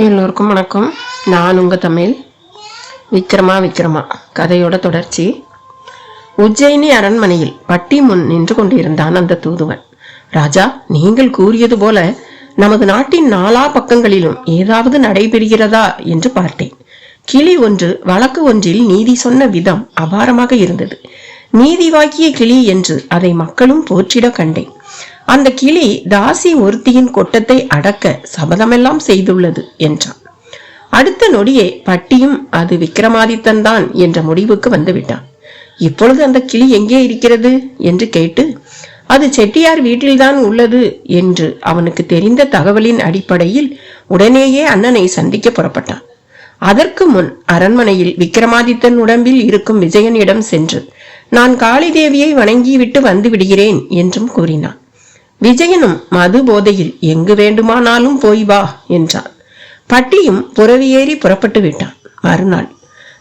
எல்லோருக்கும் வணக்கம். நான் உங்கள் தமிழ். விக்ரமா கதையோட தொடர்ச்சி. உஜ்ஜயினி அரண்மனையில் பட்டி முன் நின்று கொண்டிருந்தான் அந்த தூதுவன். ராஜா, நீங்கள் கூறியது போல நமது நாட்டின் நாலா பக்கங்களிலும் ஏதாவது நடைபெறுகிறதா என்று பார்த்தேன். கிளி ஒன்று வழக்கு ஒன்றில் நீதி சொன்ன விதம் அபாரமாக இருந்தது. நீதி வாக்கிய கிளி என்று அதை மக்களும் போற்றிட கண்டேன். அந்த கிளி தாசி ஒருத்தியின் கொட்டத்தை அடக்க சபதமெல்லாம் செய்துள்ளது என்றான். அடுத்த நொடியே பட்டியும் அது விக்ரமாதித்தன் தான் என்ற முடிவுக்கு வந்துவிட்டான். இப்பொழுது அந்த கிளி எங்கே இருக்கிறது என்று கேட்டு, அது செட்டியார் வீட்டில்தான் உள்ளது என்று அவனுக்கு தெரிந்த தகவலின் அடிப்படையில் உடனேயே அண்ணனை சந்திக்க புறப்பட்டான். அதற்கு முன் அரண்மனையில் விக்ரமாதித்தன் உடம்பில் இருக்கும் விஜயனிடம் சென்று நான் காளி தேவியை வணங்கிவிட்டு வந்து விடுகிறேன் என்றும் கூறினான். விஜயனும் மது போதையில் எங்கு வேண்டுமானாலும் போய் வா என்றான். பட்டியும் புறவியேறி புறப்பட்டு விட்டான். மறுநாள்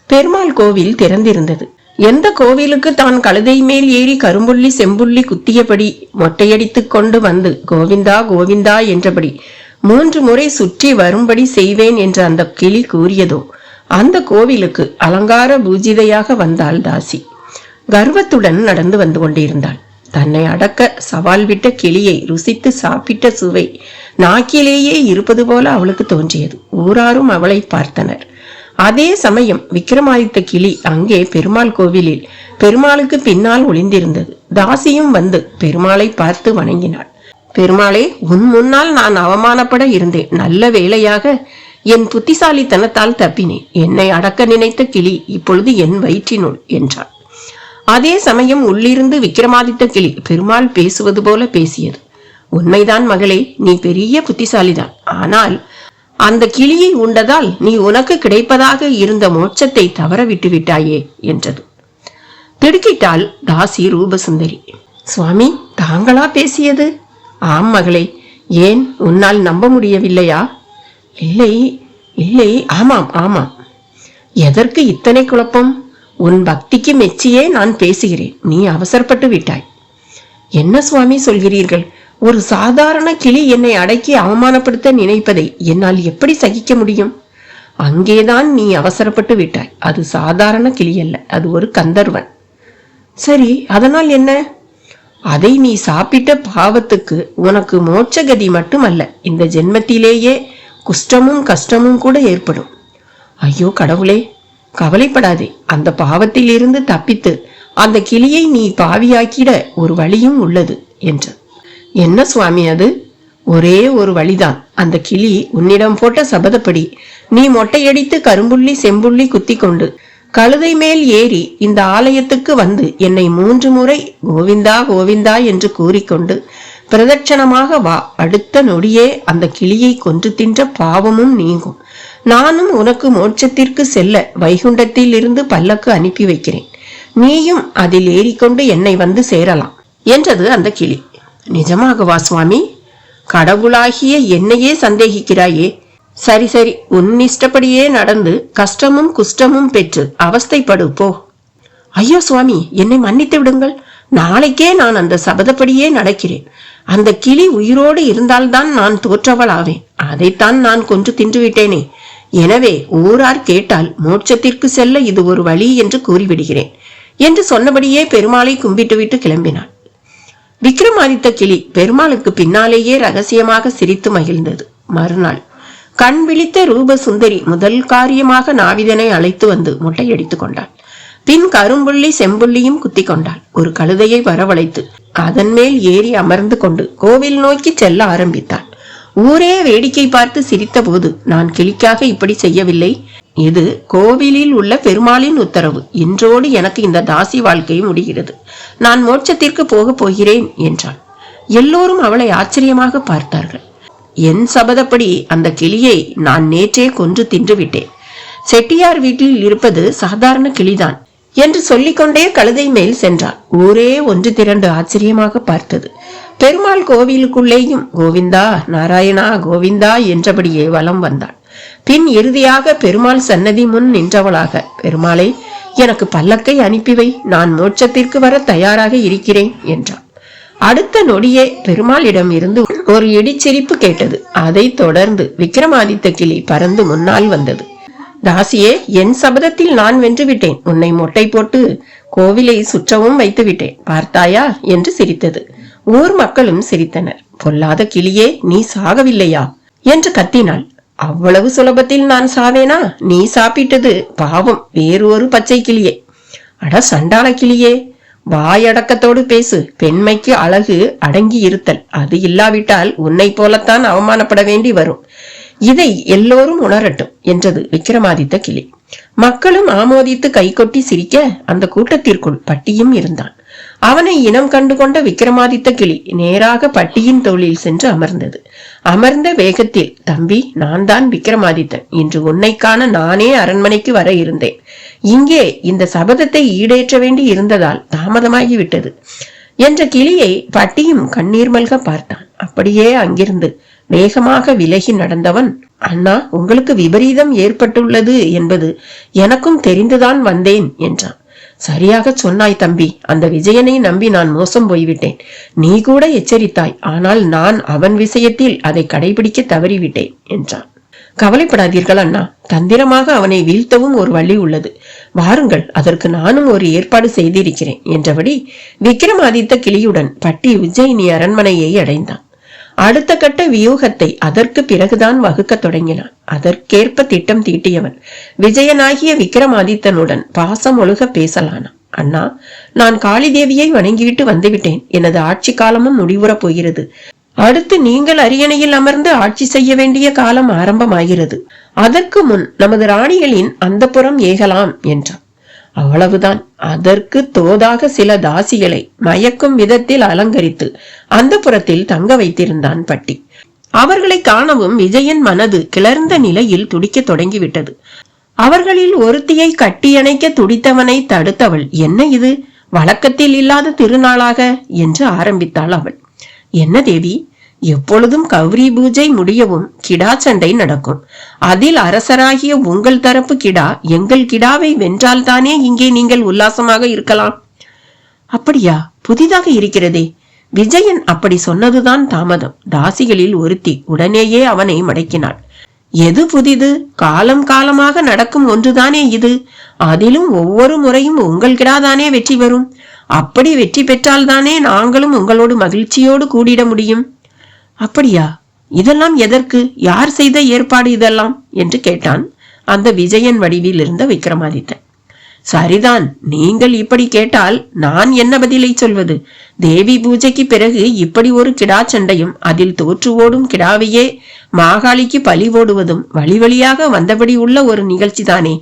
பெருமாள் கோவில் திறந்திருந்தது. எந்த கோவிலுக்கு தான் கழுதை மேல் ஏறி கரும்புள்ளி செம்புள்ளி குத்தியபடி மொட்டையடித்து கொண்டு வந்து கோவிந்தா கோவிந்தா என்றபடி 3 முறை சுற்றி வரும்படி செய்வேன் என்று அந்த கிளி கூறியதோ அந்த கோவிலுக்கு அலங்கார பூஜிதையாக வந்தாள் தாசி. கர்வத்துடன் நடந்து வந்து கொண்டிருந்தாள். தன்னை அடக்க சவால் விட்ட கிளியை ருசித்து சாப்பிட்ட சுவை நாக்கிலேயே இருப்பது போல அவளுக்கு தோன்றியது. ஊராரும் அவளை பார்த்தனர். அதே சமயம் விக்ரமாதித்த கிளி அங்கே பெருமாள் கோவிலில் பெருமாளுக்கு பின்னால் ஒளிந்திருந்தது. தாசியும் வந்து பெருமாளை பார்த்து வணங்கினாள். பெருமாளே, உன் முன்னால் நான் அவமானப்பட இருந்தேன். நல்ல வேளையாக என் புத்திசாலித்தனத்தால் தப்பினேன். என்னை அடக்க நினைத்த கிளி இப்பொழுது என் வயிற்றினுள் என்றாள். அதே சமயம் உள்ளிருந்து விக்ரமாதித்த கிளி பெருமாள் பேசுவது போல பேசியது. உண்மைதான் மகளே, நீ பெரிய புத்திசாலிதான். ஆனால் அந்த கிளியை உண்டதால் நீ உனக்கு கிடைப்பதாக இருந்த மோட்சத்தை தவற விட்டு விட்டாயே என்றது. திடுக்கிட்டாள் தாசி ரூபசுந்தரி. சுவாமி, தாங்களா பேசியது? ஆம் மகளே. ஏன், உன்னால் நம்ப முடியவில்லையா? இல்லை இல்லை, ஆமாம் ஆமாம். எதற்கு இத்தனை குழப்பம்? உன் பக்திக்கு மெச்சியே நான் பேசுகிறேன். நீ அவசரப்பட்டு விட்டாய். என்ன சுவாமி சொல்கிறீர்கள்? ஒரு சாதாரண கிளி என்னை அடக்கி அவமானப்படுத்த நினைப்பதை என்னால் எப்படி சகிக்க முடியும்? அங்கேதான் நீ அவசரப்பட்டு விட்டாய். அது சாதாரண கிளி அல்ல, அது ஒரு கந்தர்வன். சரி, அதனால் என்ன? அதை நீ சாப்பிட்ட பாவத்துக்கு உனக்கு மோட்சகதி மட்டுமல்ல, இந்த ஜென்மத்திலேயே குஷ்டமும் கஷ்டமும் கூட ஏற்படும். ஐயோ கடவுளே, கவலைப்படாதே. அந்த பாவத்தில் இருந்து தப்பித்து அந்த கிளியை நீ பாவியாக்கிட ஒரு வழியும் உள்ளது என்று. என்ன சுவாமி அது? ஒரே ஒரு வழிதான். அந்த கிளி உன்னிடம் போட்ட சபதப்படி நீ மொட்டையடித்து கரும்புள்ளி செம்புள்ளி குத்தி கொண்டு கழுதை மேல் ஏறி இந்த ஆலயத்துக்கு வந்து என்னை 3 முறை கோவிந்தா கோவிந்தா என்று கூறிக்கொண்டு பிரதட்சணமாக வா. அடுத்த நொடியே அந்த கிளியை கொன்று தின்ற பாவமும் நீங்கும். நானும் உனக்கு மோட்சத்திற்கு செல்ல வைகுண்டத்தில் இருந்து பல்லக்கு அனுப்பி வைக்கிறேன். நீயும் அதில் ஏறிக்கொண்டு என்னை வந்து சேரலாம் என்றது அந்த கிளி. நிஜமாகவா சுவாமி? கடவுளாகிய என்னையே சந்தேகிக்கிறாயே? சரி சரி, உன் இஷ்டப்படியே நடந்து கஷ்டமும் குஷ்டமும் பெற்று அவஸ்தைப்படு போ. ஐயோ சுவாமி, என்னை மன்னித்து விடுங்கள். நாளைக்கே நான் அந்த சபதப்படியே நடக்கிறேன். அந்த கிளி உயிரோடு இருந்தால்தான் நான் தோற்றவள் ஆவேன். அதைத்தான் நான் கொன்று தின்று விட்டேனே. எனவே ஊரார் கேட்டால் மோட்சத்திற்கு செல்ல இது ஒரு வழி என்று கூறிவிடுகிறேன் என்று சொன்னபடியே பெருமாளை கும்பிட்டுவிட்டு கிளம்பினாள். விக்ரமாதித்த கிளி பெருமாளுக்கு பின்னாலேயே ரகசியமாக சிரித்து மகிழ்ந்தது. மறுநாள் கண் விழித்த ரூபசுந்தரி முதல் காரியமாக நாவிதனை அழைத்து வந்து மொட்டையடித்துக் கொண்டாள். பின் கரும்புள்ளி செம்புள்ளியும் குத்தி கொண்டாள். ஒரு கழுதையை வரவழைத்து அதன் மேல் ஏறி அமர்ந்து கொண்டு கோவில் நோக்கி செல்ல ஆரம்பித்தாள். ஊரே வேடிக்கை பார்த்து சிரித்த போது, நான் கிளிக்காக இப்படி செய்யவில்லை. இது கோவிலில் உள்ள பெருமாளின் உத்தரவு. இன்றோடு எனக்கு இந்த தாசி வாழ்க்கை முடிகிறது. நான் மோட்சத்திற்கு போக போகிறேன் என்றாள். எல்லோரும் அவளை ஆச்சரியமாக பார்த்தார்கள். என் சபதப்படி அந்த கிளியை நான் நேற்றே கொன்று தின்று விட்டேன். செட்டியார் வீட்டில் இருப்பது சாதாரண கிளிதான் என்று சொல்லிக்கொண்டே கழுதை மேல் சென்றாள். ஊரே ஒன்று திரண்டு ஆச்சரியமாக பார்த்தது. பெருமாள் கோவிலுக்குள்ளேயும் கோவிந்தா நாராயணா கோவிந்தா என்றபடியே வலம் வந்தாள். பின் இறுதியாக பெருமாள் சன்னதி முன் நின்றவளாக, பெருமாளே, எனக்கு பல்லக்கை அனுப்பி வை. நான் மோட்சத்திற்கு வர தயாராக இருக்கிறேன் என்றாள். அடுத்த நொடியே பெருமாளிடம் இருந்து ஒரு இடிச்சிரிப்பு கேட்டது. அதை தொடர்ந்து விக்ரமாதித்த கிளி பறந்து முன்னால் வந்தது. தாசியே, என் சபதத்தில் நான் வென்று விட்டேன். உன்னை மொட்டை போட்டு கோவிலை சுற்றவும் வைத்து விட்டேன், பார்த்தாயா என்று சிரித்தது. ஊர் மக்களும் சிரித்தனர். பொல்லாத கிளியே, நீ சாகவில்லையா என்று கத்தினாள். அவ்வளவு சுலபத்தில் நான் சாவேனா? நீ சாப்பிட்டது பாவம் வேறு ஒரு பச்சை கிளியே. அட சண்டாள கிளியே, வாயடக்கத்தோடு பேசு. பெண்மைக்கு அழகு அடங்கி இருத்தல். அது இல்லாவிட்டால் உன்னை போலத்தான் அவமானப்பட வேண்டி வரும். இதை எல்லோரும் உணரட்டும் என்றது விக்ரமாதித்த கிளி. மக்களும் ஆமோதித்து கைகொட்டி சிரிக்க அந்த கூட்டத்திற்குள் பட்டியும் இருந்தான். அவனை இனம் கண்டு கொண்ட விக்ரமாதித்த கிளி நேராக பட்டியின் தோளில் சென்று அமர்ந்தது. அமர்ந்த வேகத்தில், தம்பி, நான் தான் விக்ரமாதித்தன். இன்று உன்னை காண நானே அரண்மனைக்கு வர இருந்தேன். இங்கே இந்த சபதத்தை ஈடேற்ற வேண்டி இருந்ததால் தாமதமாகிவிட்டது என்ற கிளியை பட்டியும் கண்ணீர் மல்க பார்த்தான். அப்படியே அங்கிருந்து வேகமாக விலகி நடந்தவன், அண்ணா, உங்களுக்கு விபரீதம் ஏற்பட்டுள்ளது என்பது எனக்கும் தெரிந்துதான் வந்தேன் என்றான். சரியாக சொன்னாய் தம்பி. அந்த விஜயனை நம்பி நான் மோசம் போய்விட்டேன். நீ கூட எச்சரித்தாய். ஆனால் நான் அவன் விஷயத்தில் அதை கடைபிடிக்க தவறிவிட்டேன் என்றான். கவலைப்படாதீர்கள் அண்ணா, தந்திரமாக அவனை வீழ்த்தவும் ஒரு வழி உள்ளது. வாருங்கள், அதற்கு நானும் ஒரு ஏற்பாடு செய்திருக்கிறேன் என்றபடி விக்ரமாதித்த கிளியுடன் பட்டி உஜ்ஜயினி அரண்மனையை அடைந்தான். அடுத்த கட்ட வியூகத்தை அதற்கு பிறகுதான் வகுக்க தொடங்கினான். அதற்கேற்ப திட்டம் தீட்டியவன் விஜயனாகிய விக்ரமாதித்தனுடன் பாசம் ஒழுக பேசலானான். அண்ணா, நான் காளி தேவியை வணங்கிவிட்டு வந்துவிட்டேன். எனது ஆட்சி காலமும் முடிவுறப் போகிறது. அடுத்து நீங்கள் அரியணையில் அமர்ந்து ஆட்சி செய்ய வேண்டிய காலம் ஆரம்பமாகிறது. அதற்கு முன் நமது ராணிகளின் அந்த புறம் ஏகலாம் என்றான். அவ்வளவுதான். அதற்கு தோதாக சில தாசிகளை மயக்கும் விதத்தில் அலங்கரித்து அந்த புறத்தில் தங்க வைத்திருந்தான் பட்டி. அவர்களை காணவும் விஜயன் மனது கிளர்ந்த நிலையில் துடிக்க தொடங்கிவிட்டது. அவர்களில் ஒருத்தியை கட்டியணைக்க துடித்தவனை தடுத்தவள், என்ன இது வழக்கத்தில் இல்லாத திருநாளாக என்று ஆரம்பித்தாள் அவள். என்ன தேவி, எப்பொழுதும் கௌரி பூஜை முடியவும் கிடா சண்டை நடக்கும். அதில் அரசராகிய உங்கள் தரப்பு கிடா எங்கள் கிடாவை வென்றால்தானே இங்கே நீங்கள் உல்லாசமாக இருக்கலாம். அப்படியா? புதிதாக இருக்கிறதே. விஜயன் அப்படி சொன்னதுதான் தாமதம். தாசிகளில் ஒருத்தி உடனேயே அவனை மடக்கினாள். எது புதிது? காலம் காலமாக நடக்கும் ஒன்றுதானே இது. அதிலும் ஒவ்வொரு முறையும் உங்கள் கிடாதானே வெற்றி பெறும். அப்படி வெற்றி பெற்றால்தானே நாங்களும் உங்களோடு மகிழ்ச்சியோடு கூடிட முடியும். அப்படியா? இதெல்லாம் எதற்கு? யார் செய்த ஏற்பாடு இதெல்லாம் என்று கேட்டான் அந்த விஜயன் வடிவில் இருந்த விக்ரமாதித்தன். சரிதான், நீங்கள் இப்படி கேட்டால் நான் என்ன பதிலை சொல்வது? தேவி பூஜைக்கு பிறகு இப்படி ஒரு கிடா சண்டையும் அதில் தோற்று ஓடும் கிடாவையே மாகாளிக்கு பலி ஓடுவதும் வழி வழியாக வந்தபடி உள்ள ஒரு நிகழ்ச்சி தானே.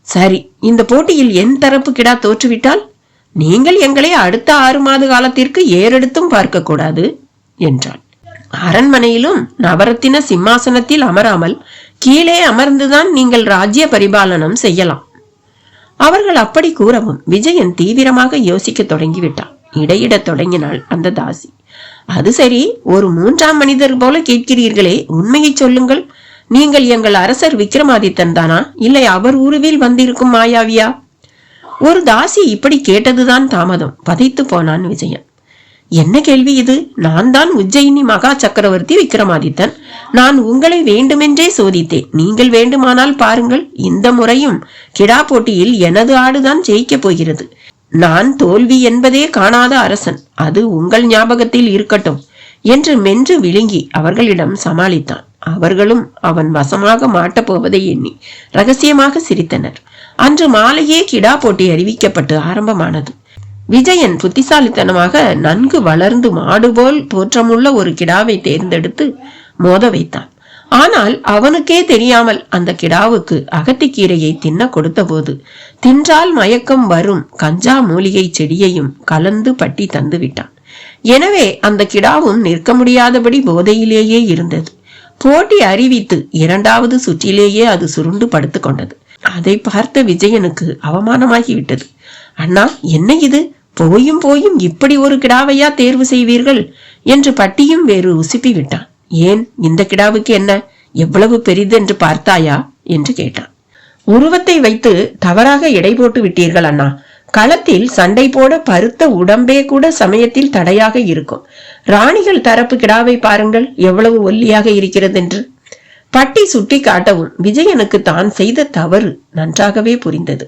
சரி, இந்த போட்டியில் என் தரப்பு கிடா தோற்றுவிட்டால் நீங்கள் எங்களை அடுத்த 6 மாத காலத்திற்கு ஏறெடுத்தும் பார்க்க கூடாது என்றான். அரண்மனையிலும் நவரத்தின சிம்மாசனத்தில் அமராமல் கீழே அமர்ந்துதான் நீங்கள் ராஜ்ய பரிபாலனம் செய்யலாம். அவர்கள் அப்படி கூறவும் விஜயன் தீவிரமாக யோசிக்க தொடங்கிவிட்டான். இடையிடத் தொடங்கினாள் அந்த தாசி. அது சரி, ஒரு 3ஆம் மனிதர் போல கேட்கிறீர்களே, உண்மையை சொல்லுங்கள். நீங்கள் எங்கள் அரசர் விக்ரமாதித்தன் தானா, இல்லை அவர் உருவில் வந்திருக்கும் மாயாவியா? ஒரு தாசி இப்படி கேட்டதுதான் தாமதம். பதைத்து போனான் விஜயன். என்ன கேள்வி இது? நான் தான் உஜ்ஜயினி மகா சக்கரவர்த்தி விக்ரமாதித்தன். நான் உங்களை வேண்டுமென்றே சோதித்தேன். நீங்கள் வேண்டுமானால் பாருங்கள். இந்த முறையும் கிடா போட்டியில் எனது ஆடுதான் ஜெயிக்கப் போகிறது. நான் தோல்வி என்பதே காணாத அரசன். அது உங்கள் ஞாபகத்தில் இருக்கட்டும் என்று மென்று விழுங்கி அவர்களிடம் சமாளித்தான். அவர்களும் அவன் வசமாக மாட்டப் போவதை எண்ணி ரகசியமாக சிரித்தனர். அன்று மாலையே கிடா போட்டி அறிவிக்கப்பட்டு ஆரம்பமானது. விஜயன் புத்திசாலித்தனமாக நன்கு வளர்ந்து மாடு போல் தோற்றமுள்ள ஒரு கிடாவை தேர்ந்தெடுத்து மோத வைத்தான். ஆனால் அவனுக்கே தெரியாமல் அந்த கிடாவுக்கு அகத்திக்கீரையை தின்ன கொடுத்த போது தின்றால் மயக்கம் வரும் கஞ்சா மூலிகை செடியையும் கலந்து பட்டி தந்து விட்டான். எனவே அந்த கிடாவும் நிற்க முடியாதபடி போதையிலேயே இருந்தது. போட்டி அறிவித்து 2வது சுற்றிலேயே அது சுருண்டு படுத்து கொண்டது. அதை பார்த்த விஜயனுக்கு அவமானமாகிவிட்டது. அண்ணா, என்ன இது? போயும் போயும் இப்படி ஒரு கிடாவையா தேர்வு செய்வீர்கள் என்று பட்டியும் வேறு உசுப்பி விட்டான். ஏன், இந்த கிடாவுக்கு என்ன, எவ்வளவு பெரிதென்று பார்த்தாயா என்று கேட்டான். உருவத்தை வைத்து தவறாக எடை போட்டு விட்டீர்கள் அண்ணா. களத்தில் சண்டை போட பருத்த உடம்பே கூட சமயத்தில் தடையாக இருக்கும். ராணிகள் தரப்பு கிடாவை பாருங்கள், எவ்வளவு ஒல்லியாக இருக்கிறது என்று. பட்டி சுட்டி காட்டவும் விஜயனுக்கு தான் செய்த தவறு நன்றாகவே புரிந்தது.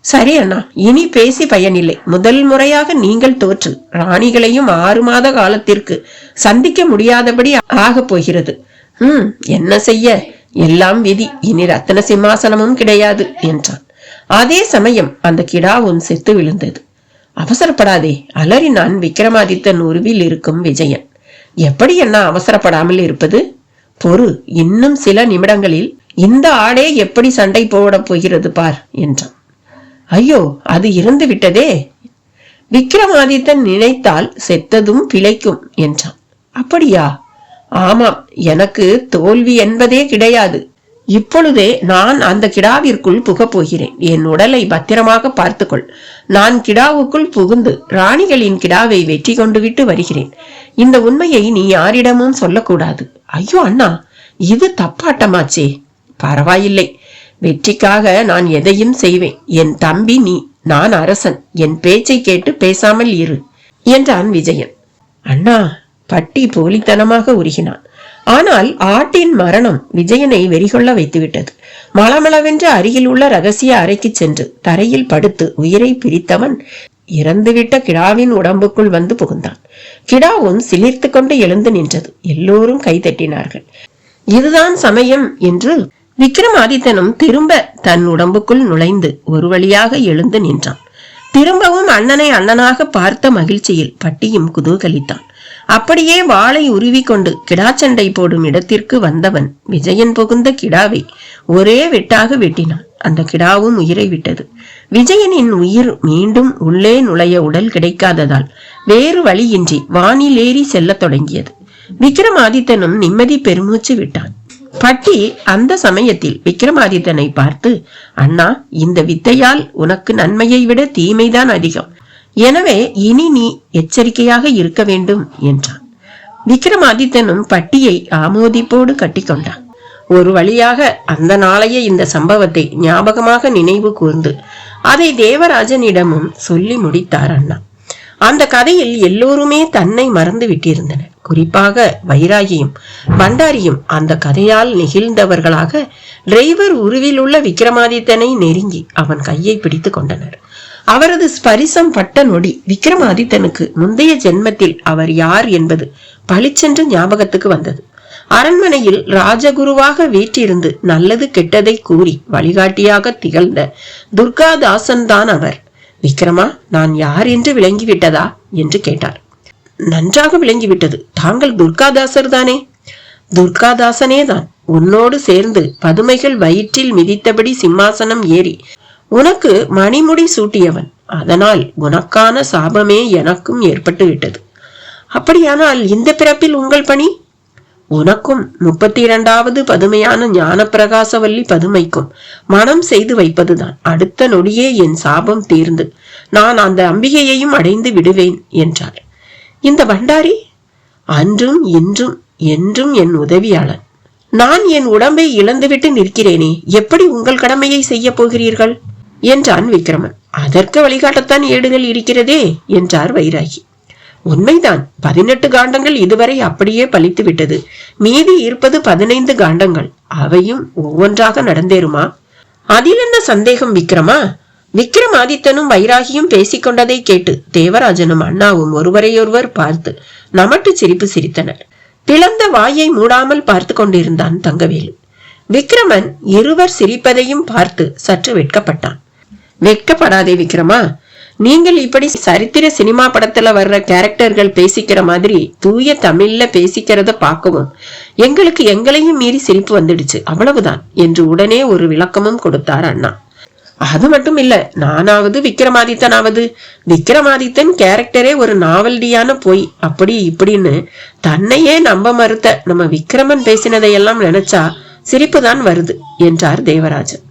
சரி அண்ணா, இனி பேசி பயனில்லை. முதல் முறையாக நீங்கள் தோற்று ராணிகளையும் 6 மாத காலத்திற்கு சந்திக்க முடியாதபடி ஆகப் போகிறது. என்ன செய்ய, எல்லாம் விதி. இனி ரத்தன சிம்மாசனமும் கிடையாது என்றான். அதே சமயம் அந்த கிடாவும் செத்து விழுந்தது. அவசரப்படாதே, அலறினான் விக்ரமாதித்தன் உருவில் இருக்கும் விஜயன். எப்படி என்ன அவசரப்படாமல் இருப்பது? பொறு, இன்னும் சில நிமிடங்களில் இந்த ஆடே எப்படி சண்டை போட போகிறது பார் என்றான். ஐயோ, அது இறந்து விட்டதே. விக்ரமாதித்தன் நினைத்தால் செத்ததும் பிழைக்கும் என்றான். அப்படியா? ஆமாம், எனக்கு தோல்வி என்பதே கிடையாது. இப்பொழுதே நான் அந்த கிடாவிற்குள் புகப் போகிறேன். என் உடலை பத்திரமாக பார்த்துக்கொள். நான் கிடாவுக்குள் புகுந்து ராணிகளின் கிடாவை வெற்றி கொண்டு விட்டு வருகிறேன். இந்த உண்மையை நீ யாரிடமும் சொல்லக்கூடாது. ஐயோ அண்ணா, இது தப்பாட்டமாச்சே. பரவாயில்லை, வெற்றிக்காக நான் எதையும் செய்வேன். என் தம்பி நீ, நான் அரசன். என் பேச்சை கேட்டு பேசாமல் இரு என்றான் விஜயன். அண்ணா, பட்டி போலித்தனமாக உருகினான். ஆனால் ஆட்டின் மரணம் விஜயனை வெறிகொள்ள வைத்துவிட்டது. மளமளவென்று அருகில் உள்ள ரகசிய அறைக்கு சென்று தரையில் படுத்து உயிரை பிரித்தவன் இறந்துவிட்ட கிடாவின் உடம்புக்குள் வந்து புகுந்தான். கிடாவும் சிலிர்த்து கொண்டு எழுந்து நின்றது. எல்லோரும் கைதட்டினார்கள். இதுதான் சமயம் என்று விக்ரமாதித்தனும் திரும்ப தன் உடம்புக்குள் நுழைந்து ஒரு வழியாக எழுந்து நின்றான். திரும்பவும் அண்ணனை அண்ணனாக பார்த்த மகிழ்ச்சியில் பட்டியும் குதூகலித்தான். அப்படியே வாளை உருவிக்கொண்டு கிடாச்சண்டை போடும் இடத்திற்கு வந்தவன் விஜயன் புகுந்த கிடாவை ஒரே வெட்டாக வெட்டினான். அந்த கிடாவும் உயிரை விட்டது. விஜயனின் உயிர் மீண்டும் உள்ளே நுழைய உடல் கிடைக்காததால் வேறு வழியின்றி வானில் ஏறி செல்ல தொடங்கியது. விக்ரமாதித்தனும் நிம்மதி பெருமூச்சு விட்டான். பட்டி அந்த சமயத்தில் விக்ரமாதித்தனை பார்த்து, அண்ணா, இந்த வித்தையால் உனக்கு நன்மையை விட தீமைதான் அதிகம். எனவே இனி நீ எச்சரிக்கையாக இருக்க வேண்டும் என்றான். விக்ரமாதித்தனும் பட்டியை ஆமோதிப்போடு கட்டிக்கொண்டான். ஒரு வழியாக அந்த நாளைய இந்த சம்பவத்தை ஞாபகமாக நினைவு கூர்ந்து அதை தேவராஜனிடமும் சொல்லி முடித்தார் அண்ணா. அந்த கதையில் எல்லோருமே தன்னை மறந்து விட்டிருந்தனர். குறிப்பாக வைராகியும் பண்டாரியும் அந்த கதையால் நெகிழ்ந்தவர்களாக டிரைவர் உருவில் உள்ள விக்ரமாதித்தனை நெருங்கி அவன் கையை பிடித்து கொண்டனர். அவரது ஸ்பரிசம் பட்ட நொடி விக்ரமாதித்தனுக்கு முந்தைய ஜென்மத்தில் அவர் யார் என்பது பளிச்சென்று ஞாபகத்துக்கு வந்தது. அரண்மனையில் ராஜகுருவாக வீற்றிருந்து நல்லது கெட்டதை கூறி வழிகாட்டியாக திகழ்ந்த துர்காதாசன் தான் அவர். விக்ரமா, நான் யார் என்று விளங்கிவிட்டதா என்று கேட்டார். நன்றாக விளங்கிவிட்டது. தாங்கள் துர்காதாசர் தானே? துர்காதாசனே தான். உன்னோடு சேர்ந்து பதுமைகள் வயிற்றில் மிதித்தபடி சிம்மாசனம் ஏறி உனக்கு மணிமுடி சூட்டியவன். அதனால் உனக்கான சாபமே எனக்கும் ஏற்பட்டு விட்டது. அப்படியானால் இந்த பிறப்பில் உங்கள் பணி? உனக்கும் 32வது பதுமையான ஞான பிரகாசவல்லி பதுமைக்கும் மனம் செய்து வைப்பதுதான். அடுத்த நொடியே என் சாபம் தீர்ந்து நான் அந்த அம்பிகையையும் அடைந்து விடுவேன் என்றார். இந்த பண்டாரி அன்றும் இன்றும் என்றும் என் உதவியாளன். நான் என் உடம்பை இழந்துவிட்டு நிற்கிறேனே, எப்படி உங்கள் கடமையை செய்ய போகிறீர்கள் என்றான் விக்ரமன். அதற்கு வழிகாட்டத்தான் ஏடுகள் இருக்கிறதே என்றார் வைராகி. உண்மைதான். 18 காண்டங்கள் இதுவரை அப்படியே பலித்து விட்டது. மீதி இருப்பது 15 காண்டங்கள். அவையும் ஒவ்வொன்றாக நடந்தேறுமா? அதில் என்ன சந்தேகம் விக்ரமா? விக்ரமாதித்தனும் வைராகியும் பேசிக்கொண்டதை கேட்டு தேவராஜனும் அண்ணாவும் ஒருவரையொருவர் பார்த்து நமட்டு சிரிப்பு சிரித்தனர். பிளந்த வாயை மூடாமல் பார்த்து கொண்டிருந்தான் தங்கவேலு. விக்ரமன் இருவர் சிரிப்பதையும் பார்த்து சற்று வெட்கப்பட்டான். வெட்கப்படாதே விக்ரமா. நீங்கள் இப்படி சரித்திர சினிமா படத்துல வர்ற கேரக்டர்கள் பேசிக்கிற மாதிரி தூய தமிழ்ல பேசிக்கிறத பார்க்கவும் எங்களுக்கு எங்களையும் மீறி சிரிப்பு வந்துடுச்சு, அவ்வளவுதான் என்று உடனே ஒரு விளக்கமும் கொடுத்தார் அண்ணா. அது மட்டும் இல்ல, நானாவது விக்ரமாதித்தனாவது, விக்ரமாதித்தன் கேரக்டரே ஒரு நாவல்டியான போய் அப்படி இப்படின்னு தன்னையே நம்ப மறுத்த நம்ம விக்ரமன் பேசினதையெல்லாம் நினைச்சா சிரிப்புதான் வருது என்றார் தேவராஜன்.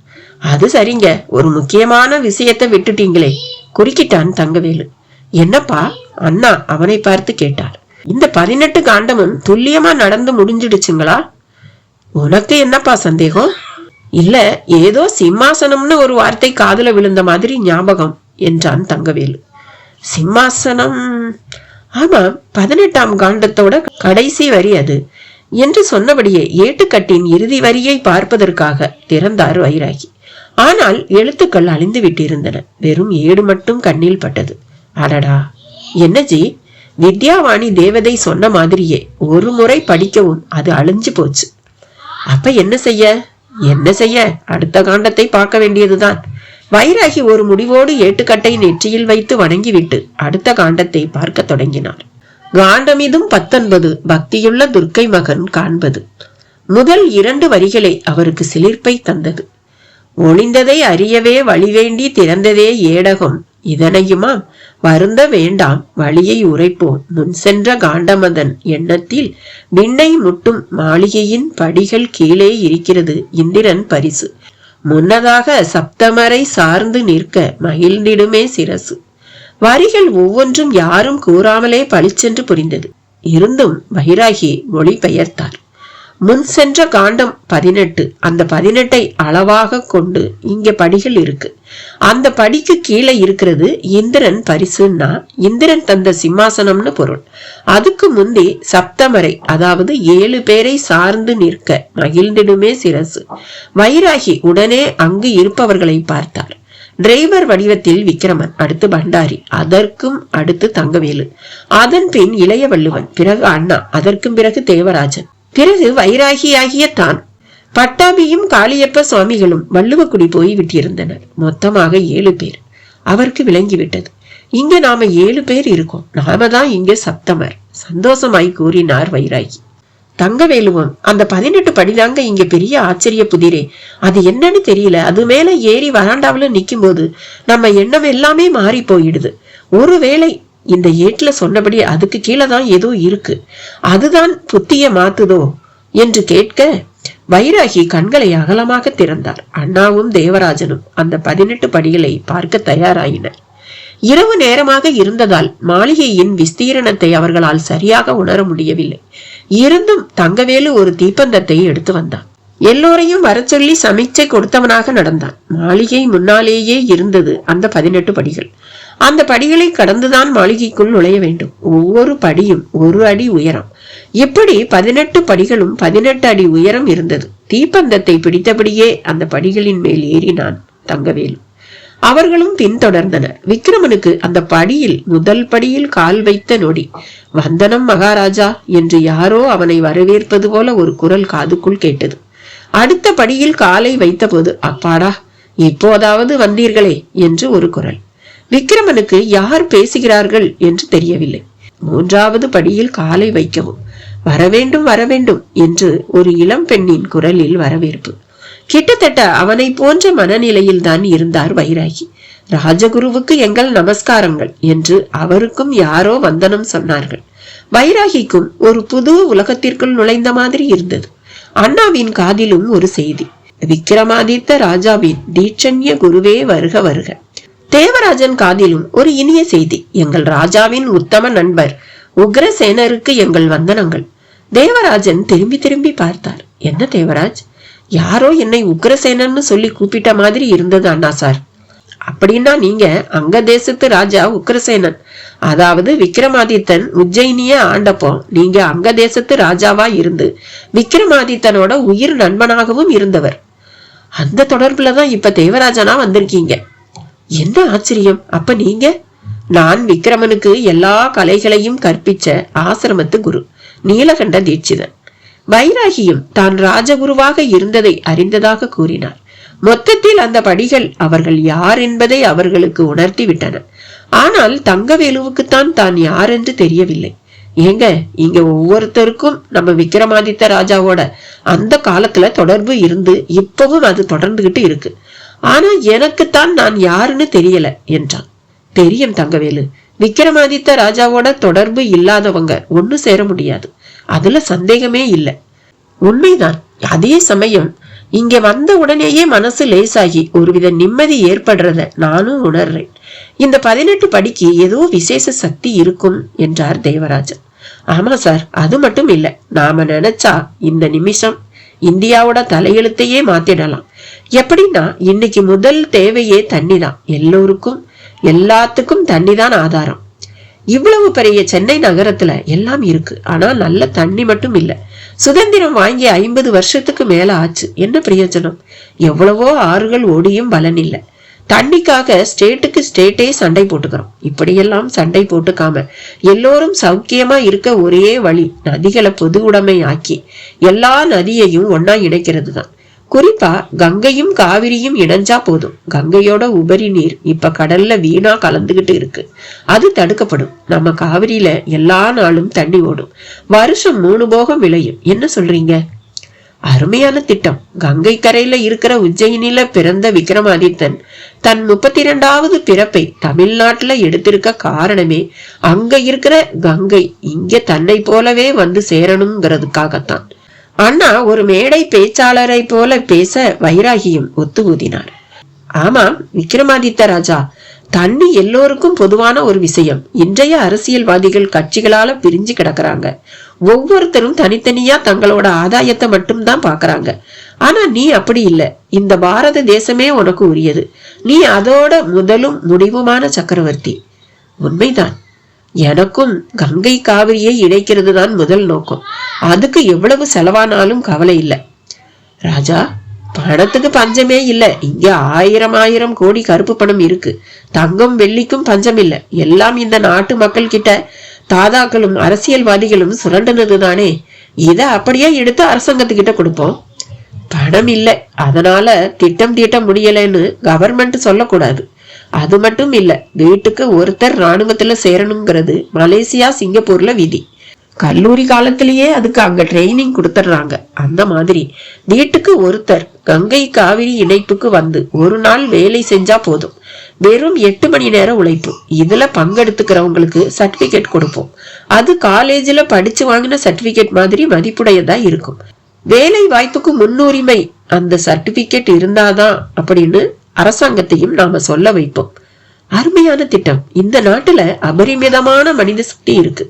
அது சரிங்க, ஒரு முக்கியமான விஷயத்தை விட்டுட்டீங்களே, குறுக்கிட்டான் தங்கவேலு. என்னப்பா? அண்ணா அவனை பார்த்து கேட்டார். இந்த 18 காண்டமும் துல்லியமா நடந்து முடிஞ்சிடுச்சுங்களா? உனக்கு என்னப்பா சந்தேகம்? இல்ல, ஏதோ சிம்மாசனம்னு ஒரு வார்த்தை காதுல விழுந்த மாதிரி ஞாபகம் என்றான் தங்கவேலு. சிம்மாசனம்? ஆமா, 18ஆம் காண்டத்தோட கடைசி வரி அது என்று சொன்னபடியே ஏட்டுக்கட்டின் இறுதி வரியை பார்ப்பதற்காக திறந்தார் வைராகி. ஆனால் எழுத்துக்கள் அழிந்து விட்டிருந்தன. வெறும் ஏடு மட்டும் கண்ணில் பட்டது. அடடா, என்ன ஜி, வித்யாவாணி தேவதை சொன்ன மாதிரியே ஒரு முறை படிக்கவும் அது அழிஞ்சு போச்சு. அப்ப என்ன செய்ய? அடுத்த காண்டத்தை பார்க்க வேண்டியதுதான். வைராகி ஒரு முடிவோடு ஏட்டுக்கட்டை நெற்றியில் வைத்து வணங்கிவிட்டு அடுத்த காண்டத்தை பார்க்க தொடங்கினார். காண்டமிதும் 19 பக்தியுள்ள துர்க்கை மகன் காண்பது. முதல் 2 வரிகளை அவருக்கு சிலிர்ப்பை தந்தது. ஒளிந்ததை அறியவே வழிவேண்டி திறந்ததே ஏடகம், இதனையுமாம் வருந்த வேண்டாம் வழியை உரைப்போம் முன் சென்ற காண்டமதன் எண்ணத்தில் விண்ணை முட்டும் மாளிகையின் படிகள் கீழே இருக்கிறது இந்திரன் பரிசு, முன்னதாக சப்தமரை சார்ந்து நிற்க மகிழ்ந்திடுமே சிரசு. வரிகள் ஒவ்வொன்றும் யாரும் கூறாமலே பளிச்சென்று புரிந்தது. இருந்தும் வைராகி மொழி பெயர்த்தார். முன் சென்ற காண்டம் 18. அந்த 18ஐ அளவாக கொண்டு இங்க படிகள் இருக்கு. அந்த படிக்கு கீழே இருக்கிறது இந்திரன் பரிசுன்னா இந்திரன் தந்த சிம்மாசனம்னு பொருள். அதுக்கு முந்தி சப்தமரை, அதாவது 7 பேரை சார்ந்து நிற்க மகிழ்ந்திடுமே சிரசு. வைராகி உடனே அங்கு இருப்பவர்களை பார்த்தார். டிரைவர் வடிவத்தில் விக்கிரமன், அடுத்து பண்டாரி, அதற்கும் அடுத்து தங்கவேலு, அதன் பின் இளைய வள்ளுவன், பிறகு அண்ணா, அதற்கும் பிறகு தேவராஜன், பிறகு வைராகி ஆகிய தான். பட்டாபியும் காளியப்ப சுவாமிகளும் வள்ளுவக்குடி போய் விட்டிருந்தனர். மொத்தமாக 7 பேர். அவருக்கு விளங்கிவிட்டது, இங்க நாம 7 பேர் இருக்கோம், நாம தான் இங்க சப்தமர். சந்தோஷமாய் கூறினார் வைராகி. தங்கவேலுவும், அந்த 18 படிதாங்க இங்க பெரிய ஆச்சரிய புதிரே, அது என்னன்னு தெரியல, அது மேல ஏறி வராண்டாவில நிக்கும் போது நம்ம எண்ணம் எல்லாமே மாறி போயிடுது. ஒருவேளை இந்த ஏட்ல சொன்னபடி அதுக்கு கீழே தான் ஏதோ இருக்கு, அதுதான் புத்திய மாத்துதோ என்று கேட்க வைராகி கண்களை அகலமாக திறந்தார். அண்ணாவும் தேவராஜனும் அந்த 18 படிகளை பார்க்க தயாராயினர். இரவு நேரமாக இருந்ததால் மாளிகையின் விஸ்தீரணத்தை அவர்களால் சரியாக உணர முடியவில்லை. இருந்தும் தங்கவேலு ஒரு தீப்பந்தத்தை எடுத்து வந்தான். எல்லோரையும் வர சொல்லி சமைச்சை கொடுத்தவனாக நடந்தான். மாளிகை முன்னாலேயே இருந்தது அந்த 18 படிகள். அந்த படிகளை கடந்துதான் மாளிகைக்குள் நுழைய வேண்டும். ஒவ்வொரு படியும் 1 அடி உயரம். இப்படி 18 படிகளும் 18 அடி உயரம் இருந்தது. தீப்பந்தத்தை பிடித்தபடியே அந்த படிகளின் மேல் ஏறினான் தங்கவேலு. அவர்களும் பின்தொடர்ந்தனர். விக்கிரமனுக்கு அந்த படியில் முதல் படியில் கால் வைத்த நொடி, வந்தனம் மகாராஜா என்று யாரோ அவனை வரவேற்பது போல ஒரு குரல் காதுக்குள் கேட்டது. அடுத்த படியில் காலை வைத்த போது, அப்பாடா, இப்போதாவது வந்தீர்களே என்று ஒரு குரல். விக்கிரமனுக்கு யார் பேசுகிறார்கள் என்று தெரியவில்லை. 3வது படியில் காலை வைக்கவும், வரவேண்டும் வரவேண்டும் என்று ஒரு இளம் பெண்ணின் குரலில் வரவேற்பு. கிட்டத்தட்ட அவனை போன்ற மனநிலையில் தான் இருந்தார் வைராகி. ராஜகுருவுக்கு எங்கள் நமஸ்காரங்கள் என்று அவருக்கும் யாரோ வந்தனம் சொன்னார்கள். வைராகிக்கும் ஒரு புது உலகத்திற்குள் நுழைந்த மாதிரி இருந்தது. அண்ணாவின் காதிலும் ஒரு செய்தி, விக்கிரமாதித்த ராஜாவின் தீட்சண்ய குருவே வருக வருக. தேவராஜன் காதிலும் ஒரு இனிய செய்தி, எங்கள் ராஜாவின் உத்தம நண்பர் உக்ரசேனருக்கு எங்கள் வந்தனங்கள். தேவராஜன் திரும்பி திரும்பி பார்த்தார். என்ன தேவராஜ், யாரோ என்னை உக்ரசேனன்னு சொல்லி கூப்பிட்ட மாதிரி இருந்தது அண்ணா சார். அப்படின்னா நீங்க அங்க தேசத்து ராஜா உக்ரசேனன், அதாவது விக்ரமாதித்தன் உஜ்ஜயினிய ஆண்டப்போ நீங்க அங்க தேசத்து ராஜாவா இருந்து விக்ரமாதித்தனோட உயிர் நண்பனாகவும் இருந்தவர். அந்த தொடர்புலதான் இப்ப தேவராஜனா வந்திருக்கீங்க. என்ன ஆச்சரியம். அப்ப நீங்க? நான் விக்ரமனுக்கு எல்லா கலைகளையும் கற்பிச்ச ஆசிரமத்து குரு, நீலகண்ட தீட்சிதன். வைராகியும் தான் ராஜகுருவாக இருந்ததை அறிந்ததாக கூறினார். மொத்தத்தில் அந்த படிகள் அவர்கள் யார் என்பதை அவர்களுக்கு உணர்த்தி விட்டன. ஆனால் தங்கவேலுவுக்குத்தான் தான் யார் என்று தெரியவில்லை. ஏங்க, இங்க ஒவ்வொருத்தருக்கும் நம்ம விக்ரமாதித்த ராஜாவோட அந்த காலத்துல தொடர்பு இருந்து இப்பவும் அது தொடர்ந்துகிட்டு இருக்கு. ஆனா எனக்குத்தான் நான் யாருன்னு தெரியல என்றான். தெரியும் தங்கவேலு, விக்ரமாதித்த ராஜாவோட தொடர்பு இல்லாதவங்க ஒண்ணு சேர முடியாது, அதுல சந்தேகமே இல்லை. உண்மைதான். அதே சமயம் இங்க வந்த உடனேயே மனசு லேசாகி ஒருவித நிம்மதி ஏற்படுறத நானும் உணர்றேன். இந்த 18 படிக்கு ஏதோ விசேஷ சக்தி இருக்கும் என்றார் தேவராஜன். ஆமா சார், அது மட்டும் இல்ல, நாம நினைச்சா இந்த நிமிஷம் இந்தியாவோட தலையெழுத்தையே மாத்திடலாம். எப்படின்னா இன்னைக்கு முதல் தேவையே தண்ணி தான். எல்லோருக்கும் எல்லாத்துக்கும் தண்ணி தான் ஆதாரம். இவ்வளவு பெரிய சென்னை நகரத்துல எல்லாம் இருக்கு, ஆனா நல்ல தண்ணி மட்டும் இல்ல. சுதந்திரம் வாங்கி 50 வருஷத்துக்கு மேல ஆச்சு, என்ன பிரயோஜனம்? எவ்வளவோ ஆறுகள் ஓடியும் பலன் இல்லை. தண்ணிக்காக ஸ்டேட்டுக்கு ஸ்டேட்டே சண்டை போட்டுக்கிறோம். இப்படியெல்லாம் சண்டை போட்டுக்காம எல்லோரும் சௌக்கியமா இருக்க ஒரே வழி நதிகளை பொது உடைமை ஆக்கி எல்லா நதியையும் ஒன்னா இணைக்கிறது தான். குறிப்பா கங்கையும் காவிரியும் இணைஞ்சா போதும். கங்கையோட உபரி நீர் இப்ப கடல்ல வீணா கலந்துகிட்டு இருக்கு, அது தடுக்கப்படும். நம்ம காவிரியில எல்லா நாளும் தண்ணி ஓடும், வருஷம் 3 போகம் விளையும். என்ன சொல்றீங்க? அருமையான திட்டம். கங்கை கரையில இருக்கிற உஜ்ஜயினில பிறந்த விக்ரமாதித்தன் தன் 32வது பிறப்பை தமிழ்நாட்டுல எடுத்திருக்க காரணமே அங்க இருக்கிற கங்கை இங்க தன்னை போலவே வந்து சேரணுங்கிறதுக்காகத்தான். அண்ணா ஒரு மேடை பேச்சாளரை போல பேச வைராகியும் ஒத்து ஊதினார். ஆமாம் விக்ரமாதித்த ராஜா, தண்ணி எல்லோருக்கும் பொதுவான ஒரு விஷயம். இன்றைய அரசியல்வாதிகள் கட்சிகளால பிரிஞ்சு கிடக்குறாங்க. ஒவ்வொருத்தரும் தனித்தனியா தங்களோட ஆதாயத்தை மட்டும் தான் பாக்குறாங்க. ஆனா நீ அப்படி இல்ல. இந்த பாரத தேசமே உனக்கு உரியது. நீ அதோட முதலும் முடிவுமான சக்கரவர்த்தி. உண்மைதான். எனக்கும் கங்கை காவிரியை இணைக்கிறது தான் முதல் நோக்கம். அதுக்கு எவ்வளவு செலவானாலும் கவலை இல்லை ராஜா. பணத்துக்கு பஞ்சமே இல்ல. இங்க 1000 கோடி கருப்பு பணம் இருக்கு. தங்கம் வெள்ளிக்கும் பஞ்சம் இல்ல. எல்லாம் இந்த நாட்டு மக்கள் கிட்ட தாதாக்களும் அரசியல்வாதிகளும் சுரண்டனது தானே. இத அப்படியே எடுத்து அரசாங்கத்துக்கிட்ட கொடுப்போம். பணம் இல்ல, அதனால திட்டம் தீட்ட முடியலன்னு கவர்மெண்ட் சொல்லக்கூடாது. அது மட்டும் இல்ல, வீட்டுக்கு ஒருத்தர் ராணுவத்துல சேரணுங்கிறது மலேசியா சிங்கப்பூர்ல விதி. கல்லூரி காலத்திலேயே அதுக்கு அங்க ட்ரைனிங் கொடுத்துடுறாங்க. அந்த மாதிரி வீட்டுக்கு ஒருத்தர் கங்கை காவிரி இணைப்புக்கு வந்து ஒரு நாள் வேலை செஞ்சா போதும். வெறும் 8 மணி நேர உழைப்பு. இதுல பங்கெடுத்துக்கிறவங்களுக்கு சர்டிபிகேட் கொடுப்போம். அது காலேஜ்ல படிச்சு வாங்கின சர்டிபிகேட் மாதிரி மதிப்புடையதா இருக்கும். வேலை வாய்ப்புக்கு முன்னுரிமை அந்த சர்டிபிகேட் இருந்தாதான் அப்படின்னு அரசாங்கத்தையும் நாம சொல்ல வைப்போம். அருமையான திட்டம். இந்த நாட்டுல அபரிமிதமான மனித சக்தி இருக்கு.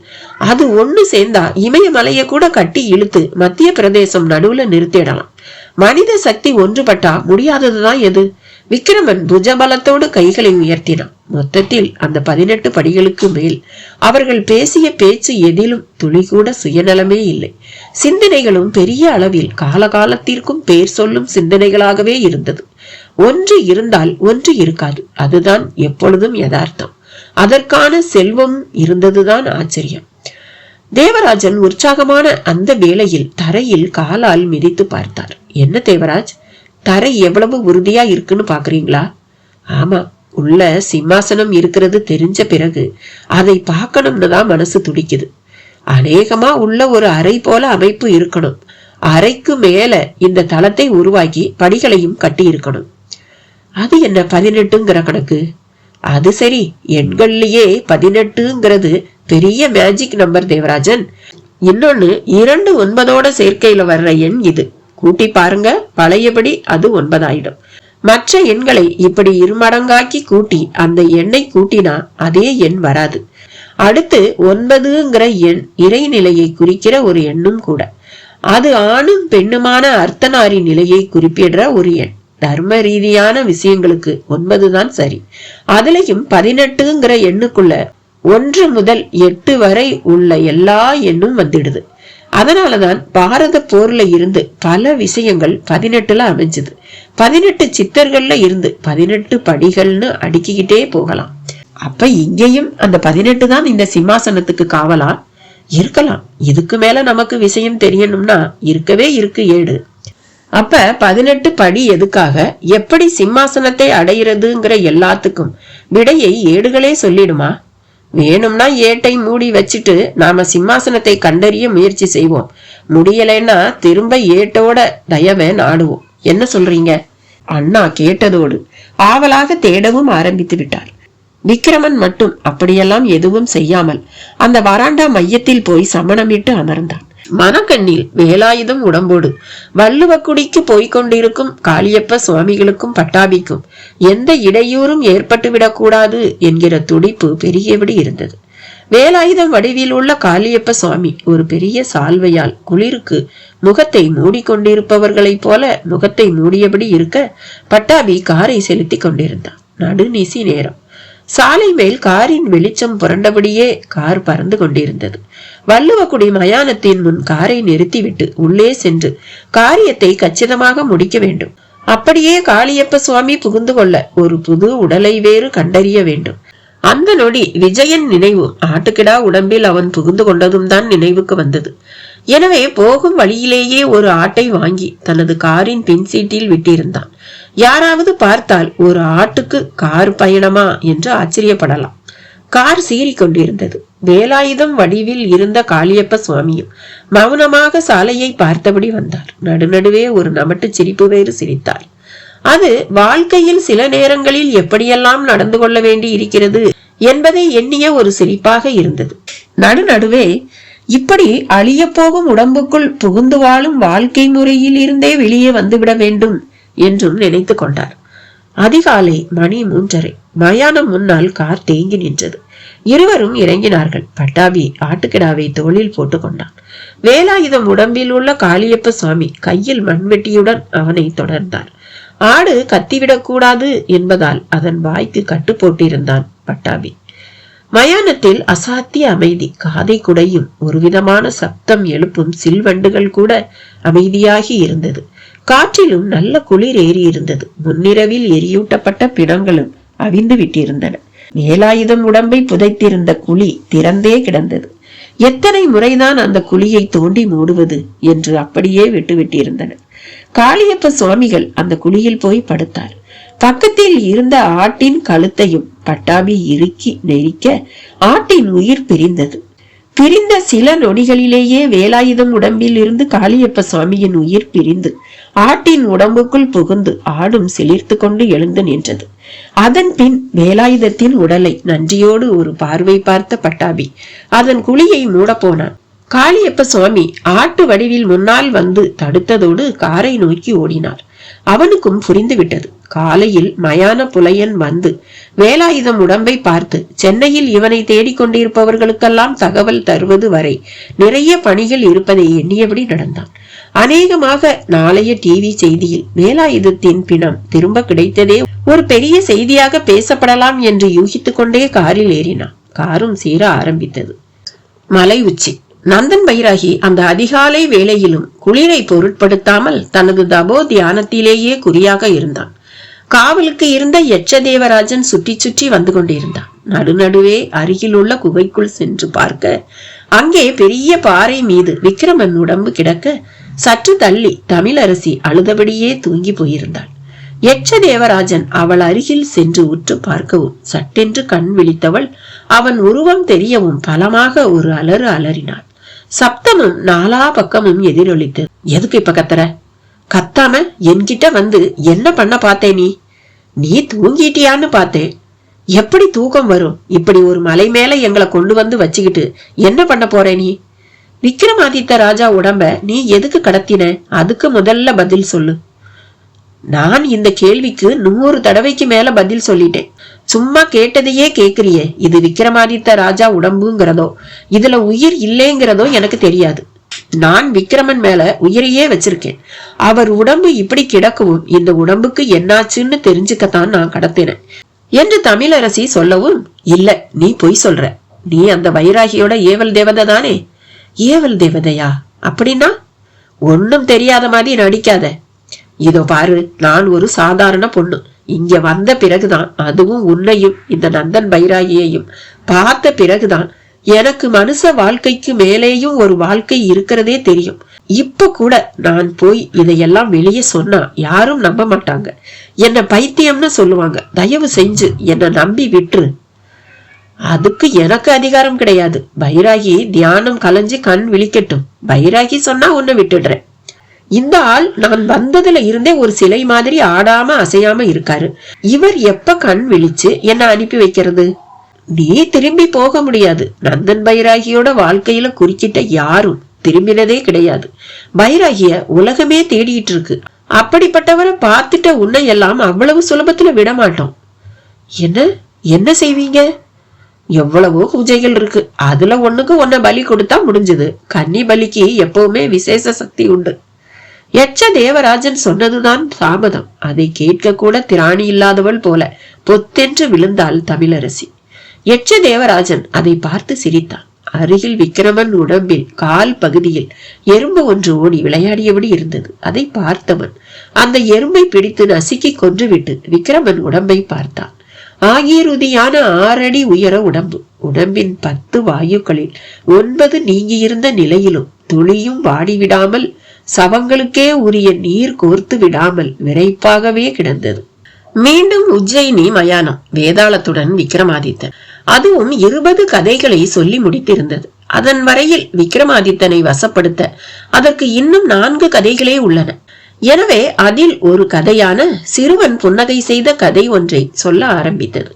அது ஒண்ணு சேர்ந்தா இமயமலைய கூட கட்டி இழுத்து மத்திய பிரதேசம் நடுவுல நிறுத்திடலாம். மனித சக்தி ஒன்றுபட்டா முடியாததுதான் எது? விக்ரமன் புஜபலத்தோடு கைகளை உயர்த்தினான். மொத்தத்தில் அந்த 18 படிகளுக்கு மேல் அவர்கள் பேசிய பேச்சு எதிலும் துளி கூட சுயநலமே இல்லை. சிந்தனைகளும் பெரிய அளவில் காலகாலத்திற்கும் பேர் சொல்லும் சிந்தனைகளாகவே இருந்தது. ஒன்று இருந்தால் ஒன்று இருக்காது, அதுதான் எப்பொழுதும் யதார்த்தம். அதற்கான செல்வம் இருந்ததுதான் ஆச்சரியம். தேவராஜன் உற்சாகமான அந்த வேளையில் தரையில் காலால் மிதித்து பார்த்தார். என்ன தேவராஜ், தரை எவ்வளவு உறுதியா இருக்குன்னு பாக்குறீங்களா? ஆமா, உள்ள சிம்மாசனம் இருக்கிறது தெரிஞ்ச பிறகு அதை பார்க்கணும்னு தான் மனசு துடிக்குது. அநேகமா உள்ள ஒரு அறை போல அமைப்பு இருக்கணும். அறைக்கு மேல இந்த தளத்தை உருவாக்கி படிகளையும் கட்டி இருக்கணும். அது என்ன 18ங்கிற கணக்கு? அது சரி, எண்கள்லயே 18ங்கிறது பெரிய மேஜிக் நம்பர் தேவராஜன். இன்னொன்னு 2 9ஓட சேர்க்கையில வர்ற எண் இது. கூட்டி பாருங்க, பழையபடி அது 9 ஆயிடும். மற்ற எண்களை இப்படி 2 மடங்காக்கி கூட்டி அந்த எண்ணை கூட்டினா அதே எண் வராது. அடுத்து 9ங்கிற எண் இறைநிலையை குறிக்கிற ஒரு எண்ணும் கூட. அது ஆணும் பெண்ணுமான அர்த்தநாரி நிலையை குறிப்பிடுற ஒரு எண். தர்ம ரீதியான விஷயங்களுக்கு 9 தான் சரி. அதுலயும் 18ங்கிற எண்ணுக்குள்ள 1 முதல் 8 வரை உள்ள எல்லா எண்ணும் வந்துடுது. அதனாலதான் பாரத போர்ல இருந்து பல விஷயங்கள் 18ல அமைஞ்சது. 18 சித்தர்கள்ல இருந்து 18 படிகள்னு அடுக்கிக்கிட்டே போகலாம். அப்ப இங்கேயும் அந்த 18 தான் இந்த சிம்மாசனத்துக்கு காவலா இருக்கலாம். இதுக்கு மேல நமக்கு விஷயம் தெரியணும்னா இருக்கவே இருக்கு ஏடு. அப்ப 18 படி எதுக்காக, எப்படி சிம்மாசனத்தை அடைகிறதுங்கிற எல்லாத்துக்கும் விடையை ஏடுகளே சொல்லிடுமா? வேணும்னா ஏட்டை மூடி வச்சுட்டு நாம சிம்மாசனத்தை கண்டறிய முயற்சி செய்வோம். முடியலைன்னா திரும்ப ஏட்டோட தயவை நாடுவோம். என்ன சொல்றீங்க? அண்ணா கேட்டதோடு ஆவலாக தேடவும் ஆரம்பித்து விட்டார். விக்ரமன் மட்டும் அப்படியெல்லாம் எதுவும் செய்யாமல் அந்த வராண்டா மையத்தில் போய் சமணமிட்டு அமர்ந்தான். மனக்கண்ணில் வேலாயுதம் உடம்போடு வள்ளுவக்குடிக்கு போய்கொண்டிருக்கும் காளியப்ப சுவாமிகளுக்கும் பட்டாபிக்கும் எந்த இடையூறும் ஏற்பட்டுவிடக் கூடாது என்கிற துடிப்பு பெரியபடி இருந்தது. வேலாயுதம் வடிவில் உள்ள காளியப்ப சுவாமி ஒரு பெரிய சால்வையால் குளிருக்கு முகத்தை மூடிக்கொண்டிருப்பவர்களைப் போல முகத்தை மூடியபடி இருக்க, பட்டாபி காரை செலுத்தி கொண்டிருந்தான். நடுநிசி நேரம். சாலை மேல் காரின் வெளிச்சம் புரண்டபடியே கார் பறந்து கொண்டிருந்தது. வள்ளுவக்குடி மயானத்தின் முன் காரை நிறுத்திவிட்டு உள்ளே சென்று காரியத்தை கச்சிதமாக முடிக்க வேண்டும். அப்படியே காளியப்ப சுவாமி புகுந்து கொள்ள ஒரு புது உடலை வேறு கண்டறிய வேண்டும். அந்த நொடி விஜயன் நினைவு ஆட்டுக்கிடா உடம்பில் அவன் புகுந்து கொண்டதும் தான் நினைவுக்கு வந்தது. எனவே போகும் வழியிலேயே ஒரு ஆட்டை வாங்கி தனது காரின் பின் சீட்டில் விட்டிருந்தான். யாராவது பார்த்தால் ஒரு ஆட்டுக்கு கார் பயணமா என்று ஆச்சரியப்படலாம். கார் சீறிக்கொண்டிருந்தது. வேலாயுதம் வடிவில் இருந்த காளியப்ப சுவாமியும் மௌனமாக சாலையை பார்த்தபடி வந்தார். நடுநடுவே ஒரு நமட்டு சிரிப்பு வேறு சிரித்தார். அது வாழ்க்கையில் சில நேரங்களில் எப்படியெல்லாம் நடந்து கொள்ள வேண்டி இருக்கிறது என்பதை எண்ணிய ஒரு சிரிப்பாக இருந்தது. நடுநடுவே இப்படி அழிய போகும் உடம்புக்குள் புகுந்து வாழும் வாழ்க்கை முறையில் இருந்தே வெளியே வந்துவிட வேண்டும் என்றும் நினைத்து கொண்டார். அதிகாலை மணி 3:30. மயானம் முன்னால் கார் தேங்கி நின்றது. இருவரும் இறங்கினார்கள். பட்டாபி ஆட்டுக்கிடாவை தோளில் போட்டு கொண்டான். வேலாயுதம் உடம்பில் உள்ள காளியப்ப சுவாமி கையில் மண்வெட்டியுடன் அவனை தொடர்ந்தார். ஆடு கத்திவிடக் கூடாது என்பதால் அதன் வாய்க்கு கட்டு போட்டிருந்தான் பட்டாபி. மயானத்தில் அசாத்திய அமைதி. காதை குடையும் ஒரு விதமான சப்தம் எழுப்பும் சில்வண்டுகள் கூட அமைதியாகி இருந்தது. காற்றிலும் நல்ல குளிர் ஏறி இருந்தது. முன்னிரவில் எரியூட்டப்பட்ட பிணங்களும் அவிந்து விட்டிருந்தன. வேலாயுதம் உடம்பை புதைத்திருந்த குழி திறந்தே கிடந்தது. எத்தனை முறைதான் அந்த குழியை தோண்டி மூடுவது என்று அப்படியே விட்டுவிட்டிருந்தன. காளியப்ப சுவாமிகள் அந்த குழியில் போய் படுத்தார். பக்கத்தில் இருந்த ஆட்டின் கழுத்தையும் பட்டாபி இறுக்கி நெரிக்க ஆட்டின் உயிர் பிரிந்தது. பிரிந்த சில நொடிகளிலேயே வேலாயுதம் உடம்பில் இருந்து காளியப்ப சுவாமியின் உயிர் பிரிந்து ஆட்டின் உடம்புக்குள் புகுந்து ஆடும் சிலிர்த்து கொண்டு எழுந்து நின்றது. அதன் பின் வேலாயுதத்தின் உடலை நன்றியோடு ஒரு பார்வை பார்த்த பட்டாபி அதன் குழியை மூட போனான். காளியப்ப சுவாமி ஆட்டு வடிவில் முன்னால் வந்து தடுத்ததோடு காரை நோக்கி ஓடினார். அவனுக்கும் புரிந்துவிட்டது. காலையில் மயான புலையன் வந்து வேலாயுதம் உடம்பை பார்த்து சென்னையில் இவனை தேடிக்கொண்டிருப்பவர்களுக்கெல்லாம் தகவல் தருவது வரை நிறைய பணிகள் இருப்பதை எண்ணியபடி நடந்தான். அநேகமாக நாளைய டிவி செய்தியில் வேலாயுதத்தின் பிணம் திரும்ப கிடைத்ததே ஒரு பெரிய செய்தியாக பேசப்படலாம் என்று யூகித்துக் கொண்டே காரில் ஏறினான். காரும் சீர ஆரம்பித்தது. மலை உச்சி. நந்தன் பைராகி அந்த அதிகாலை வேளையிலும் குளிரை பொருட்படுத்தாமல் தனது தபோ தியானத்திலேயே குறியாக இருந்தான். காவலுக்கு இருந்த யட்சதேவராஜன் சுற்றி சுற்றி வந்து கொண்டிருந்தான். நடுநடுவே அருகில் உள்ள குகைக்குள் சென்று பார்க்க அங்கே பெரிய பாறை மீது விக்கிரமன் உடம்பு கிடக்க சற்று தள்ளி தமிழரசி அழுதபடியே தூங்கி போயிருந்தாள். யட்சதேவராஜன் அவள் அருகில் சென்று உற்று பார்க்கவும் சட்டென்று கண் விழித்தவள் அவன் உருவம் தெரியவும் பலமாக ஒரு அலறு அலறினாள். சப்தமும் நாலா பக்கமும் எதிரொலித்தது. எதுக்கு இப்ப கத்துற? கத்தாம என்கிட்ட வந்து என்ன பண்ண பார்த்தே? நீ தூங்கிட்டியான்னு பார்த்தேன். எப்படி தூக்கம் வரும்? இப்படி ஒரு மலை மேல எங்களை கொண்டு வந்து வச்சுக்கிட்டு என்ன பண்ண போற நீ? விக்ரமாதித்த ராஜா உடம்ப நீ எதுக்கு கடத்தின? அதுக்கு முதல்ல பதில் சொல்லு. நான் இந்த கேள்விக்கு 100 தடவைக்கு மேல பதில் சொல்லிட்டேன். சும்மா கேட்டதையே கேக்குறியே. இது விக்ரமாதித்த ராஜா உடம்புங்கிறதோ இதுல உயிர் இல்லைங்கிறதோ எனக்கு தெரியாது. நான் விக்ரமன் மேல உயிரையே வச்சிருக்கேன். அவர் உடம்பு இப்படி கிடக்கவும் இந்த உடம்புக்கு என்னாச்சுன்னு தெரிஞ்சுக்கத்தான் நான் கடத்தினேன் என்று தமிழரசி சொல்லவும், இல்ல நீ பொய் சொல்ற. நீ அந்த வைராகியோட ஏவல் தேவதை தானே? ஏவல் தேவதையா? அப்படின்னா ஒன்னும் தெரியாத மாதிரி நடிக்காத. இதோ பாரு, நான் ஒரு சாதாரண பொண்ணு. இங்க வந்த பிறகுதான், அதுவும் உன்னையும் இந்த நந்தன் பைராகியையும் பார்த்த பிறகுதான் எனக்கு மனுஷ வாழ்க்கைக்கு மேலேயும் ஒரு வாழ்க்கை இருக்கிறதே தெரியும். இப்ப கூட நான் போய் இதையெல்லாம் வெளியே சொன்னா யாரும் நம்ப மாட்டாங்க. என்ன பைத்தியம்னு சொல்லுவாங்க. தயவு செஞ்சு என்ன நம்பி விட்டுரு. அதுக்கு எனக்கு அதிகாரம் கிடையாது. பைராகி தியானம் கலைஞ்சு கண் விழிக்கட்டும். பைராகி சொன்னா உன்னை விட்டுடுறேன். இந்த ஆள் நான் வந்ததுல இருந்தே ஒரு சிலை மாதிரி ஆடாம அசையாம இருக்காரு. இவர் எப்ப கண் விழிச்சு என்ன அனுப்பி வைக்கிறது? நீ திரும்பி போக முடியாது. நந்தன் பைராகியோட வாழ்க்கையில குறுக்கிட்ட யாரும் திரும்பினதே கிடையாது. பைராகிய உலகமே தேடிட்டு இருக்கு. அப்படிப்பட்டவரை பார்த்துட்ட உன்னை எல்லாம் அவ்வளவு சுலபத்துல விட மாட்டோம். என்ன செய்வீங்க? எவ்வளவோ பூஜைகள் இருக்கு. அதுல ஒண்ணுக்கு ஒன்ன பலி கொடுத்தா முடிஞ்சது. கன்னி பலிக்கு எப்பவுமே விசேஷ சக்தி உண்டு. யட்ச தேவராஜன் சொன்னதுதான் தாமதம். அதை கேட்க கூட திராணி இல்லாதவள் போல பொத்தென்று விழுந்தாள் தமிழரசி. யட்ச தேவராஜன் அதை பார்த்து சிரித்தான். அருகில் விக்கிரமன் உடம்பில் கால் பகுதியில் எறும்பு ஒன்று ஓடி விளையாடியபடி இருந்தது. அதை பார்த்தவன் அந்த எறும்பை பிடித்து நசுக்கி கொன்றுவிட்டு விக்கிரமன் உடம்பை பார்த்தான். ஆகியருதியான 6 அடி உயர உடம்பு. உடம்பின் 10 வாயுக்களில் 9 நீங்கியிருந்த நிலையிலும் துளியும் வாடிவிடாமல், சவங்களுக்கே உரிய நீர் கோர்த்து விடாமல் விரைப்பாகவே கிடந்தது. மீண்டும் உஜ்ஜயினி மயானம். வேதாளத்துடன் விக்ரமாதித்தன். அதுவும் 20 கதைகளை சொல்லி முடித்திருந்தது. அதன் வரையில் விக்ரமாதித்தனை வசப்படுத்த அதற்கு இன்னும் 4 கதைகளே உள்ளன. எனவே அதில் ஒரு கதையான சிறுவன் புன்னகை செய்த கதை ஒன்றை சொல்ல ஆரம்பித்தது.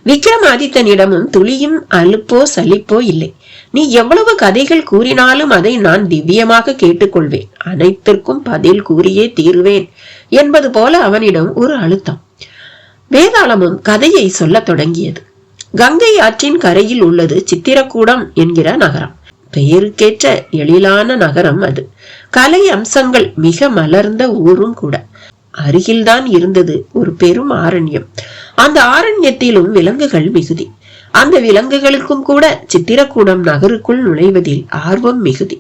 விக்ரமாதித்தனிடமும் துளியும் அலுப்போ சலிப்போ இல்லை. நீ எவ்வளவு கதைகள் கூறினாலும் அதை நான் திவ்யமாக கேட்டுக்கொள்வேன், அனைத்திற்கும் பதில் கூறியே தீருவேன் என்பது போல அவனிடம் ஒரு அழுத்தம். வேதாளமும் கதையை சொல்ல தொடங்கியது. கங்கை ஆற்றின் கரையில் உள்ளது சித்திரக்கூடம் என்கிற நகரம். பெயருக்கேற்ற எழிலான நகரம் அது. கலை அம்சங்கள் மிக மலர்ந்த ஊரும் கூட. அருகில்தான் இருந்தது ஒரு பெரும் ஆரண்யம். அந்த ஆரண்யத்திலும் விலங்குகள் மிகுதி. அந்த விலங்குகளுக்கும் கூட சித்திரக்கூடம் நகருக்குள் நுழைவதில் ஆர்வம் மிகுதி.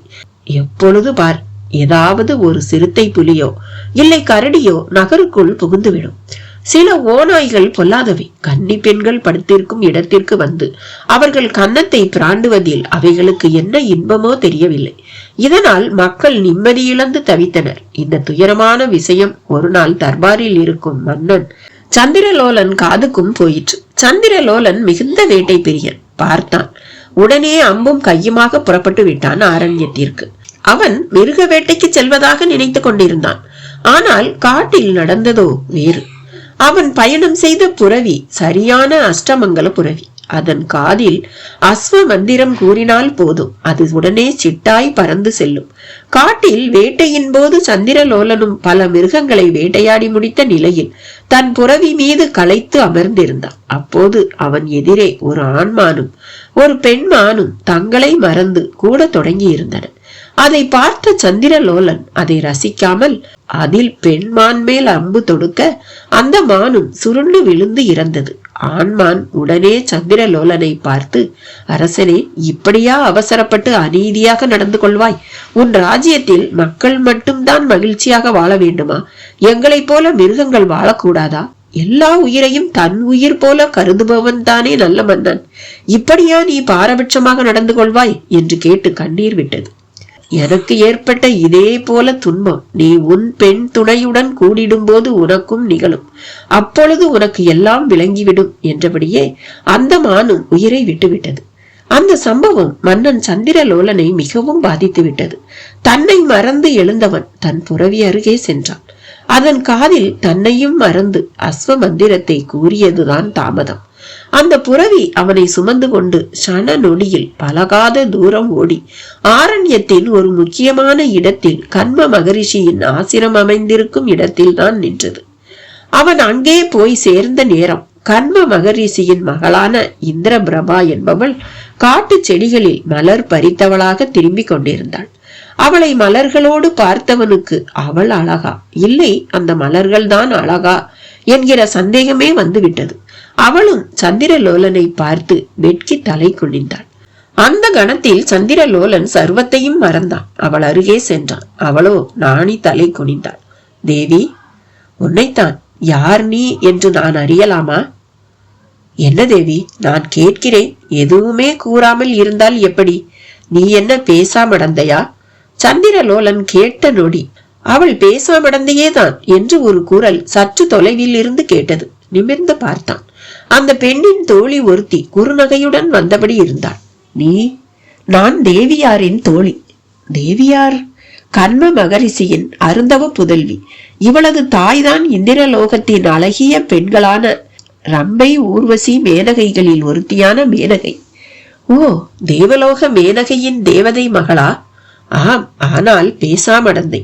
எப்பொழுது பார், ஏதாவது ஒரு சிறுத்தை புலியோ இல்லை கரடியோ நகருக்குள் புகுந்துவிடும். சில ஓநாய்கள் பொல்லாதவை. கன்னி பெண்கள் படுத்திருக்கும் இடத்திற்கு வந்து அவர்கள் கன்னத்தை பிராண்டுவதில் அவைகளுக்கு என்ன இன்பமோ தெரியவில்லை. இதனால் மக்கள் நிம்மதியிழந்து தவித்தனர். இந்த துயரமான விஷயம் ஒரு நாள் தர்பாரில் இருக்கும் மன்னன் சந்திரலோலன் காதுக்கும் போயிற்று. சந்திரலோலன் மிகுந்த வேட்டை பிரியன். பார்த்தான். உடனே அம்பும் கையுமாக புறப்பட்டு விட்டான் ஆரண்யத்திற்கு. அவன் மிருக வேட்டைக்கு செல்வதாக நினைத்து கொண்டிருந்தான். ஆனால் காட்டில் நடந்ததோ வேறு. அவன் பயணம் செய்த புரவி சரியான அஷ்டமங்கல புரவி. அதன் காதில் அஸ்வ மந்திரம் கூறினால் போதும், அது உடனே சிட்டாய் பறந்து செல்லும். காட்டில் வேட்டையின் போது சந்திரலோலனும் பல மிருகங்களை வேட்டையாடி முடித்த நிலையில் தன் புரவி மீது களைத்து அமர்ந்திருந்தான். அப்போது அவன் எதிரே ஒரு ஆண்மானும் ஒரு பெண்மானும் தங்களை மறந்து கூட தொடங்கி இருந்தனர். அதை பார்த்த சந்திரலோலன் அதை ரசிக்காமல் அதில் பெண்மான் மேல் அம்பு தொடுக்க அந்த மானும் சுருண்டு விழுந்து இறந்தது. ஆண்மான் உடனே சந்திரலோலனை பார்த்து, அரசனே, இப்படியா அவசரப்பட்டு அநீதியாக நடந்து கொள்வாய்? உன் ராஜ்யத்தில் மக்கள் மட்டும்தான் மகிழ்ச்சியாக வாழ வேண்டுமா? எங்களைப் போல மிருகங்கள் வாழக்கூடாதா? எல்லா உயிரையும் தன் உயிர் போல கருதுபவன் தானே நல்ல மன்னன். இப்படியா நீ பாரபட்சமாக நடந்து கொள்வாய் என்று கேட்டு கண்ணீர் விட்டது. எனக்கு ஏற்பட்ட இதே போல துன்பம் நீ உன் பெண் துணையுடன் கூடிடும் போது உனக்கும் நிகழும். அப்பொழுது உனக்கு எல்லாம் விளங்கிவிடும் என்றபடியே அந்த மானும் உயிரை விட்டுவிட்டது. அந்த சம்பவம் மன்னன் சந்திரலோலனை மிகவும் பாதித்து விட்டது. தன்னை மறந்து எழுந்தவன் தன் புரவி அருகே சென்றான். அதன் காதில் தன்னையும் மறந்து அஸ்வ மந்திரத்தை கூறியதுதான் தாமதம். அந்த புரவி அவனை சுமந்து கொண்டு சன நொடியில் பலகாத தூரம் ஓடி ஆரண்யத்தின் ஒரு முக்கியமான இடத்தில் கண்ம மகரிஷியின் ஆசிரம் அமைந்திருக்கும் இடத்தில் தான் நின்றது. அவன் அங்கே போய் சேர்ந்த நேரம் கண்ம மகரிஷியின் மகளான இந்திர பிரபா என்பவள் காட்டு செடிகளில் மலர் பறித்தவளாக திரும்பிக் கொண்டிருந்தாள். அவளை மலர்களோடு பார்த்தவனுக்கு அவள் அழகா இல்லை அந்த மலர்கள் தான் அழகா என்கிற சந்தேகமே வந்துவிட்டது. அவளும் சந்திரலோலனை பார்த்து வெட்கி தலை குனிந்தாள். அந்த கணத்தில் சந்திரலோலன் சர்வத்தையும் மறந்தான். அவள் அருகே சென்றான். அவளோ நாணி தலை குனிந்தாள். தேவி, உன்னைத்தான். யார் நீ என்று நான் அறியலாமா? என்ன தேவி, நான் கேட்கிறேன். எதுவுமே கூறாமல் இருந்தால் எப்படி? நீ என்ன பேசாமடந்தையா? சந்திரலோலன் கேட்ட நொடி அவள் பேசாமடந்தையேதான் என்று ஒரு குரல் சற்று தொலைவில் இருந்து கேட்டது. நிமிர்ந்து பார்த்தான். அந்த பெண்ணின் தோழி ஒருத்தி குறுநகையுடன் வந்தபடி இருந்தாள். நீ? நான் தேவியாரின் தோழி. தேவியார் கண்ம மகரிஷியின் அருந்தவ புதல்வி. இவளது தாய்தான் இந்திரலோகத்தின் அழகிய பெண்களான ரம்பை, ஊர்வசி, மேனகைகளில் ஒருத்தியான மேனகை. ஓ, தேவலோக மேனகையின் தேவதை மகளா? ஆம், ஆனால் பேசாமடந்தை.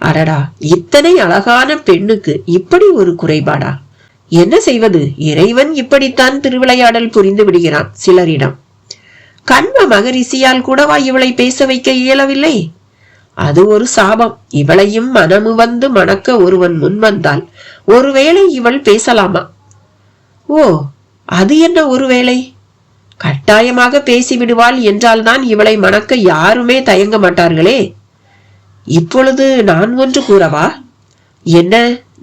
அடடா, இத்தனை அழகான பெண்ணுக்கு இப்படி ஒரு குறைபாடா? என்ன செய்வது, இறைவன் இப்படித்தான் திருவிளையாடல் புரிந்து விடுகிறான் சிலரிடம். கண்ம மகரிஷியால் கூடவா இவளை பேச வைக்க இயலவில்லை? அது ஒரு சாபம். இவளையும் மனமு வந்து மணக்க ஒருவன் முன் வந்தால் ஒருவேளை இவள் பேசலாமா? ஓ, அது என்ன ஒருவேளை? கட்டாயமாக பேசிவிடுவாள் என்றால்தான் இவளை மணக்க யாருமே தயங்க மாட்டார்களே. இப்பொழுது நான் ஒன்று கூறவா? என்ன,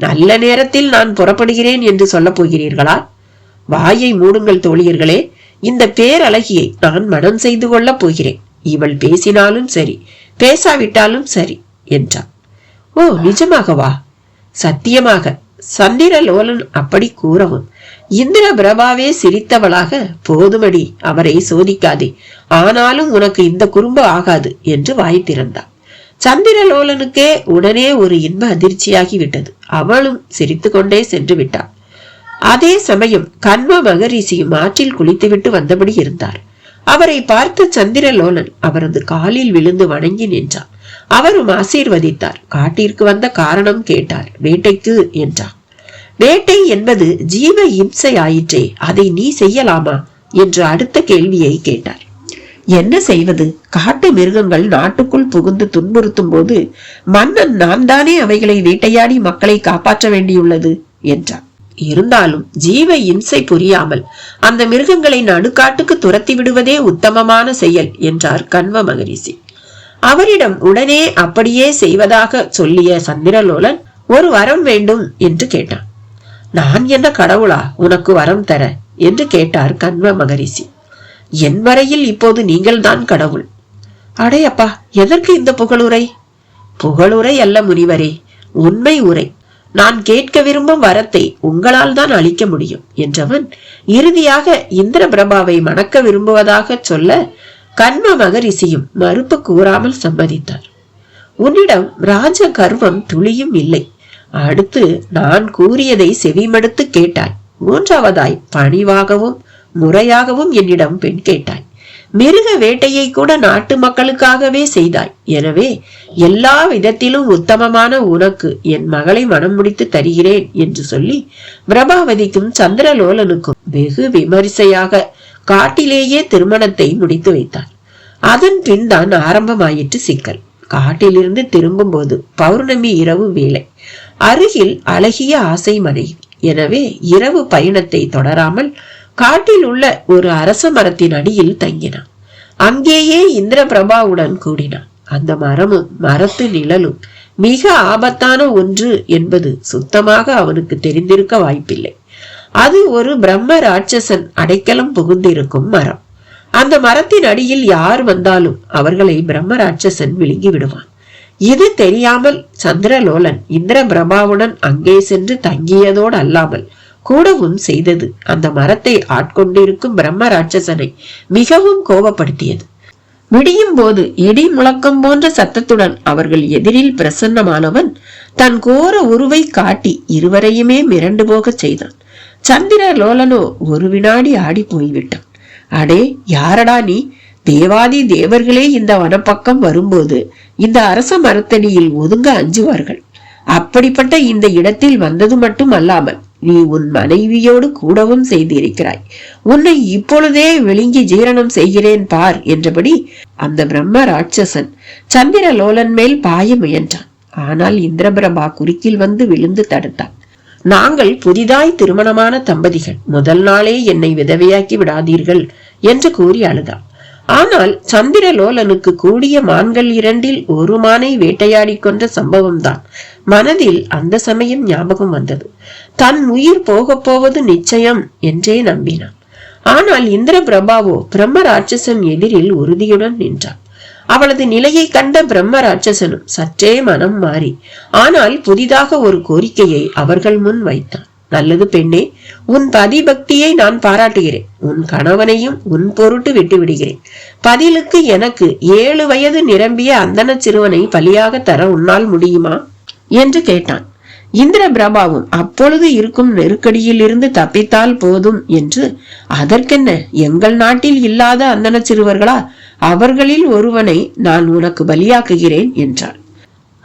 நல்ல நேரத்தில் நான் புறப்படுகிறேன் என்று சொல்ல போகிறீர்களா? வாயை மூடுங்கள் தோழியர்களே. இந்த பேரழகியை நான் மனம் செய்து கொள்ளப் போகிறேன். இவள் பேசினாலும் சரி, பேசாவிட்டாலும் சரி என்றான். ஓ, நிஜமாகவா? சத்தியமாக. சந்திரலோலன் அப்படி கூறவும் இந்திர பிரபாவே சிரித்தவளாக, போதுமடி, அவரை சோதிக்காதே, ஆனாலும் உனக்கு இந்த குறும்பு ஆகாது என்று வாய் திறந்தாள். சந்திரலோலனுக்கே உடனே ஒரு இன்ப அதிர்ச்சியாகி விட்டது. அவளும் சிரித்து கொண்டே சென்று விட்டாள். அதே சமயம் கண்வ மகரிஷியும் ஆற்றில் குளித்துவிட்டு வந்தபடி இருந்தார். அவரை பார்த்த சந்திரலோலன் அவரது காலில் விழுந்து வணங்கி நின்றார். அவரும் ஆசீர்வதித்தார். காட்டிற்கு வந்த காரணம் கேட்டார். வேட்டைக்கு என்றார். வேட்டை என்பது ஜீவ இம்சை ஆயிற்றே, அதை நீ செய்யலாமா என்று அடுத்த கேள்வியை கேட்டார். என்ன செய்வது? காட்டு மிருகங்கள் நாட்டுக்குள் புகுந்து துன்புறுத்தும் போது மன்னன் நான் தானே அவைகளை வேட்டையாடி மக்களை காப்பாற்ற வேண்டியுள்ளது என்றார். இருந்தாலும் ஜீவ இம்சை புரியாமல் அந்த மிருகங்களை நடுக்காட்டுக்கு துரத்தி விடுவதே உத்தமமான செயல் என்றார் கண்வ மகரிஷி. அவரிடம் உடனே அப்படியே செய்வதாக சொல்லிய சந்திரலோலன் ஒரு வரம் வேண்டும் என்று கேட்டான். நான் என்ன கடவுளா உனக்கு வரம் தர என்று கேட்டார் கண்வ மகரிஷி. என் வரையில் இப்போது நீங்கள் தான் கடவுள். அடையப்பா, எதற்கு இந்த புகழுரை? புகழுரை அல்ல முனிவரே, உண்மை உரை. நான் கேட்க விரும்பும் வரத்தை உங்களால் தான் அளிக்க முடியும் என்றவன் இறுதியாக இந்திர பிரபாவை மணக்க விரும்புவதாக சொல்ல கண்வ மகரிஷியும் மறுப்பு கூறாமல் சம்மதித்தார். உன்னிடம் ராஜ கர்வம் துளியும் இல்லை. அடுத்து நான் கூறியதை செவிமடுத்து கேட்டாய். மூன்றாவதாய் பணிவாகவும் முறையாகவும் என்னிடம் பெண் கேட்டாய். மிருக வேட்டையை கூட நாட்டு மக்களுக்காகவே செய்தாய். எனவே எல்லா விதத்திலும் உத்தமமான உனக்கு என் மகளை மனம் முடித்து தருகிறேன் என்று சொல்லி பிரபாவதிக்கும் சந்திரலோலனுக்கும் வெகு விமரிசையாக காட்டிலேயே திருமணத்தை முடித்து வைத்தார். அதன் பின் தான் ஆரம்பமாயிற்று சிக்கல். காட்டிலிருந்து திரும்பும் போது பௌர்ணமி இரவு வேளை. அருகில் அழகிய ஆசை மனைவி. எனவே இரவு பயணத்தை தொடராமல் காட்டில் உள்ள ஒரு அரச மரத்தின் அடியில் தங்கினான். அங்கேயே இந்திர பிரபாவுடன் கூடினான். அந்த மரமும் மரத்து நிழலும் மிக ஆபத்தான ஒன்று என்பது சுத்தமாக அவனுக்கு தெரிந்திருக்க வாய்ப்பில்லை. அது ஒரு பிரம்ம ராட்சசன் அடைக்கலம் புகுந்திருக்கும் மரம். அந்த மரத்தின் அடியில் யார் வந்தாலும் அவர்களை பிரம்ம ராட்சசன் விழுங்கி விடுவான். இது தெரியாமல் சந்திரலோலன் இந்திர பிரபாவுடன் அங்கே சென்று தங்கியதோடு அல்லாமல் கூடவும் செய்தது அந்த மரத்தை ஆட்கொண்டிருக்கும் பிரம்ம ராட்சசனை மிகவும் கோபப்படுத்தியது. விடியும் போது இடி முழக்கம் போன்ற சத்தத்துடன் அவர்கள் எதிரில் பிரசன்னமானவன் தன் கோர உருவை காட்டி இருவரையுமே மிரண்டு போக செய்தான். சந்திரலோலனோ ஒரு வினாடி ஆடி போய்விட்டான். அடே, யாரடா நீ? தேவாதி தேவர்களே இந்த வனப்பக்கம் வரும்போது இந்த அரச மரத்தடியில் ஒதுங்க அஞ்சுவார்கள். அப்படிப்பட்ட இந்த இடத்தில் வந்தது மட்டும் அல்லாமல் நீ உன் மனைவியோடு கூடவும் செய்திருக்கிறாய். உன்னை இப்பொழுதே விழுங்கி ஜீரணம் செய்கிறேன் பார் என்றபடி அந்த பிரம்ம ராட்சசன் சந்திரலோலன் மேல் பாய முயன்றான். ஆனால் இந்திரபிரபா குறுக்கில் வந்து விழுந்து தடுத்தான். நாங்கள் புதிதாய் திருமணமான தம்பதிகள். முதல் நாளே என்னை விதவையாக்கி விடாதீர்கள் என்று கூறி அழுதான். ஆனால் சந்திரலோலனுக்கு கூடிய மான்கள் இரண்டில் ஒரு மானை வேட்டையாடி கொன்ற சம்பவம் தான் மனதில் அந்த சமயம் ஞாபகம் வந்தது. தன் உயிர் போக போவது நிச்சயம் என்றே நம்பினான். ஆனால் இந்திர பிரபாவோ பிரம்ம ராட்சசன் எதிரில் உறுதியுடன் நின்றான். அவளது நிலையை கண்ட பிரம்ம ராட்சசனும் சற்றே மனம் மாறி ஆனால் புதிதாக ஒரு கோரிக்கையை அவர்கள் முன் வைத்தான். நல்லது பெண்ணே, உன் பதிபக்தியை நான் பாராட்டுகிறேன். உன் கணவனையும் உன் பொருட்டு விட்டு விடுகிறேன். பதிலுக்கு எனக்கு 7 வயது நிரம்பிய அந்தன சிறுவனை பலியாக தர உன்னால் முடியுமா என்று கேட்டான். இந்திர பிரபாவும் அப்பொழுது இருக்கும் நெருக்கடியில் இருந்து தப்பித்தால் போதும் என்று, அதற்கென்ன, எங்கள் நாட்டில் இல்லாத அந்தன சிறுவர்களா? அவர்களில் ஒருவனை நான் உனக்கு பலியாக்குகிறேன் என்றார்.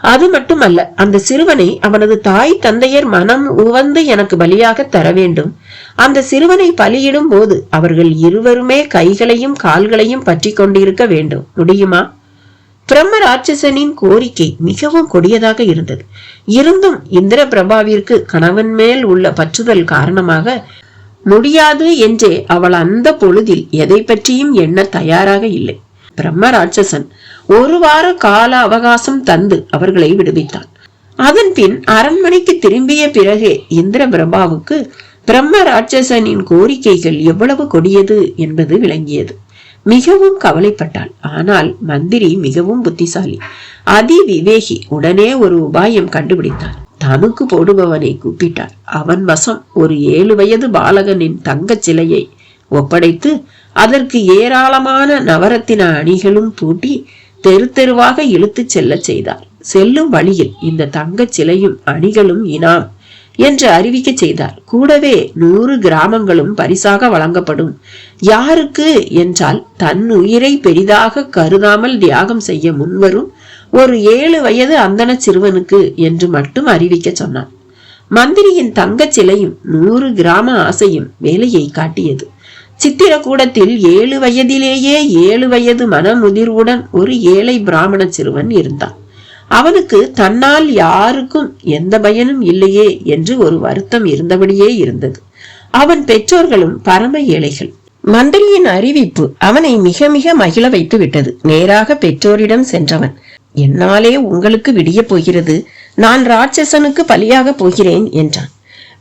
அது மட்டுமல்ல, அந்த சிறுவனை அவனது தாய் தந்தையர் மனம் உவந்து எனக்கு பலியாக தர வேண்டும். அந்த சிறுவனை பலியிடும் போது அவர்கள் இருவருமே கைகளையும் கால்களையும் பற்றி கொண்டிருக்க வேண்டும். முடியுமா? பிரம்ம ராட்சசனின் கோரிக்கை மிகவும் கொடியதாக இருந்தது. இருந்தும் இந்திர பிரபாவிற்கு கணவன் மேல் உள்ள பற்றுதல் காரணமாக முடியாது என்றே அவள் அந்த பொழுதில் எதை பற்றியும் எண்ண தயாராக இல்லை. பிரம்ம ராட்சசன் ஒரு வார கால அவகாசம் தந்து அவர்களை விடுவித்தான். அதன் பின் அரண்மனைக்கு திரும்பிய பிறகே இந்திர பிரபாவுக்கு பிரம்ம ராட்சசனின் கோரிக்கைகள் எவ்வளவு கொடியது என்பது விளங்கியது. மிகவும் கவலைப்பட்டாள். ஆனால் மந்திரி மிகவும் புத்திசாலி, அதி விவேகி. உடனே ஒரு உபாயம் கண்டுபிடித்தார். தனுக்கு போடுபவனை கூப்பிட்டார். அவன் வசம் ஒரு 7 வயது பாலகனின் தங்க சிலையை ஒப்படைத்து அதற்கு ஏராளமான நவரத்தின அணிகளும் பூட்டி தெரு தெருவாக இழுத்துச் செல்ல செய்தார். செல்லும் வழியில் இந்த தங்க சிலையும் அணிகளும் இனாம் என்று அறிவிக்க செய்தார். கூடவே 100 கிராமங்களும் பரிசாக வழங்கப்படும். யாருக்கு என்றால் தன் உயிரை பெரிதாக கருதாமல் தியாகம் செய்ய முன்வரும் ஒரு 7 வயது அந்தன சிறுவனுக்கு என்று மட்டும் அறிவிக்க சொன்னார். மந்திரியின் தங்க சிலையும் 100 கிராம ஆசையும் வேலையை காட்டியது. சித்திரக்கூடத்தில் 7 வயதிலேயே 7 வயது மனமுதிர்வுடன் ஒரு ஏழை பிராமண சிறுவன் இருந்தான். அவனுக்கு தன்னால் யாருக்கும் எந்த பயனும் இல்லையே என்று ஒரு வருத்தம் இருந்தபடியே இருந்தது. அவன் பெற்றோர்களும் பரம ஏழைகள். மந்திரியின் அறிவிப்பு அவனை மிக மிக மகிழ வைத்து விட்டது. நேராக பெற்றோரிடம் சென்றவன், என்னாலே உங்களுக்கு விடிய போகிறது, நான் ராட்சசனுக்கு பலியாக போகிறேன் என்றான்.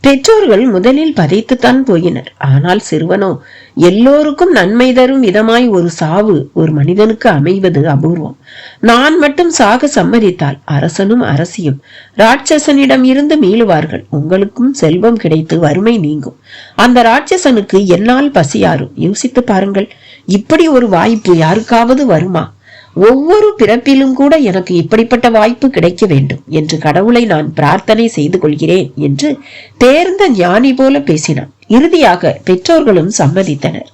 பெற்றோர்கள் முதலில் பதைத்துத்தான் போயினர். ஆனால் சிறுவனோ, எல்லோருக்கும் நன்மை தரும் விதமாய் ஒரு சாவு ஒரு மனிதனுக்கு அமைவது அபூர்வம். நான் மட்டும் சாக சம்மதித்தால் அரசனும் அரசியும் ராட்சசனிடம் இருந்து மீளுவார்கள். உங்களுக்கும் செல்வம் கிடைத்து வறுமை நீங்கும். அந்த ராட்சசனுக்கு என்னால் பசியாரும். யோசித்து பாருங்கள், இப்படி ஒரு வாய்ப்பு யாருக்காவது வருமா? ஒவ்வொரு பிறப்பிலும் கூட எனக்கு இப்படிப்பட்ட வாய்ப்பு கிடைக்க வேண்டும் என்று கடவுளை நான் பிரார்த்தனை செய்து கொள்கிறேன் என்று தேர்ந்த ஞானி போல பேசினான். இறுதியாக பெற்றோர்களும் சம்மதித்தனர்.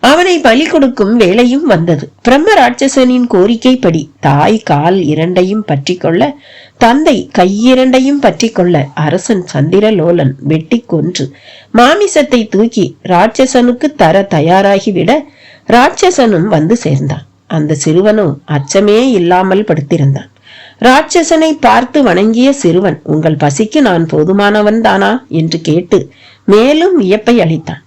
அவனை பலி கொடுக்கும் வேளையும் வந்தது. பிரம்ம ராட்சசனின் கோரிக்கைப்படி தாய் கால் 2ஐயும் பற்றி கொள்ள, தந்தை கையிரண்டையும் பற்றி கொள்ள அரசன் சந்திரலோலன் வெட்டி கொன்று மாமிசத்தை தூக்கி ராட்சசனுக்கு தர தயாராகிவிட ராட்சசனும் வந்து சேர்ந்தான். அந்த சிறுவனோ அச்சமே இல்லாமல் படுத்திருந்தான். ராட்சசனை பார்த்து வணங்கிய சிறுவன், உங்கள் பசிக்கு நான் போதுமானவன் தானா என்று கேட்டு மேலும் வியப்பை அளித்தான்.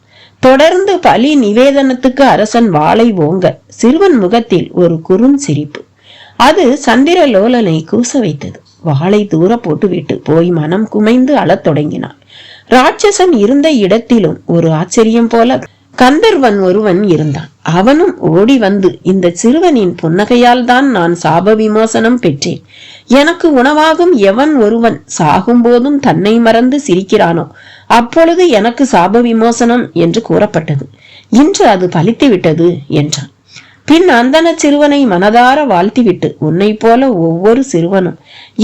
தொடர்ந்து பலி நிவேதனத்துக்கு அரசன் வாளை ஓங்க சிறுவன் முகத்தில் ஒரு குறும் சிரிப்பு. அது சந்திரலோலனை கூச வைத்தது. வாளை தூர போட்டுவிட்டு போய் மனம் குமைந்து அழத் தொடங்கினான். ராட்சசன் இருந்த இடத்திலும் ஒரு ஆச்சரியம் போல கந்தர்வன் ஒருவன் இருந்தான். அவனும் ஓடி வந்து, இந்த சிறுவனின் புன்னகையால் தான் நான் சாப விமோசனம் பெற்றேன். எனக்கு உணவாகும் எவன் ஒருவன் சாகும் போதும் தன்னை மறந்து சிரிக்கிறானோ அப்பொழுது எனக்கு சாப விமோசனம் என்று கூறப்பட்டது. இன்று அது பலித்து விட்டது என்றான். பின் அந்தன சிறுவனை மனதார வாழ்த்திவிட்டு, உன்னை போல ஒவ்வொரு சிறுவனும்,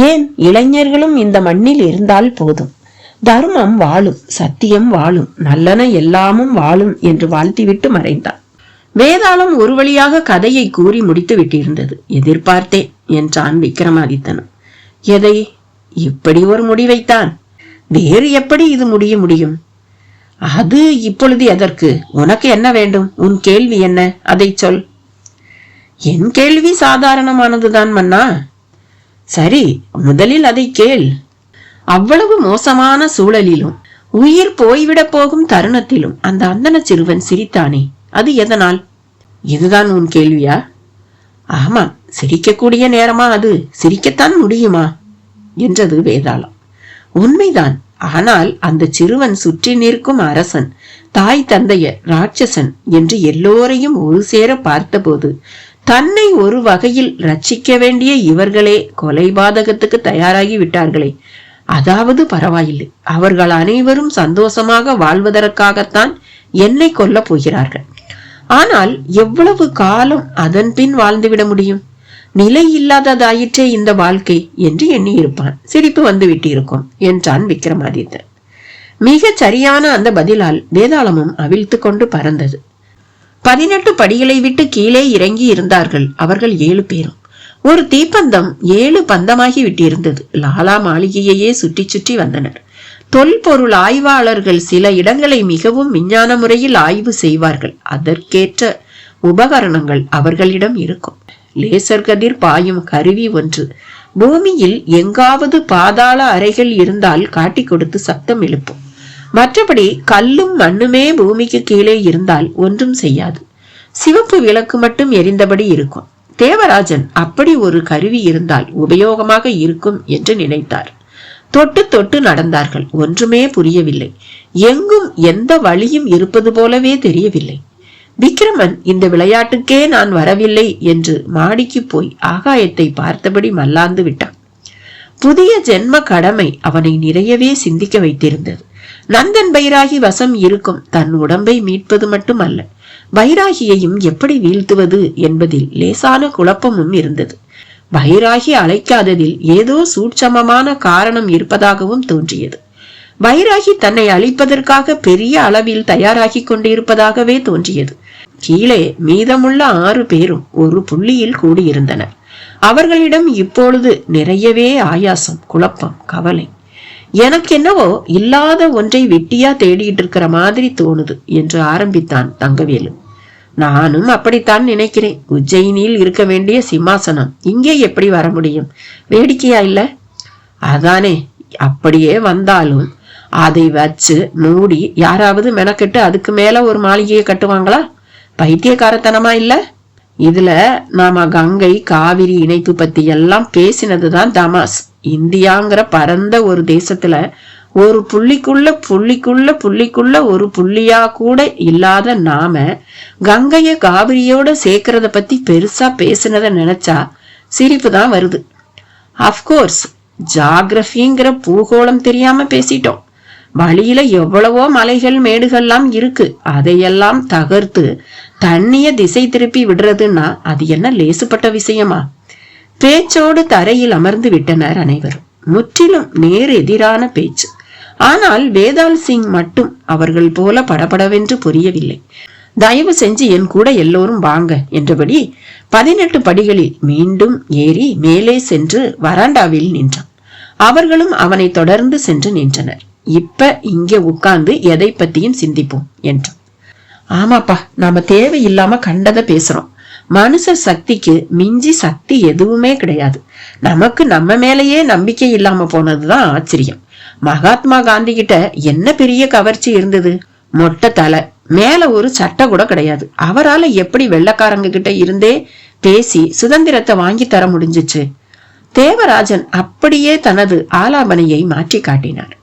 ஏன் இளைஞர்களும் இந்த மண்ணில் இருந்தால் போதும். தர்மம் வாழும், சத்தியம் வாழும், நல்லன எல்லாமும் வாழும் என்று வாழ்த்திவிட்டு மறைந்தான். வேதாளம் ஒரு வழியாக கதையை கூறி முடித்து விட்டிருந்தது. எதிர்பார்த்தேன் என்றான் விக்ரமாதித்தனும். எதை? இப்படி ஒரு முடிவைத்தான். வேறு எப்படி இது முடியும்? அது இப்பொழுது எதற்கு? உனக்கு என்ன வேண்டும்? உன் கேள்வி என்ன? அதை சொல். என் கேள்வி சாதாரணமானதுதான் மன்னா. சரி, முதலில் அதை கேள். அவ்வளவு மோசமான சூழலிலும் உயிர் போய்விடப் போகும் தருணத்திலும் அந்த அந்தன சிறுவன் சிரித்தானே, அது எதனால்? இதுதான் உன் கேள்வியா? ஆமாம், சிரிக்கக்கூடிய நேரமா அது? சிரிக்கத்தான் முடியுமா என்றது வேதாளம். உண்மைதான். ஆனால் அந்த சிறுவன் சுற்றி நிற்கும் அரசன், தாய் தந்தையர், ராட்சசன் என்று எல்லோரையும் ஒரு சேர பார்த்தபோது தன்னை ஒரு வகையில் ரட்சிக்க வேண்டிய இவர்களே கொலைபாதகத்துக்கு தயாராகி விட்டார்களே, அதாவது பரவாயில்லை, அவர்கள் அனைவரும் சந்தோஷமாக வாழ்வதற்காகத்தான் என்னை கொல்ல போகிறார்கள். ஆனால் எவ்வளவு காலம் அதன் பின் வாழ்ந்துவிட முடியும்? நிலை இல்லாததாயிற்றே இந்த வாழ்க்கை என்று எண்ணி இருப்பான். சிரிப்பு வந்து விட்டிருக்கும் என்றான் விக்ரமாதித்தன். மிக சரியான அந்த பதிலால் வேதாளமும் அவிழ்த்து கொண்டு பறந்தது. 18 படிகளை விட்டு கீழே இறங்கி இருந்தார்கள் அவர்கள் 7 பேரும். ஒரு தீப்பந்தம் 7 பந்தமாகி விட்டிருந்தது. லாலா மாளிகையையே சுற்றி சுற்றி வந்தனர். தொல்பொருள் ஆய்வாளர்கள் சில இடங்களை மிகவும் விஞ்ஞான முறையில் ஆய்வு செய்வார்கள். அதற்கேற்ற உபகரணங்கள் அவர்களிடம் இருக்கும். லேசர் கதிர் பாயும் கருவி ஒன்று பூமியில் எங்காவது பாதாள அறைகள் இருந்தால் காட்டி கொடுத்து சத்தம் எழுப்பும். மற்றபடி கல்லும் மண்ணுமே பூமிக்கு கீழே இருந்தால் ஒன்றும் செய்யாது. சிவப்பு விளக்கு மட்டும் எரிந்தபடி இருக்கும். தேவராஜன் அப்படி ஒரு கருவி இருந்தால் உபயோகமாக இருக்கும் என்று நினைத்தார். தொட்டு தொட்டு நடந்தார்கள். ஒன்றுமே புரியவில்லை. எங்கும் எந்த வழியும் இருப்பது போலவே தெரியவில்லை. விக்ரமன் இந்த விளையாட்டுக்கே நான் வரவில்லை என்று மாடிக்கு போய் ஆகாயத்தை பார்த்தபடி மல்லாந்து விட்டான். புதிய ஜென்ம கடமை அவனை நிறையவே சிந்திக்க வைத்திருந்தது. நந்தன் பைராகி வசம் இருக்கும் தன் உடம்பை மீட்பது மட்டுமல்ல, பைராகியையும் எப்படி வீழ்த்துவது என்பதில் லேசான குழப்பமும் இருந்தது. பைராகி அழைக்காததில் ஏதோ சூட்சமமான காரணம் இருப்பதாகவும் தோன்றியது. பைராகி தன்னை அழிப்பதற்காக பெரிய அளவில் தயாராகி கொண்டிருப்பதாகவே தோன்றியது. கீழே மீதமுள்ள 6 பேரும் ஒரு புள்ளியில் கூடியிருந்தனர். அவர்களிடம் இப்பொழுது நிறையவே ஆயாசம், குழப்பம், கவலை. எனக்கு என்னவோ இல்லாத ஒன்றை வெட்டியா தேடிட்டு இருக்கிற மாதிரி தோணுது என்று ஆரம்பித்தான் தங்கவேலு. நானும் அப்படித்தான் நினைக்கிறேன். உஜ்ஜயினியில் இருக்க வேண்டிய சிம்மாசனம் இங்கே எப்படி வர முடியும்? வேடிக்கையா இல்ல? அதானே, அப்படியே வந்தாலும் அதை வச்சு மூடி யாராவது மெனக்கெட்டு அதுக்கு மேல ஒரு மாளிகையை கட்டுவாங்களா? பைத்தியக்காரத்தனமா இல்ல? இதுல நாம கங்கை காவிரி இணைப்பு பத்தி எல்லாம் பேசினதுதான் தமாஸ். இந்தியாங்கிற பரந்த ஒரு தேசத்துல ஒரு புள்ளிக்குள்ள ஒரு புள்ளியா கூட இல்லாத நாம கங்கைய காவிரியோட சேர்க்கறத பத்தி பெருசா பேசினத நினைச்சா சிரிப்பு தான் வருது. அப்கோர்ஸ் ஜாகிரபிங்கிற பூகோளம் தெரியாம பேசிட்டோம். வழியில எவ்வளவோ மலைகள் மேடுகள்லாம் இருக்கு. அதையெல்லாம் தகர்த்து தண்ணிய திசை திருப்பி விடுறதுன்னா அது என்ன லேசுப்பட்ட விஷயமா? பேச்சோடு தரையில் அமர்ந்து விட்டனர் அனைவரும். முற்றிலும் நேர் எதிரான பேச்சு. ஆனால் வேதால் சிங் மட்டும் அவர்கள் போல படபடவென்று புரியவில்லை. தயவு செஞ்சு என் கூட எல்லோரும் வாங்க என்றபடி 18 படிகளில் மீண்டும் ஏறி மேலே சென்று வராண்டாவில் நின்றான். அவர்களும் அவனை தொடர்ந்து சென்று நின்றனர். இப்ப இங்க உட்கார்ந்து எதை பத்தியும் சிந்திப்போம் என்றான். ஆமாப்பா, நாம தேவையில்லாம கண்டதை பேசுறோம். மனுஷ சக்திக்கு மிஞ்சி சக்தி எதுவுமே கிடையாது. நமக்கு நம்ம மேலேயே நம்பிக்கை இல்லாம போனதுதான் ஆச்சரியம். மகாத்மா காந்தி கிட்ட என்ன பெரிய கவர்ச்சி இருந்தது? மொட்டை தலை, மேல ஒரு சட்டை கூட கிடையாது. அவரால எப்படி வெள்ளக்காரங்க கிட்ட இருந்தே பேசி சுதந்திரத்தை வாங்கி தர முடிஞ்சிச்சு? தேவராஜன் அப்படியே தனது ஆலாபனையை மாற்றி காட்டினார்.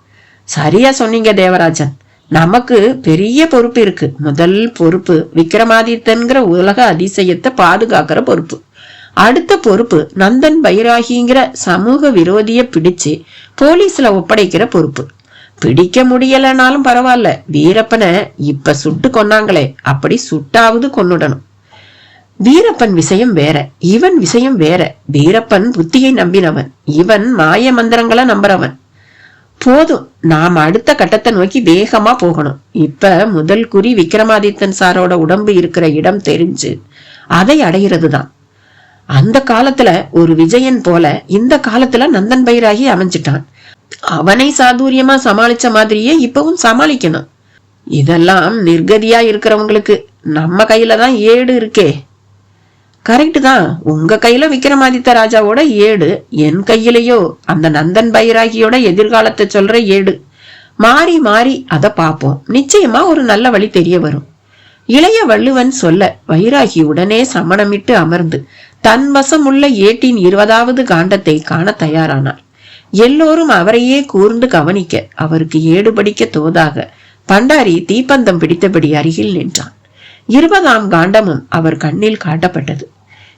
சரியா சொன்னீங்க தேவராஜன். நமக்கு பெரிய பொறுப்பு இருக்கு. முதல் பொறுப்பு விக்ரமாதித்தன்கிற உலக அதிசயத்தை பாதுகாக்கிற பொறுப்பு. அடுத்த பொறுப்பு நந்தன் பைராகிங்கிற சமூக விரோதிய பிடிச்சு போலீஸ்ல ஒப்படைக்கிற பொறுப்பு. பிடிக்க முடியலனாலும் பரவாயில்ல, வீரப்பனை இப்ப சுட்டு கொன்னாங்களே, அப்படி சுட்டாவது கொன்னுடணும். வீரப்பன் விஷயம் வேற, இவன் விஷயம் வேற. வீரப்பன் புத்தியை நம்பினவன், இவன் மாய மந்திரங்களை நம்புறவன். போதும், நாம் அடுத்த கட்டத்தை நோக்கி வேகமா போகணும். இப்ப முதல் குறி விக்ரமாதித்தன் சாரோட உடம்பு இருக்கிற இடம் தெரிஞ்சு அதை அடைகிறதுதான். அந்த காலத்துல ஒரு விஜயன் போல இந்த காலத்துல நந்தன் பைராகி அமைஞ்சிட்டான். அவனை சாதுரியமா சமாளிச்ச மாதிரியே இப்பவும் சமாளிக்கணும். இதெல்லாம் நிர்கதியா இருக்கிறவங்களுக்கு நம்ம கையில தான் ஏடு இருக்கே. கரெக்ட் தான், உங்க கையில விக்ரமாதித்த ராஜாவோட ஏடு, என் கையிலேயோ அந்த நந்தன் பைராகியோட எதிர்காலத்தை சொல்ற ஏடு. மாறி மாறி அதை பார்ப்போம். நிச்சயமா ஒரு நல்ல வழி தெரிய வரும். இளைய வள்ளுவன் சொல்ல வைராகி உடனே சமணமிட்டு அமர்ந்து தன் வசம் உள்ள ஏட்டின் 20வது காண்டத்தை காண தயாரானார். எல்லோரும் அவரையே கூர்ந்து கவனிக்க அவருக்கு ஏடு படிக்க தோதாக பண்டாரி தீப்பந்தம் பிடித்தபடி அருகில் நின்றான். 20ஆம் காண்டமும் அவர் கண்ணில் காட்டப்பட்டது.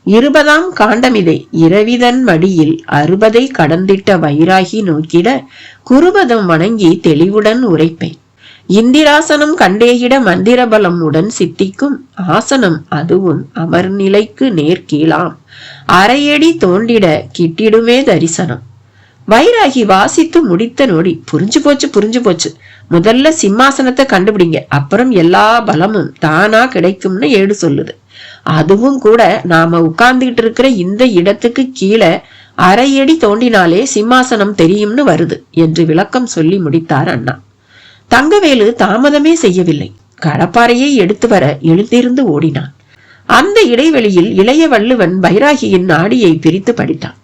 20ஆம் காண்டமிதை இரவிதன் மடியில் 60ஐ கடந்திட்ட வைராகி நோக்கிட குருபதம் வணங்கி தெளிவுடன் உரைப்பேன். இந்திராசனம் கண்டேகிட மந்திர பலம் உடன் சித்திக்கும் ஆசனம் அதுவும் அமர்நிலைக்கு நேர்கீழாம் அரையடி தோண்டிட கிட்டிடுமே தரிசனம். வைராகி வாசித்து முடித்த நொடி புரிஞ்சு போச்சு. முதல்ல சிம்மாசனத்தை கண்டுபிடிங்க, அப்புறம் எல்லா பலமும் தானா கிடைக்கும்னு ஏடு சொல்லுது. அதுவும் கூட நாம உட்கார்ந்துகிட்டு இருக்கிற இந்த இடத்துக்கு கீழே அரையடி தோண்டினாலே சிம்மாசனம் தெரியும்னு வருது என்று விளக்கம் சொல்லி முடித்தார் அண்ணா. தங்கவேலு தாமதமே செய்யவில்லை. கடப்பாறையை எடுத்து வர எழுந்திருந்து ஓடினான். அந்த இடைவெளியில் இளைய வள்ளுவன் பைராகியின் நாடியை பிரித்து படித்தான்.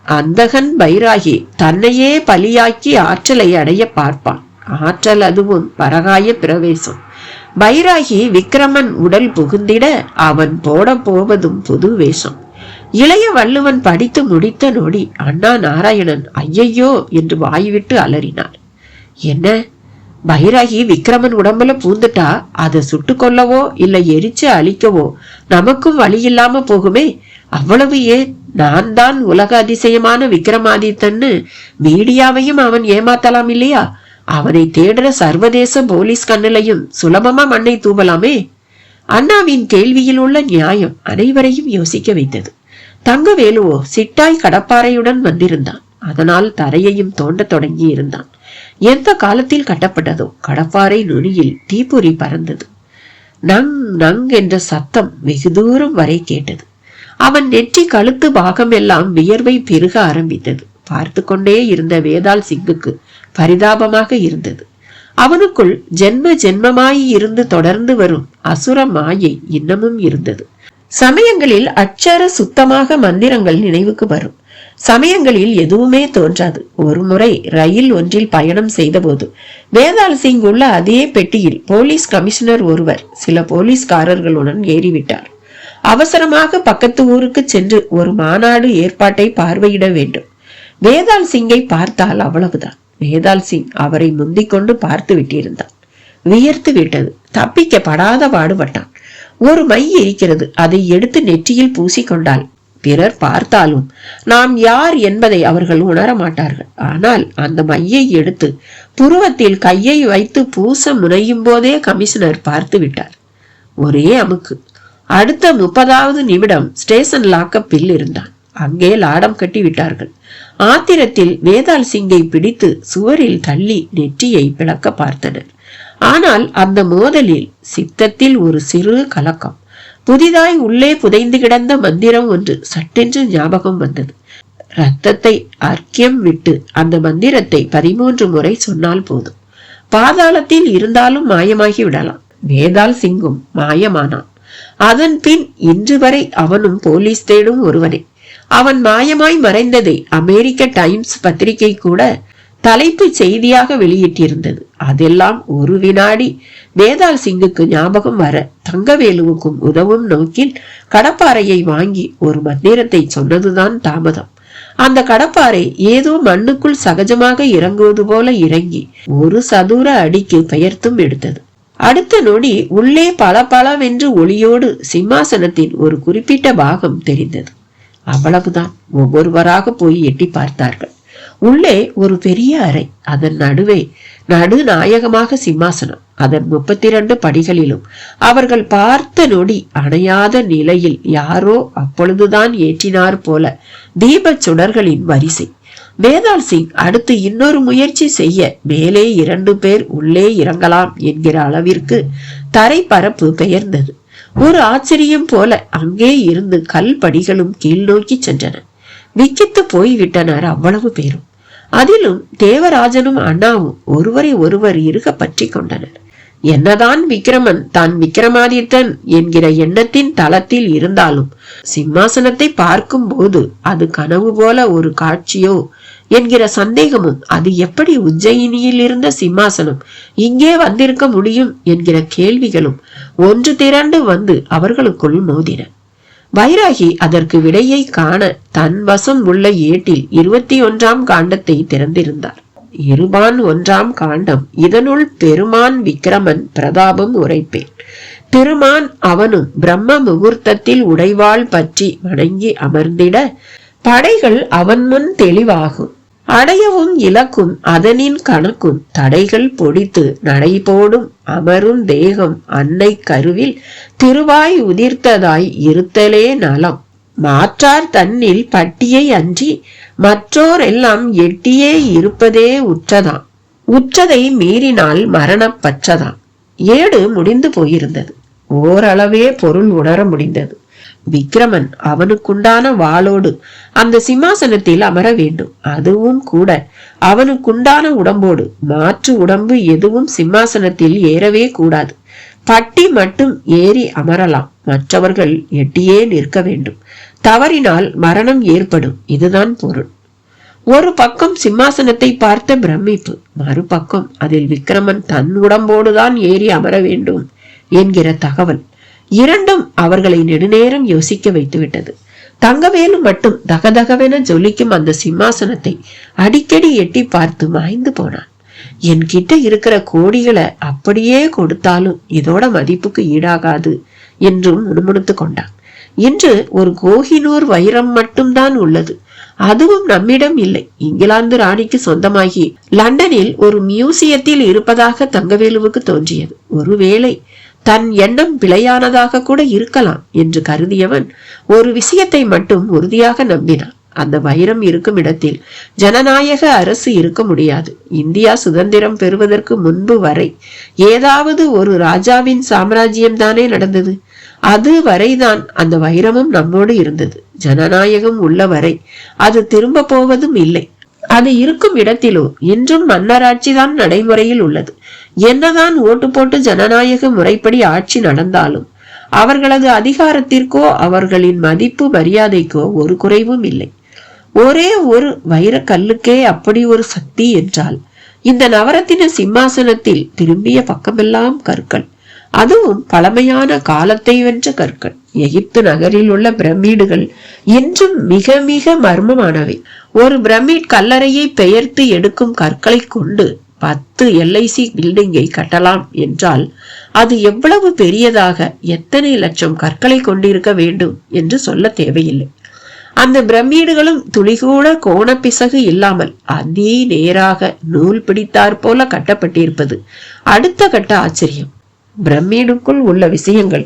அந்தகன் பைராகி தன்னையே பலியாக்கி ஆற்றலை அடைய பார்ப்பான். ஆற்றல் அதுவும் பரகாய பிரவேசம். பைராகி விக்கிரமன் உடல் புகுந்திட அவன் போட போவதும் புது வேஷம். இளைய வள்ளுவன் படித்து முடித்த நொடி அண்ணா நாராயணன் ஐயையோ என்று வாய்விட்டு அலறினார். என்ன, பைராகி விக்கிரமன் உடம்புல பூந்துட்டா அதை சுட்டு கொல்லவோ இல்ல எரிச்சு அழிக்கவோ நமக்கும் வழி இல்லாம போகுமே. அவ்வளவு ஏன், நான் தான் உலக அதிசயமான விக்ரமாதித்தன்னு மீடியாவையும் அவன் ஏமாத்தலாம் இல்லையா? அவனை தேடுற சர்வதேச போலீஸ் கண்ணிலையும் சுலபமா மண்ணை தூவலாமே. அண்ணாவின் கேள்வியில் உள்ள நியாயம் அனைவரையும் யோசிக்க வைத்தது. தங்கவேலுவோ சிட்டாய் கடப்பாறையுடன் வந்திருந்தான். அதனால் தரையையும் தோண்ட தொடங்கி இருந்தான். எந்த காலத்தில் கட்டப்பட்டதோ கடப்பாறை நுனியில் தீப்பொறி பறந்தது. நங் நங் என்ற சத்தம் வெகு தூரம் வரை கேட்டது. அவன் நெற்றி கழுத்து பாகம் எல்லாம் வியர்வை பெருக ஆரம்பித்தது. பார்த்து கொண்டே இருந்த வேதாள் சிங்குக்கு பரிதாபமாக இருந்தது. அவனுக்குள் ஜென்ம ஜென்மமாய் இருந்து தொடர்ந்து வரும் அசுர மாயை இன்னமும் இருந்தது. சமயங்களில் அட்சர சுத்தமாக மந்திரங்கள் நினைவுக்கு வரும். சமயங்களில் எதுவுமே தோன்றாது. ஒரு முறை ரயில் ஒன்றில் பயணம் செய்த போது வேதாள் சிங் உள்ள அதே பெட்டியில் போலீஸ் கமிஷனர் ஒருவர் சில போலீஸ்காரர்களுடன் ஏறிவிட்டார். அவசரமாக பக்கத்து ஊருக்கு சென்று ஒரு மாநாடு ஏற்பாட்டை பார்வையிட வேண்டும். வேதாள் சிங்கை பார்த்தால் அவ்வளவுதான். வேதாள் சிங் அவரை முந்திக் கொண்டு பார்த்து விட்டிருந்தான். வியர்த்து விட்டது. தப்பிக்க படாத பாடுபட்டான். ஒரு மை இருக்கிறது. அதை எடுத்து நெற்றியில் பூசிக்கொண்டால் பிறர் பார்த்தாலும் நாம் யார் என்பதை அவர்கள் உணர மாட்டார்கள். ஆனால் அந்த மையை எடுத்து புருவத்தில் கையை வைத்து பூச முனையும் போதே கமிஷனர் பார்த்து விட்டார். ஒரே அமுக்கு. அடுத்த 30வது நிமிடம் ஸ்டேஷன் லாக்கப்பில் இருந்தான். அங்கே லாடம் கட்டி விட்டார்கள். ஆத்திரத்தில் வேதாள் சிங்கை பிடித்து சுவரில் தள்ளி நெற்றியை பிளக்க பார்த்தனர். ஆனால் அந்த மோதலில் சித்தத்தில் ஒரு சிறு கலக்கம். புதிதாய் உள்ளே புதைந்து கிடந்த மந்திரம் ஒன்று சட்டென்று ஞாபகம் வந்தது. ரத்தத்தை அர்க்கியம் விட்டு அந்த மந்திரத்தை 13 முறை சொன்னால் போதும். பாதாளத்தில் இருந்தாலும் மாயமாகி விடலாம். வேதாள் சிங்கும் மாயமானான். அதன் பின் இன்று வரை அவனும் போலீஸ் தேடும் ஒருவனே. அவன் மாயமாய் மறைந்ததை அமெரிக்க டைம்ஸ் பத்திரிகை கூட தலைப்பு செய்தியாக வெளியிட்டிருந்தது. அதெல்லாம் ஒரு வினாடி வேதாள் சிங்குக்கு ஞாபகம் வர தங்கவேலுவுக்கும் உதவும் நோக்கில் கடப்பாறையை வாங்கி ஒரு மந்திரத்தை சொன்னதுதான் தாமதம். அந்த கடப்பாறை ஏதோ மண்ணுக்குள் சகஜமாக இறங்குவது போல இறங்கி ஒரு சதுர அடிக்கு பெயர்த்தும் எடுத்தது. அடுத்த நொடி உள்ளே பளபளவென்று ஒளியோடு சிம்மாசனத்தின் ஒரு குறிப்பிட்ட பாகம் தெரிந்தது. அவ்வளவுதான். ஒவ்வொருவராக போய் எட்டி பார்த்தார்கள். உள்ளே ஒரு பெரிய அறை. அதன் நடுவே நடுநாயகமாக சிம்மாசனம். அதன் 32 படிகளிலும் அவர்கள் பார்த்த நொடி அணையாத நிலையில் யாரோ அப்பொழுதுதான் ஏற்றினார் போல தீப சுடர்களின் வரிசை. வேதாள் சிங் அடுத்து இன்னொரு முயற்சி செய்ய மேலே 2 பேர் உள்ளே இறங்கலாம் என்கிற அளவிற்கு தரை பரப்பு பெயர்ந்தது. ஒரு ஆச்சரியம் போல அங்கே இருந்து கல் படிகளும் கீழ் நோக்கி சென்றன. விக்கித்து போய்விட்டனர் அவ்வளவு பேரும். அதிலும் தேவராஜனும் அண்ணாவும் ஒருவரை ஒருவர் இறுக பற்றி கொண்டனர். என்னதான் விக்கிரமன் தான் விக்ரமாதித்தன் என்கிற எண்ணத்தின் தளத்தில் இருந்தாலும் சிம்மாசனத்தை பார்க்கும் போது அது கனவு போல ஒரு காட்சியோ என்கிற சந்தேகமும், அது எப்படி உஜ்ஜயினியில் இருந்த சிம்மாசனம் இங்கே வந்திருக்க முடியும் என்கிற கேள்விகளும் ஒன்று திரண்டு வந்து அவர்களுக்குள் மோதின. வைராகி அதற்கு விடையை காண தன் வசம் உள்ள ஏட்டில் 21ஆம் காண்டத்தை திறந்திருந்தார். 21ஆம் காண்டம். இதனுள் பெருமான் விக்கிரமன் பிரதாபம் உரைப்பேன். பெருமான் அவனும் பிரம்ம முகூர்த்தத்தில் உடைவாள் பற்றி வணங்கி அமர்ந்திட படைகள் அவன் முன் தெளிவாகும். அடையவும் இலக்கும் அதனின் கணக்கும் தடைகள் பொடித்து நடைபோடும் அமரும் தேகம் அன்னை கருவில் திருவாய் உதிர்த்ததாய் இருத்தலே நலம். மாற்றார் தன்னில் பட்டியை அன்றி மற்றோர் எல்லாம் எட்டியே இருப்பதே உற்றதாம். உற்றதை மீறினால் மரணப்பற்றதாம். ஏடு முடிந்து போயிருந்தது. ஓரளவே பொருள் உணர முடிந்தது. விக்கிரமன் அவனுக்குண்டான வாளோடு அந்த சிம்மாசனத்தில் அமர வேண்டும். அதுவும் கூட அவனுக்குண்டான உடம்போடு. மாற்று உடம்பு எதுவும் சிம்மாசனத்தில் ஏறவே கூடாது. பட்டி மட்டும் ஏறி அமரலாம். மற்றவர்கள் எட்டியே நிற்க வேண்டும். தவறினால் மரணம் ஏற்படும். இதுதான் பொருள். ஒரு பக்கம் சிம்மாசனத்தை பார்த்த பிரமிப்பு, மறுபக்கம் அதில் விக்கிரமன் தன் உடம்போடுதான் ஏறி அமர வேண்டும் என்கிற தகவல். இரண்டும் அவர்களை நெடுநேரம் யோசிக்க வைத்துவிட்டது. தங்கவேலு மட்டும் தகதகவென ஜொலிக்கும் அந்த சிம்மாசனத்தை அடிக்கடி எட்டி பார்த்து மாய்ந்து போனான். என்கிட்ட இருக்கிற கோடிகளை அப்படியே கொடுத்தாலும் இதோட மதிப்புக்கு ஈடாகாது என்றும் முணுமுணுத்து கொண்டான். இன்று ஒரு கோஹினூர் வைரம் மட்டும்தான் உள்ளது. அதுவும் நம்மிடம் இல்லை. இங்கிலாந்து ராணிக்கு சொந்தமாகி லண்டனில் ஒரு மியூசியத்தில் இருப்பதாக தங்கவேலுவுக்கு தோன்றியது. ஒருவேளை தன் எண்ணம் பிழையானதாக கூட இருக்கலாம் என்று கருதியவன் ஒரு விஷயத்தை மட்டும் உறுதியாக நம்பினான். அந்த வைரம் இருக்கும் இடத்தில் ஜனநாயக அரசு இருக்க முடியாது. இந்தியா சுதந்திரம் பெறுவதற்கு முன்பு வரை ஏதாவது ஒரு ராஜாவின் சாம்ராஜ்யம் தானே நடந்தது. அது வரைதான் அந்த வைரமும் நம்மோடு இருந்தது. ஜனநாயகம் உள்ள வரை அது திரும்ப போவதும் இல்லை. அது இருக்கும் இடத்திலோ இன்றும் மன்னராட்சி தான் நடைமுறையில் உள்ளது. என்னதான் ஓட்டு போட்டு ஜனநாயக முறைப்படி ஆட்சி நடந்தாலும் அவர்களது அதிகாரத்திற்கோ அவர்களின் மதிப்பு மரியாதைக்கோ ஒரு குறைவும் இல்லை. ஒரே ஒரு வைர கல்லுக்கே அப்படி ஒரு சக்தி என்றால் இந்த நவரத்தின சிம்மாசனத்தில் திரும்பிய பக்கமெல்லாம் கற்கள், அதுவும் பழமையான காலத்தை வென்ற கற்கள். எகிப்து நகரில் உள்ள பிரமிடுகள் இன்றும் மிக மிக மர்மமானவை. ஒரு பிரமிட் கல்லறையை பெயர்த்து எடுக்கும் கற்களை கொண்டு 10 LIC பில்டிங்கை கட்டலாம் என்றால் அது எவ்வளவு பெரியதாக எத்தனை லட்சம் கற்களை கொண்டிருக்க வேண்டும் என்று சொல்ல தேவையில்லை. அந்த பிரமிடுகளும் துளிகூட கோண பிசகு இல்லாமல் அதி நேராக நூல் பிடித்தாற் போல கட்டப்பட்டிருப்பது அடுத்த கட்ட ஆச்சரியம். பிரமிடுக்குள் உள்ள விஷயங்கள்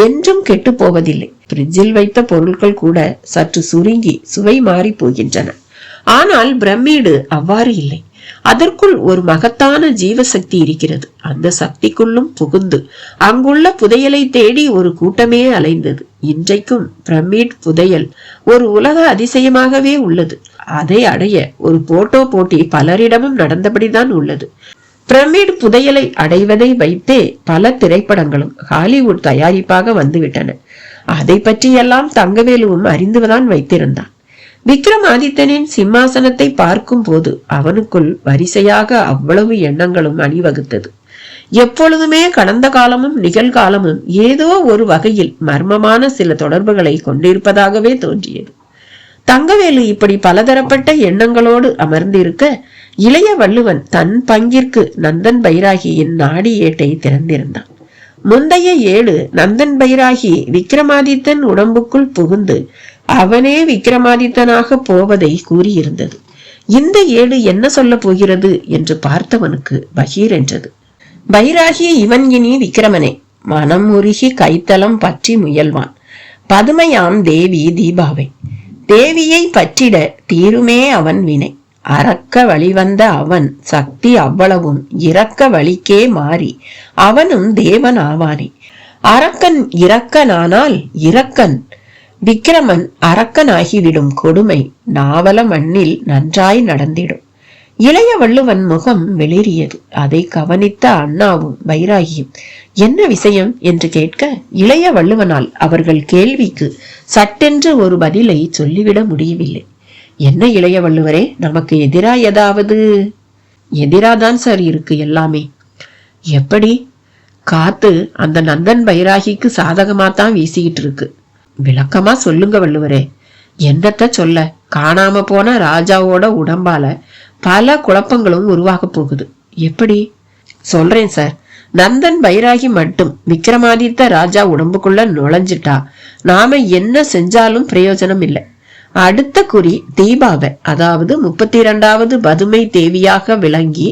என்றும் கெட்டு போவதில்லை. பிரிட்ஜில் வைத்த பொருட்கள் கூட சற்று சுருங்கி சுவை மாறி போகின்றன. ஆனால் பிரமிடு அவ்வாறு இல்லை. அதற்குள் ஒரு மகத்தான ஜீவசக்தி இருக்கிறது. அந்த சக்திக்குள்ளும் புகுந்து அங்குள்ள புதையலை தேடி ஒரு கூட்டமே அலைந்தது. இன்றைக்கும் பிரமிட் புதையல் ஒரு உலக அதிசயமாகவே உள்ளது. அதை அடைய ஒரு போட்டோ போட்டி பலரிடமும் நடந்தபடிதான் உள்ளது. பிரமிட் புதையலை அடைவதை வைத்தே பல திரைப்படங்களும் ஹாலிவுட் தயாரிப்பாக வந்துவிட்டன. அதை பற்றியெல்லாம் தங்கவேலுவும் அறிந்துதான் வைத்திருந்தான். விக்ரமாதித்தனின் சிம்மாசனத்தை பார்க்கும் போது அவனுக்குள் வரிசையாக அவ்வளவு எண்ணங்களும் அணிவகுத்தது. எப்பொழுதுமே கடந்த காலமும் நிகழ்காலமும் ஏதோ ஒரு வகையில் மர்மமான சில தொடர்புகளை கொண்டிருப்பதாகவே தோன்றியது. தங்கவேலு இப்படி பலதரப்பட்ட எண்ணங்களோடு அமர்ந்திருக்க இளைய வள்ளுவன் தன் பங்கிற்கு நந்தன் பைராகியின் நாடி ஏட்டை திறந்திருந்தான். முந்தைய ஏடு நந்தன் பைராகி விக்ரமாதித்தன் உடம்புக்குள் புகுந்து அவனே விக்ரமாதித்தனாக போவதை கூறியிருந்தது. இந்த ஏடு என்ன சொல்ல போகிறது என்று பார்த்தவனுக்கு பகீர் என்றது. பைராகி இவன் இனி விக்ரமனே மனம் உருகி கைத்தலம் பற்றி முயல்வான். பதுமையாம் தேவி தீபாவை தேவியை பற்றிட தீருமே அவன் வினை. அறக்க வழிவந்த அவன் சக்தி அவ்வளவும் இரக்க வழிக்கே மாறி அவனும் தேவன் ஆவானே. அரக்கன் இரக்கனானால் இரக்கன் விக்கிரமன் அரக்கனாகிவிடும் கொடுமை நாவல மண்ணில் நன்றாய் நடந்திடும். இளைய வள்ளுவன் முகம் வெளிரியது. அதை கவனித்த அண்ணாவும் பைராகியும் என்ன விஷயம் என்று கேட்க இளைய வள்ளுவனால் அவர்கள் கேள்விக்கு சட்டென்று ஒரு பதிலை சொல்லிவிட முடியவில்லை. என்ன இளைய வள்ளுவரே, நமக்கு எதிரா ஏதாவது? எதிராதான் சார் இருக்கு எல்லாமே. எப்படி? காத்து அந்த நந்தன் பைராகிக்கு சாதகமாத்தான் வீசிக்கிட்டு இருக்கு. விளக்கமா சொல்லுங்க வள்ளுவரே. என்னத்த சொல்ல, காணாம போன ராஜாவோட உடம்பால பல குழப்பங்களும் உருவாக போகுது. எப்படி? சொல்றேன் சார். நந்தன் பைராகி மட்டும் விக்ரமாதித்த ராஜா உடம்புக்குள்ள நுழைஞ்சிட்டா நாம என்ன செஞ்சாலும் பிரயோஜனம் இல்லை. அடுத்த குறி தீபாவை, அதாவது 32வது பதுமை தேவியாக விளங்கி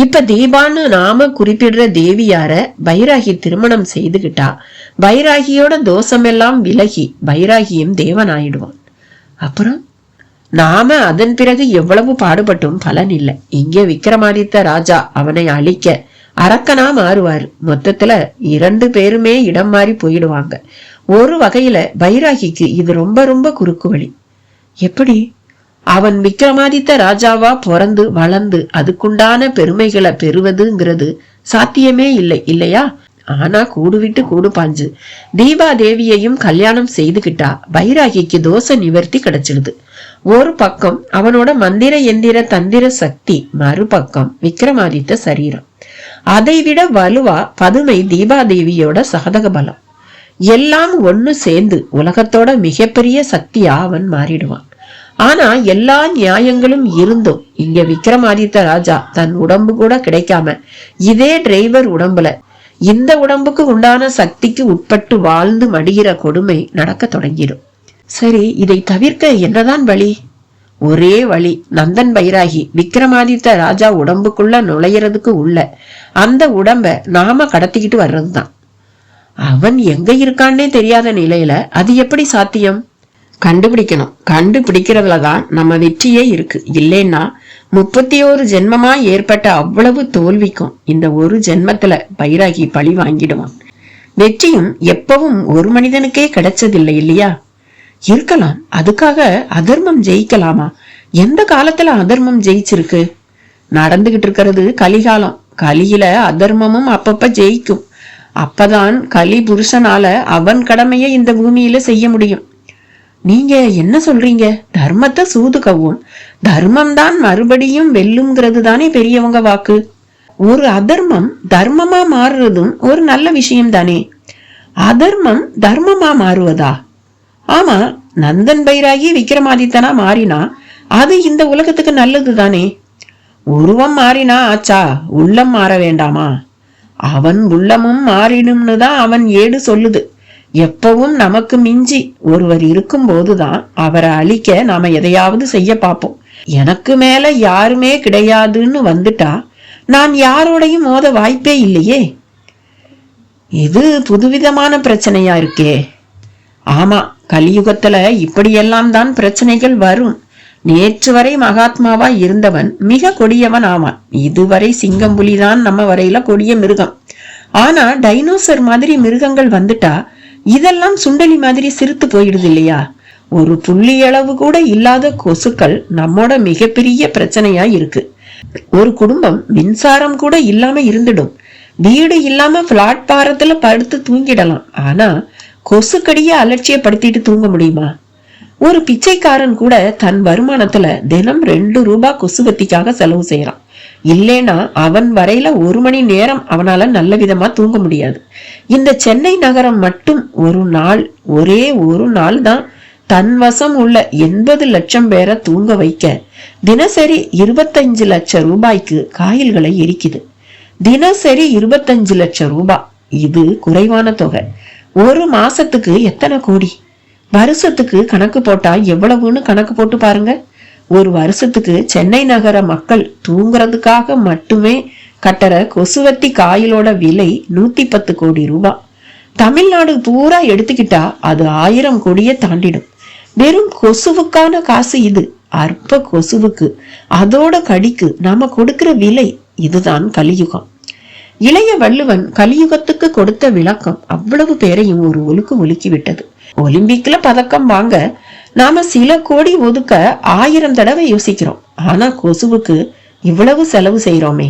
இப்ப தீபான்னு நாம குறிப்பிடுற தேவியார பைராகி திருமணம் செய்துகிட்டா பைராகியோட தோஷமெல்லாம் விலகி பைராகியும் தேவனாயிடுவான். அப்புறம் நாம அதன் பிறகு எவ்வளவு பாடுபட்டும் பலன் இல்லை. இங்கே விக்ரமாதித்த ராஜா அவனை அழிக்க அரக்கனா மாறுவாரு. மொத்தத்துல 2 பேருமே இடம் மாறி போயிடுவாங்க. ஒரு வகையில பைராகிக்கு இது ரொம்ப ரொம்ப குறுக்கு வழி. எப்படி? அவன் விக்ரமாதித்த ராஜாவா பிறந்து வளர்ந்து அதுக்குண்டான பெருமைகளை பெறுவதுங்கிறது சாத்தியமே இல்லை இல்லையா? ஆனா கூடு விட்டு கூடு பாஞ்சு தீபா தேவியையும் கல்யாணம் செய்துகிட்டா பைராகிக்கு தோஷ நிவர்த்தி கிடைச்சிடுது. ஒரு பக்கம் அவனோட மந்திர எந்திர தந்திர சக்தி, மறுபக்கம் விக்ரமாதித்த சரீரம். அதை விட வலுவா பதுமை தீபாதேவியோட சாதக பலம். எல்லாம் ஒண்ணு சேர்ந்து உலகத்தோட மிகப்பெரிய சக்தியா அவன் மாறிடுவான். ஆனா எல்லா நியாயங்களும் இருந்தும் இங்க விக்ரமாதித்த ராஜா தன் உடம்பு கூட கிடைக்காம இதே டிரைவர் உடம்புல இந்த உடம்புக்கு உண்டான சக்திக்கு உட்பட்டு வாழ்ந்து மடிகிற கொடுமை நடக்க தொடங்கிடும். சரி, இதை தவிர்க்க என்னதான் வழி? ஒரே வழி, நந்தன் பைராகி விக்ரமாதித்த ராஜா உடம்புக்குள்ள நுழையறதுக்கு உள்ள அந்த உடம்ப நாம கடத்திக்கிட்டு வர்றதுதான். அவன் எங்க இருக்கான்னே தெரியாத நிலையில அது எப்படி சாத்தியம்? கண்டுபிடிக்கணும். கண்டுபிடிக்கிறதுலதான் நம்ம வெற்றியே இருக்கு. இல்லைன்னா 31 ஜென்மமா ஏற்பட்ட அவ்வளவு தோல்விக்கும் இந்த ஒரு ஜென்மத்துல பைராகி பழி வாங்கிடுவான். வெற்றியும் எப்பவும் ஒரு மனிதனுக்கே கிடைச்சதில்லை இல்லையா? இருக்கலாம். அதுக்காக அதர்மம் ஜெயிக்கலாமா? எந்த காலத்துல அதர்மம் ஜெயிச்சிருக்கு? நடந்துகிட்டு இருக்கிறது கலிகாலம். கலியில அதர்மமும் அப்பப்ப ஜெயிக்கும். அப்பதான் கலி புருஷனால அவன் கடமையை இந்த பூமியில செய்ய முடியும். நீங்க என்ன சொல்றீங்க? தர்மத்தை சூது கவும், தர்மம் தான் மறுபடியும் வெல்லுங்கிறது தானே பெரியவங்க வாக்கு. ஒரு அதர்மம் தர்மமா மாறுறதும் ஒரு நல்ல விஷயம் தானே. அதர்மம் தர்மமா மாறுவதா? ஆமா, நந்தன் பைராகி விக்ரமாதித்தனா மாறினா அது இந்த உலகத்துக்கு நல்லது தானே. உருவம் மாறினா ஆச்சா, உள்ளம் மாற வேண்டாமா? அவன் உள்ளமும் மாறிடும்னு தான் அவன் ஏடு சொல்லுது. எப்பவும் நமக்கு மிஞ்சி ஒருவர் இருக்கும் போதுதான் அவரை அழிக்க நாம எதையாவது செய்ய பார்ப்போம். எனக்கு மேல யாருமே கிடையாதுன்னு வந்துட்டா நான் யாரோடையும் மோத வாய்ப்பே இல்லையே. இது புதுவிதமான பிரச்சனையா இருக்கே. ஆமா, கலியுகத்துல இப்படியெல்லாம் தான் பிரச்சனைகள் வரும். நேற்று வரை மகாத்மாவா இருந்தவன் மிக கொடியவன் ஆவான். இதுவரை சிங்கம் புலிதான் நம்ம வரையில கொடிய மிருகம். ஆனா டைனோசர் மாதிரி மிருகங்கள் வந்துட்டா இதெல்லாம் சுண்டலி மாதிரி சிரித்து போயிடுது இல்லையா? ஒரு புள்ளி அளவு கூட இல்லாத கொசுக்கள் நம்மோட மிகப்பெரிய பிரச்சனையா இருக்கு. ஒரு குடும்பம் மின்சாரம் கூட இல்லாம இருந்துடும். வீடு இல்லாம பிளாட்பாரத்துல படுத்து தூங்கிடலாம். ஆனா கொசுக்கடிய அலட்சியப்படுத்திட்டு தூங்க முடியுமா? ஒரு பிச்சைக்காரன் கூட தன் வருமானத்துல தினம் 2 ரூபாய் கொசுவத்திக்காக செலவு செய்யறான். இல்லேனா அவன் வரையில 1 மணி நேரம் அவனால நல்ல விதமா தூங்க முடியாது. இந்த சென்னை நகரம் மட்டும் ஒரே ஒரு நாள் தான் தன் வசம் உள்ள 80 லட்சம் பேரை தூங்க வைக்க தினசரி 25 லட்சம் ரூபாய்க்கு காயில்களை எரிக்குது. தினசரி 25 லட்சம் ரூபாய், இது குறைவான தொகை. ஒரு மாசத்துக்கு எத்தனை கோடி? வருஷத்துக்கு கணக்கு போட்டா எவ்வளவுன்னு கணக்கு போட்டு பாருங்க. ஒரு வருஷத்துக்கு சென்னை நகர மக்கள் தூங்குறதுக்காக மட்டுமே கட்டற கொசுவத்தி காயிலோட விலை 110 கோடி ரூபாய். தமிழ்நாடு பூரா எடுத்துக்கிட்டா அது 1000 கோடியை தாண்டிடும். வெறும் கொசுவுக்கான காசு இது. அற்ப கொசுவுக்கு அதோட கடிக்கு நாம கொடுக்கிற விலை. இதுதான் கலியுகம். இளைய வள்ளுவன் கலியுகத்துக்கு கொடுத்த விளக்கம் அவ்வளவு பேரையும் ஒரு ஒலுக்கி விட்டது. ஒலிம்பிக்ல பதக்கம் வாங்க நாம சில கோடி ஒதுக்க 1000 தடவை யோசிக்கிறோம். ஆனா கொசுவுக்கு இவ்வளவு செலவு செய்யறோமே.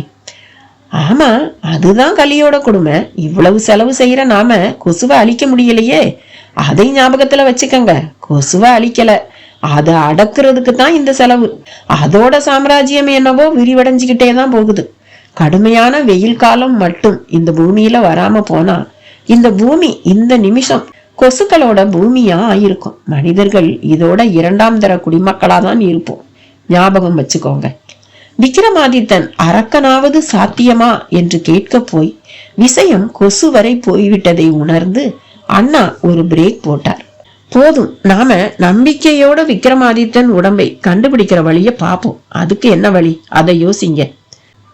ஆமா, அதுதான் கலியோட கொடுமை. இவ்வளவு செலவு செய்யற நாம கொசுவை அழிக்க முடியலையே. அதை ஞாபகத்துல வச்சுக்கங்க. கொசுவை அழிக்கல, அதை அடக்குறதுக்கு தான் இந்த செலவு. அதோட சாம்ராஜ்யம் என்னவோ விரிவடைஞ்சுக்கிட்டே தான் போகுது. கடுமையான வெயில் காலம் மட்டும் இந்த பூமியில வராம போனா இந்த பூமி இந்த நிமிஷம் கொசுக்களோட பூமியா ஆயிருக்கும். மனிதர்கள் இதோட 2ஆம் தர குடிமக்களாதான் இருப்போம். ஞாபகம் வச்சுக்கோங்க. விக்ரமாதித்தன் அரக்கனாவது சாத்தியமா என்று கேட்க போய் விஷயம் கொசு வரை போய்விட்டதை உணர்ந்து அண்ணா ஒரு பிரேக் போட்டார். போதும், நாம நம்பிக்கையோட விக்ரமாதித்தன் உடம்பை கண்டுபிடிக்கிற வழிய பாப்போம். அதுக்கு என்ன வழி, அதை யோசிங்க.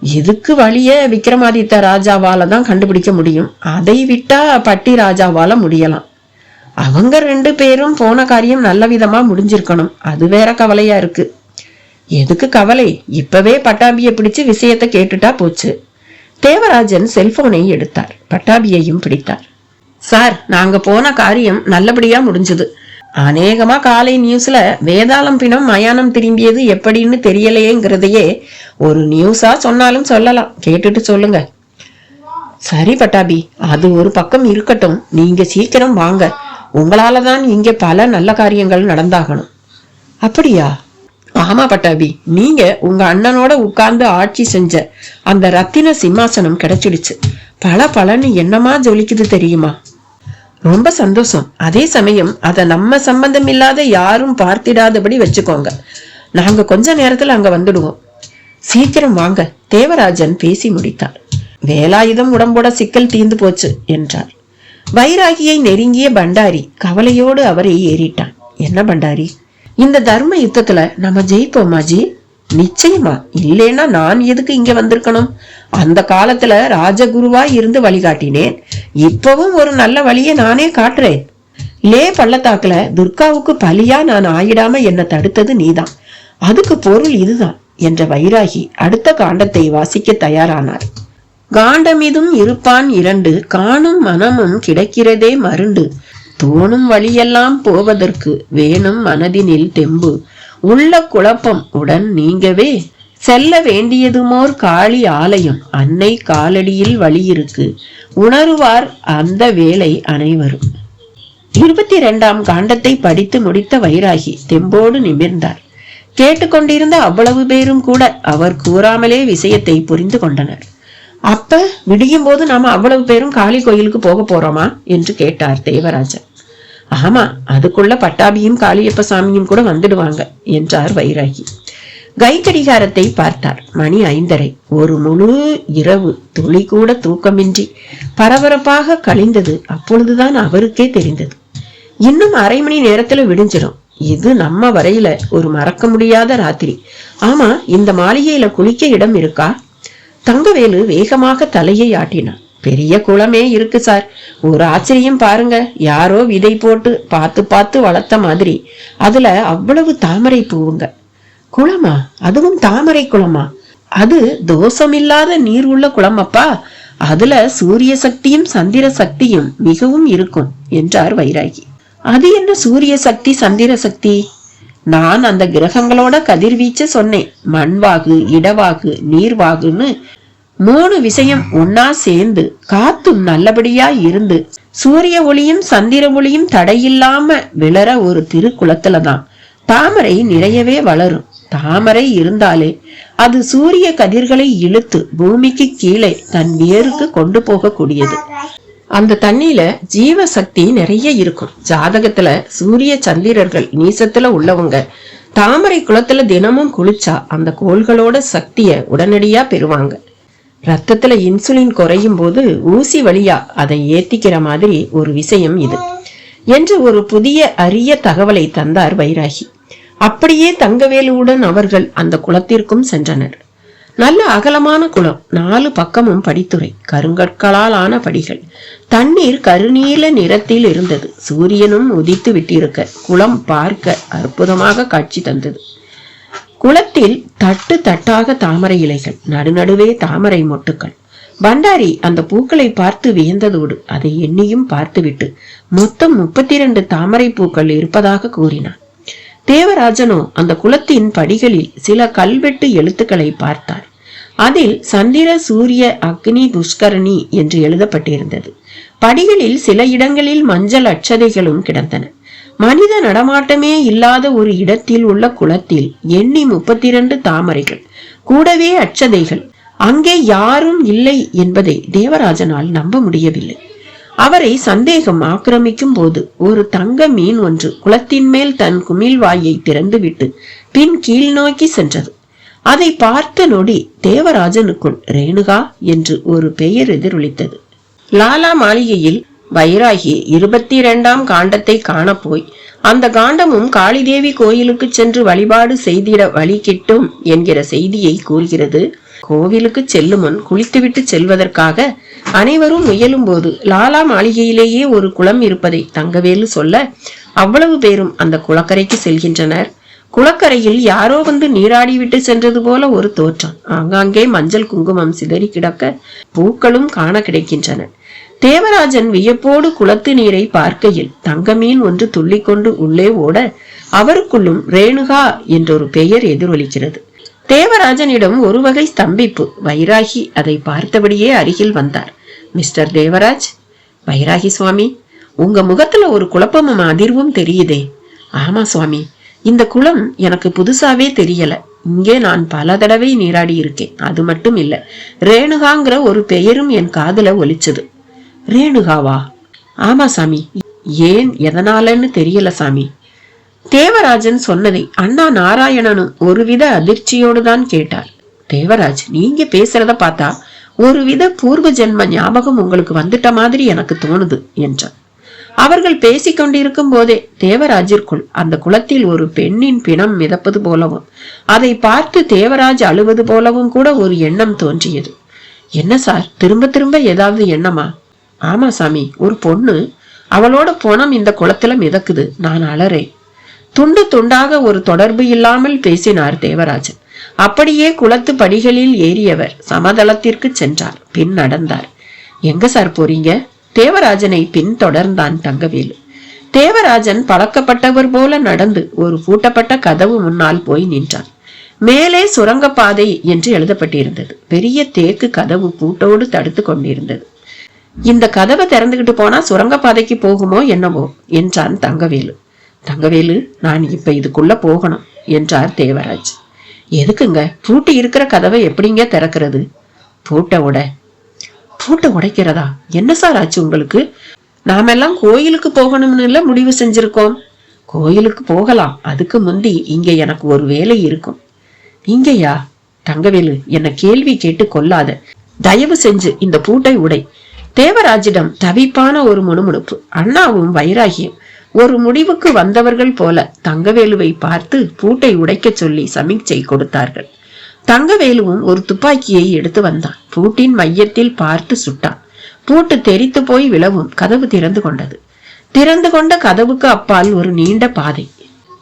இதுக்கு வழிய விக்ரமாதித்த ராஜாவால தான் கண்டுபிடிக்க முடியும். அதை விட்டா பட்டி ராஜாவால முடியலாம். அவங்க 2 பேரும் போன காரியம் நல்ல விதமா முடிஞ்சிருக்கணும். அது வேற கவலையா இருக்கு. எதுக்கு கவலை? இப்பவே பட்டாபியை பிடிச்சு விஷயத்தை கேட்டுட்டா போச்சு. தேவராஜன் செல்போனை எடுத்தார். பட்டாபியையும் பிடித்தார். சார், நாங்க போன காரியம் நல்லபடியா முடிஞ்சது. அநேகமா காலை நியூஸ்ல வேதாளம் பிணம் மயானம் திரும்பியது எப்படின்னு தெரியலையேங்கிறதையே ஒரு நியூஸா சொன்னாலும் சொல்லலாம். கேட்டுட்டு சொல்லுங்க. சரி பட்டாபி, அது ஒரு பக்கம் இருக்கட்டும். நீங்க சீக்கிரம் வாங்க. உங்களாலதான் இங்க பல நல்ல காரியங்கள் நடந்தாகணும். அப்படியா? ஆமா பட்டாபி, நீங்க உங்க அண்ணனோட உட்கார்ந்து ஆட்சி செஞ்ச அந்த ரத்தின சிம்மாசனம் கிடைச்சிடுச்சு. பலன்னு என்னமா ஜொலிக்குது தெரியுமா? ரொம்ப சந்தோஷம். அதே சமயம் அதை நம்ம சம்பந்தம் இல்லாத யாரும் பார்த்திடாதபடி வச்சுக்கோங்க. நாங்க கொஞ்ச நேரத்துல அங்க வந்துடுவோம். சீக்கிரம் வாங்க. தேவராஜன் பேசி முடித்தார். வேலாயுதம் உடம்போட சிக்கல் தீர்ந்து போச்சு என்றார். வைராகியை நெருங்கிய பண்டாரி கவலையோடு அவரை ஏறிட்டான். என்ன பண்டாரி, இந்த தர்ம யுத்தத்துல நம்ம ஜெயிப்போமாஜி? நிச்சயமா. இல்லைன்னா நான் எதுக்கு இங்க வந்திருக்கணும்? அந்த காலத்துல ராஜகுருவா இருந்து வழிகாட்டினேன். இப்பவும் ஒரு நல்ல வழியை நானே காட்டுறேன். லே பள்ளத்தாக்குல துர்காவுக்கு பலியா நான் ஆயிடாம என்ன தடுத்தது நீதான். அதுக்கு பொருள் இதுதான் என்ற வைராகி அடுத்த காண்டத்தை வாசிக்க தயாரானார். காண்டமிதும் இருப்பான் இரண்டு, காணும் மனமும் கிடைக்கிறதே மருண்டு, தோணும் வழியெல்லாம் போவதற்கு வேணும் மனதினில் தெம்பு, உள்ள குழப்பம் உடன் நீங்கவே செல்ல வேண்டியதுமோர் காளி ஆலயம், அன்னை காலடியில் வழியிருக்கு, உணருவார் அந்த வேளை அனைவரும். 22ஆம் காண்டத்தை படித்து முடித்த வைராகி தெம்போடு நிமிர்ந்தார். கேட்டுக்கொண்டிருந்த அவ்வளவு பேரும் கூட அவர் கூறாமலே விஷயத்தை புரிந்து கொண்டனர். அப்ப விடியும் போது நாம அவ்வளவு பேரும் காளி கோயிலுக்கு போக போறோமா என்று கேட்டார் தேவராஜன். ஆமா, அதுக்குள்ள பட்டாபியும் காளியப்ப சாமியும் கூட வந்துடுவாங்க என்றார் வைராகி. கைக்கடிகாரத்தை பார்த்தார். மணி 5:30. ஒரு முழு இரவு துளி கூட தூக்கமின்றி பரபரப்பாக கழிந்தது அப்பொழுதுதான் அவருக்கே தெரிந்தது. இன்னும் அரை மணி நேரத்துல விடிஞ்சிடும். இது நம்ம வரையில ஒரு மறக்க முடியாத ராத்திரி. ஆமா, இந்த மாளிகையில குளிக்க இடம் இருக்கா? தங்கவேலு வேகமாக தலையை ஆட்டினான். பெரிய குளமே இருக்கு சார். ஒரு ஆச்சரியம் பாருங்க, யாரோ விதை போட்டு பார்த்து வளர்த்த மாதிரி அதுல அவ்வளவு தாமரை பூவுங்க. குளமா? அதுவும் தாமரை குளமா? அது தோஷமில்லாத நீர் உள்ள குளம் அப்பா. அதுல சூரிய சக்தியும் சந்திர சக்தியும் மிகவும் இருக்கும் என்றார் வைராகி. அது என்ன சூரிய சக்தி சந்திர சக்தி? நான் அந்த கிரகங்களோட கதிர்வீச்சு சொன்னேன். மண்வாகு, இடவாகு, நீர்வாகுன்னு 3 விஷயம் ஒன்னா சேர்ந்து காத்தும் நல்லபடியா இருந்து சூரிய ஒளியும் சந்திர ஒளியும் தடையில்லாம விளர ஒரு திருக்குளத்துலதான் தாமரை நிறையவே வளரும். தாமரை இருந்தாலே அது சூரிய கதிர்களை இழுத்து பூமிக்கு கீழே தன் வேருக்கு கொண்டு போக கூடியது. அந்த தண்ணியில ஜீவ சக்தி நிறைய இருக்கும். ஜாதகத்துல சூரிய சந்திரர்கள் நீசத்துல உள்ளவங்க தாமரை குளத்துல தினமும் குளிச்சா அந்த கோள்களோட சக்திய உடனடியா பெறுவாங்க. ரத்தத்துல இன்சுலின் குறையும் போது ஊசி வழியா அதை ஏத்திக்கிற மாதிரி ஒரு விஷயம் இது என்று ஒரு புதிய அரிய தகவலை தந்தார் வைராகி. அப்படியே தங்கவேலுவுடன் அவர்கள் அந்த குளத்திற்கும் சென்றனர். நல்ல அகலமான குளம். 4 பக்கமும் படித்துறை, கருங்கற்களால் ஆன படிகள். தண்ணீர் கருநீல நிறத்தில் இருந்தது. சூரியனும் உதித்து விட்டிருக்க குளம் பார்க்க அற்புதமாக காட்சி தந்தது. குளத்தில் தட்டு தட்டாக தாமரை இலைகள், நடுநடுவே தாமரை மொட்டுக்கள். பண்டாரி அந்த பூக்களை பார்த்து வியந்ததோடு அதை எண்ணியும் பார்த்துவிட்டு மொத்தம் 32 தாமரை பூக்கள் இருப்பதாக கூறினான். தேவராஜனோ அந்த குளத்தின் படிகளில் சில கல்வெட்டு எழுத்துக்களை பார்த்தார். அதில் சந்திர சூரிய அக்னி புஷ்கரணி என்று எழுதப்பட்டிருந்தது. படிகளில் சில இடங்களில் மஞ்சள் அட்சதைகளும் கிடந்தன. மனித நடமாட்டமே இல்லாத ஒரு இடத்தில் உள்ள குளத்தில் எண்ணி 32 தாமரைகள், கூடவே அட்சதைகள். அங்கே யாரும் இல்லை என்பதை தேவராஜனால் நம்ப முடியவில்லை. அவரை சந்தேகம் ஆக்கிரமிக்கும் போது ஒரு தங்க மீன் ஒன்று குளத்தின் மேல் தன் குமிழ் வாயை திறந்துவிட்டு பின் கீழ் நோக்கி சென்றது. அதை பார்த்த நொடி தேவராஜனுக்குள் ரேணுகா என்று ஒரு பெயர் எதிரொலித்தது. லாலா மாளிகையில் வைராகி 22ஆம் காண்டத்தை காணப்போய் அந்த காண்டமும் காளிதேவி கோயிலுக்கு சென்று வழிபாடு செய்திட வழி கிட்டும் என்கிற செய்தியை கூறுகிறது. கோவிலுக்கு செல்லும் முன் குளித்துவிட்டு செல்வதற்காக அனைவரும் முயலும் போது லாலா மாளிகையிலேயே ஒரு குளம் இருப்பதை தங்கவேலு சொல்ல அவ்வளவு பேரும் அந்த குளக்கரைக்கு செல்கின்றனர். குளக்கரையில் யாரோ வந்து நீராடிவிட்டு சென்றது போல ஒரு தோற்றம். ஆங்காங்கே மஞ்சள் குங்குமம் சிதறி கிடக்க பூக்களும் காண கிடைக்கின்றன. தேவராஜன் வியப்போடு குளத்து நீரை பார்க்கையில் தங்கமீன் ஒன்று துள்ளிக்கொண்டு உள்ளே ஓட அவருக்குள்ளும் ரேணுகா என்றொரு பெயர் எதிரொலிக்கிறது. தேவராஜனிடம் ஒரு வகை ஸ்தம்பிப்பு. வைராகி அதை பார்த்தபடியே அருகில் வந்தார். மிஸ்டர் தேவராஜ். வைராகி சுவாமி, உங்க முகத்துல ஒரு குழப்பமும் அதிர்வும் தெரியுதே. ஆமா சுவாமி, இந்த குளம் எனக்கு புதுசாவே தெரியல. இங்கே நான் பல தடவை நீராடி இருக்கேன். அது மட்டும் இல்ல, ரேணுகாங்கிற ஒரு பெயரும் என் காதுல ஒலிச்சது. ரேணுகாவா? ஆமா சாமி. ஏன், எதனாலன்னு தெரியல சாமி. தேவராஜன் சொன்னதை அண்ணா நாராயணனும் ஒருவித அதிர்ச்சியோடுதான் கேட்டார். தேவராஜ், நீங்க பேசுறத பார்த்தா ஒருவித பூர்வ ஜென்ம ஞாபகம் உங்களுக்கு வந்துட்ட மாதிரி எனக்கு தோணுது என்றார். அவர்கள் பேசிக்கொண்டிருக்கும் போதே தேவராஜிற்குள் அந்த குளத்தில் ஒரு பெண்ணின் பிணம் மிதப்பது போலவும் அதை பார்த்து தேவராஜ் அழுவது போலவும் கூட ஒரு எண்ணம் தோன்றியது. என்ன சார், திரும்ப திரும்ப ஏதாவது எண்ணமா? ஆமா சாமி, ஒரு பொண்ணு, அவளோட பொணம் இந்த குளத்துல மிதக்குது. நான் அலறேன். துண்டு துண்டாக ஒரு தொடர்பு இல்லாமல் பேசினார் தேவராஜன். அப்படியே குளத்து படிகளில் ஏறியவர் சமதளத்திற்கு சென்றார். பின் நடந்தார். எங்க சார் போறீங்க? தேவராஜனை பின் தொடர்ந்தான் தங்கவேலு. தேவராஜன் பழக்கப்பட்டவர் போல நடந்து ஒரு பூட்டப்பட்ட கதவு முன்னால் போய் நின்றான். மேலே சுரங்கப்பாதை என்று எழுதப்பட்டிருந்தது. பெரிய தேக்கு கதவு பூட்டோடு தடுத்து கொண்டிருந்தது. இந்த கதவை திறந்துகிட்டு போனா சுரங்கப்பாதைக்கு போகுமோ என்னவோ என்றான் தங்கவேலு. தங்கவேலு, நான் இப்ப இதுக்குள்ள போகணும் என்றார் தேவராஜ். எதுக்குங்க? பூட்டி இருக்கிற கதவை எப்படிங்க திறக்கிறது? பூட்டை உடைக்கிறதா? என்ன சார் ஆச்சு உங்களுக்கு? நாமெல்லாம் கோயிலுக்கு போகணும்னு முடிவு செஞ்சிருக்கோம். கோயிலுக்கு போகலாம், அதுக்கு முந்தி இங்க எனக்கு ஒரு வேலை இருக்கும். இங்கயா? தங்கவேலு, என்ன கேள்வி கேட்டு கொள்ளாத. தயவு செஞ்சு இந்த பூட்டை உடை. தேவராஜிடம் தவிப்பான ஒரு முணுமுணுப்பு. அண்ணாவும் வைராகியும் ஒரு முடிவுக்கு வந்தவர்கள் போல தங்கவேலுவை பார்த்து பூட்டை உடைக்க சொல்லி சமிக்சை கொடுத்தார்கள். தங்கவேலுவும் ஒரு துப்பாக்கியை எடுத்து வந்தான். பூட்டின் மையத்தில் பார்த்து சுட்டான். பூட்டு தெரித்து போய் விழவும் கதவு திறந்து கொண்டது. திறந்து கொண்ட கதவுக்கு அப்பால் ஒரு நீண்ட பாதை.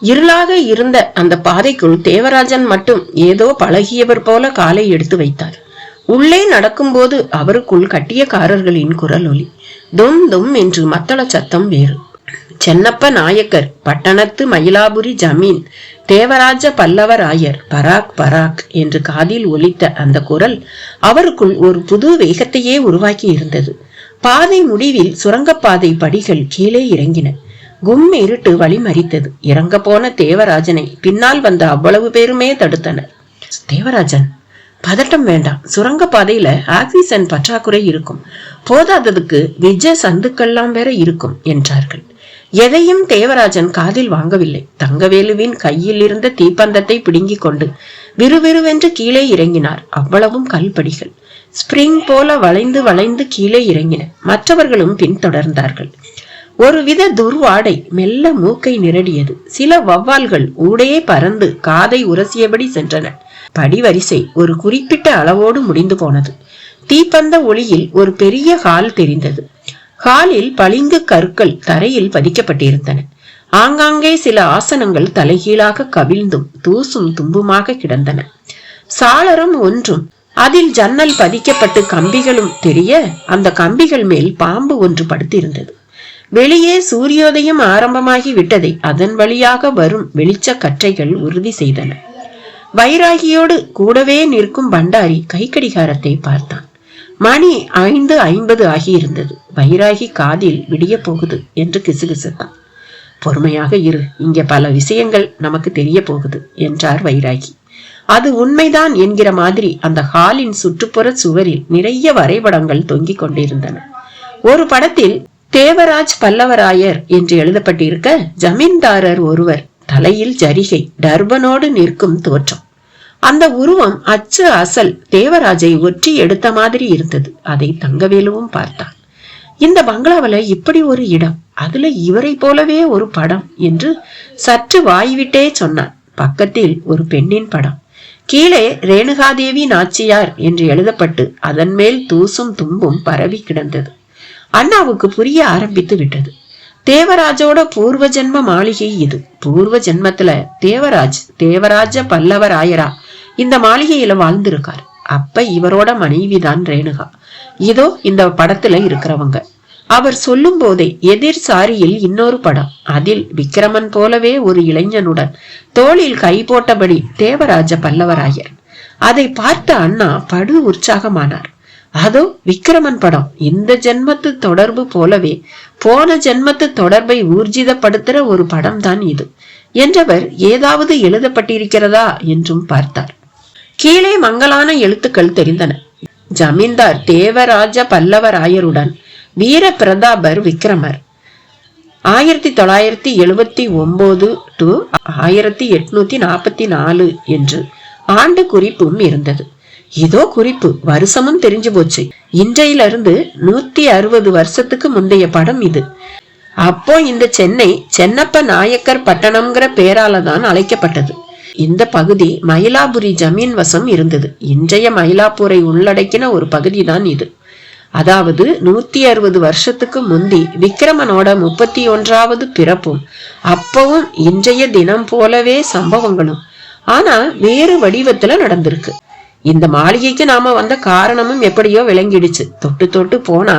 இருளாக இருந்த அந்த பாதைக்குள் தேவராஜன் மட்டும் ஏதோ பழகியவர் போல காலை எடுத்து வைத்தார். உள்ளே நடக்கும்போது அவருக்குள் கட்டியக்காரர்களின் குரல் ஒலி. தும் தும் என்று மத்தள சத்தம் வேறு. சென்னப்ப நாயக்கர், பட்டணத்து மயிலாபுரி ஜமீன், தேவராஜ பல்லவராயர், பராக் பராக் என்று காதில் ஒலித்த அந்த குரல் அவருக்குள் ஒரு புது வேகத்தையே உருவாக்கி இருந்தது. பாதை முடிவில் சுரங்கப்பாதை படிகள் கீழே இறங்கின. கும் இருட்டு வழிமறித்தது. இறங்க போன தேவராஜனை பின்னால் வந்த அவ்வளவு பேருமே தடுத்தனர். தேவராஜன், பதட்டம் வேண்டாம். சுரங்கப்பாதையில ஆக்சிஜன் பற்றாக்குறை இருக்கும். போதாததுக்கு விஜ சந்துக்கெல்லாம் வேற இருக்கும் என்றார்கள். எதையும் தேவராஜன் காதில் வாங்கவில்லை. தங்கவேலுவின் கையில் இருந்த தீப்பந்தத்தை பிடுங்கிக் கொண்டு விறுவிறுவென்று கீழே இறங்கினார். அவ்வளவும் கல்படிகள் ஸ்பிரிங் போல வளைந்து வளைந்து கீழே இறங்கின. மற்றவர்களும் பின்தொடர்ந்தார்கள். ஒருவித துர்வாடை மெல்ல மூக்கை நிரடியது. சில வௌவால்கள் ஊடே பறந்து காதை உரசியபடி சென்றன. படிவரிசை ஒரு குறிப்பிட்ட அளவோடு முடிந்து போனது. தீப்பந்த ஒளியில் ஒரு பெரிய ஹால் தெரிந்தது. ஹாலில் பளிங்கு கற்கள் தரையில் பதிக்கப்பட்டிருந்தன. ஆங்காங்கே சில ஆசனங்கள் தலைகீழாக கவிழ்ந்தும் தூசும் தும்புமாக கிடந்தன. சாளரம் ஒன்றும் அதில் ஜன்னல் பதிக்கப்பட்டு கம்பிகளும் தெரிய அந்த கம்பிகள் மேல் பாம்பு ஒன்று படுத்திருந்தது. வெளியே சூரியோதயம் ஆரம்பமாகி விட்டதை அதன் வழியாக வரும் வெளிச்ச கற்றைகள் உறுதி செய்தன. வைராகியோடு கூடவே நிற்கும் பண்டாரி கைக்கடிகாரத்தை பார்த்தான். மணி 5:50 ஆகியிருந்தது. வைராகி காதில் விடிய போகுது என்று கிசுகிசுத்தான். பொறுமையாக இரு, இங்க பல விஷயங்கள் நமக்கு தெரிய போகுது என்றார் வைராகி. அது உண்மைதான் என்கிற மாதிரி அந்த ஹாலின் சுற்றுப்புற சுவரில் நிறைய வரைபடங்கள் தொங்கிக் கொண்டிருந்தன. ஒரு படத்தில் தேவராஜ் பல்லவராயர் என்று எழுதப்பட்டிருக்க ஜமீன்தாரர் ஒருவர் தலையில் ஜரிகை டர்பனோடு நிற்கும் தோற்றம். அந்த உருவம் அச்சு அசல் தேவராஜை ஒற்றி எடுத்த மாதிரி இருந்தது. அதை தங்கவேலுவும் பார்த்தான். இந்த பங்களாவில இப்படி ஒரு இடம், அதுல இவரை போலவே ஒரு படம் என்று சற்று வாய்விட்டே சொன்னான். பக்கத்தில் ஒரு பெண்ணின் படம். கீழே ரேணுகாதேவி நாச்சியார் என்று எழுதப்பட்டு அதன் மேல் தூசும் தும்பும் பரவி கிடந்தது. அண்ணாவுக்கு புரிய ஆரம்பித்து விட்டது. தேவராஜோட பூர்வ ஜென்ம மாளிகை இது. பூர்வ ஜென்மத்துல தேவராஜ பல்லவராயரா இந்த மாளிகையில வாழ்ந்திருக்கார். அப்ப இவரோட மனைவிதான் ரேணுகா. இதோ இந்த படத்துல இருக்கிறவங்க. அவர் சொல்லும் போதே எதிர் சாரியில் இன்னொரு படம். அதில் விக்கிரமன் போலவே ஒரு இளைஞனுடன் தோளில் கை போட்டபடி தேவராஜ பல்லவராயர். அதை பார்த்த அண்ணா படு உற்சாகமானார். அதோ விக்கிரமன் படம். இந்த ஜென்மத்து தொடர்பு போலவே போன ஜென்மத்து தொடர்பை ஊர்ஜிதப்படுத்துற ஒரு படம் தான் இது என்றவர் ஏதாவது எழுதப்பட்டிருக்கிறதா என்றும் பார்த்தார். கீழே மங்கலான எழுத்துக்கள் தெரிந்தன. ஜமீன்தார் தேவராஜ பல்லவராயருடன் வீர பிரதாபர் விக்ரமர் 1979 to 1844 என்று ஆண்டு குறிப்பும் இருந்தது. இதோ குறிப்பு, வருஷமும் தெரிஞ்சு போச்சு. இன்றையிலிருந்து 160 வருஷத்துக்கு முந்தைய படம் இது. அப்போ இந்த சென்னை சென்னப்ப நாயக்கர் பட்டணம்ங்கிற பேரால தான் அழைக்கப்பட்டது. இந்த பகுதி மயிலாபுரி ஜமீன் வசம் இருந்தது. இன்றைய மயிலாப்பூரை உள்ளடக்கின ஒரு பகுதி தான் இது. அதாவது 160 வருஷத்துக்கு முந்தி விக்கிரமனோட 31வது பிறப்பும் அப்பவும் இன்றைய தினம் போலவே சம்பவங்களும் ஆனா வேறு வடிவத்துல நடந்திருக்கு. இந்த மாளிகைக்கு நாம வந்த காரணமும் எப்படியோ விளங்கிடுச்சு. தொட்டு தொட்டு போனா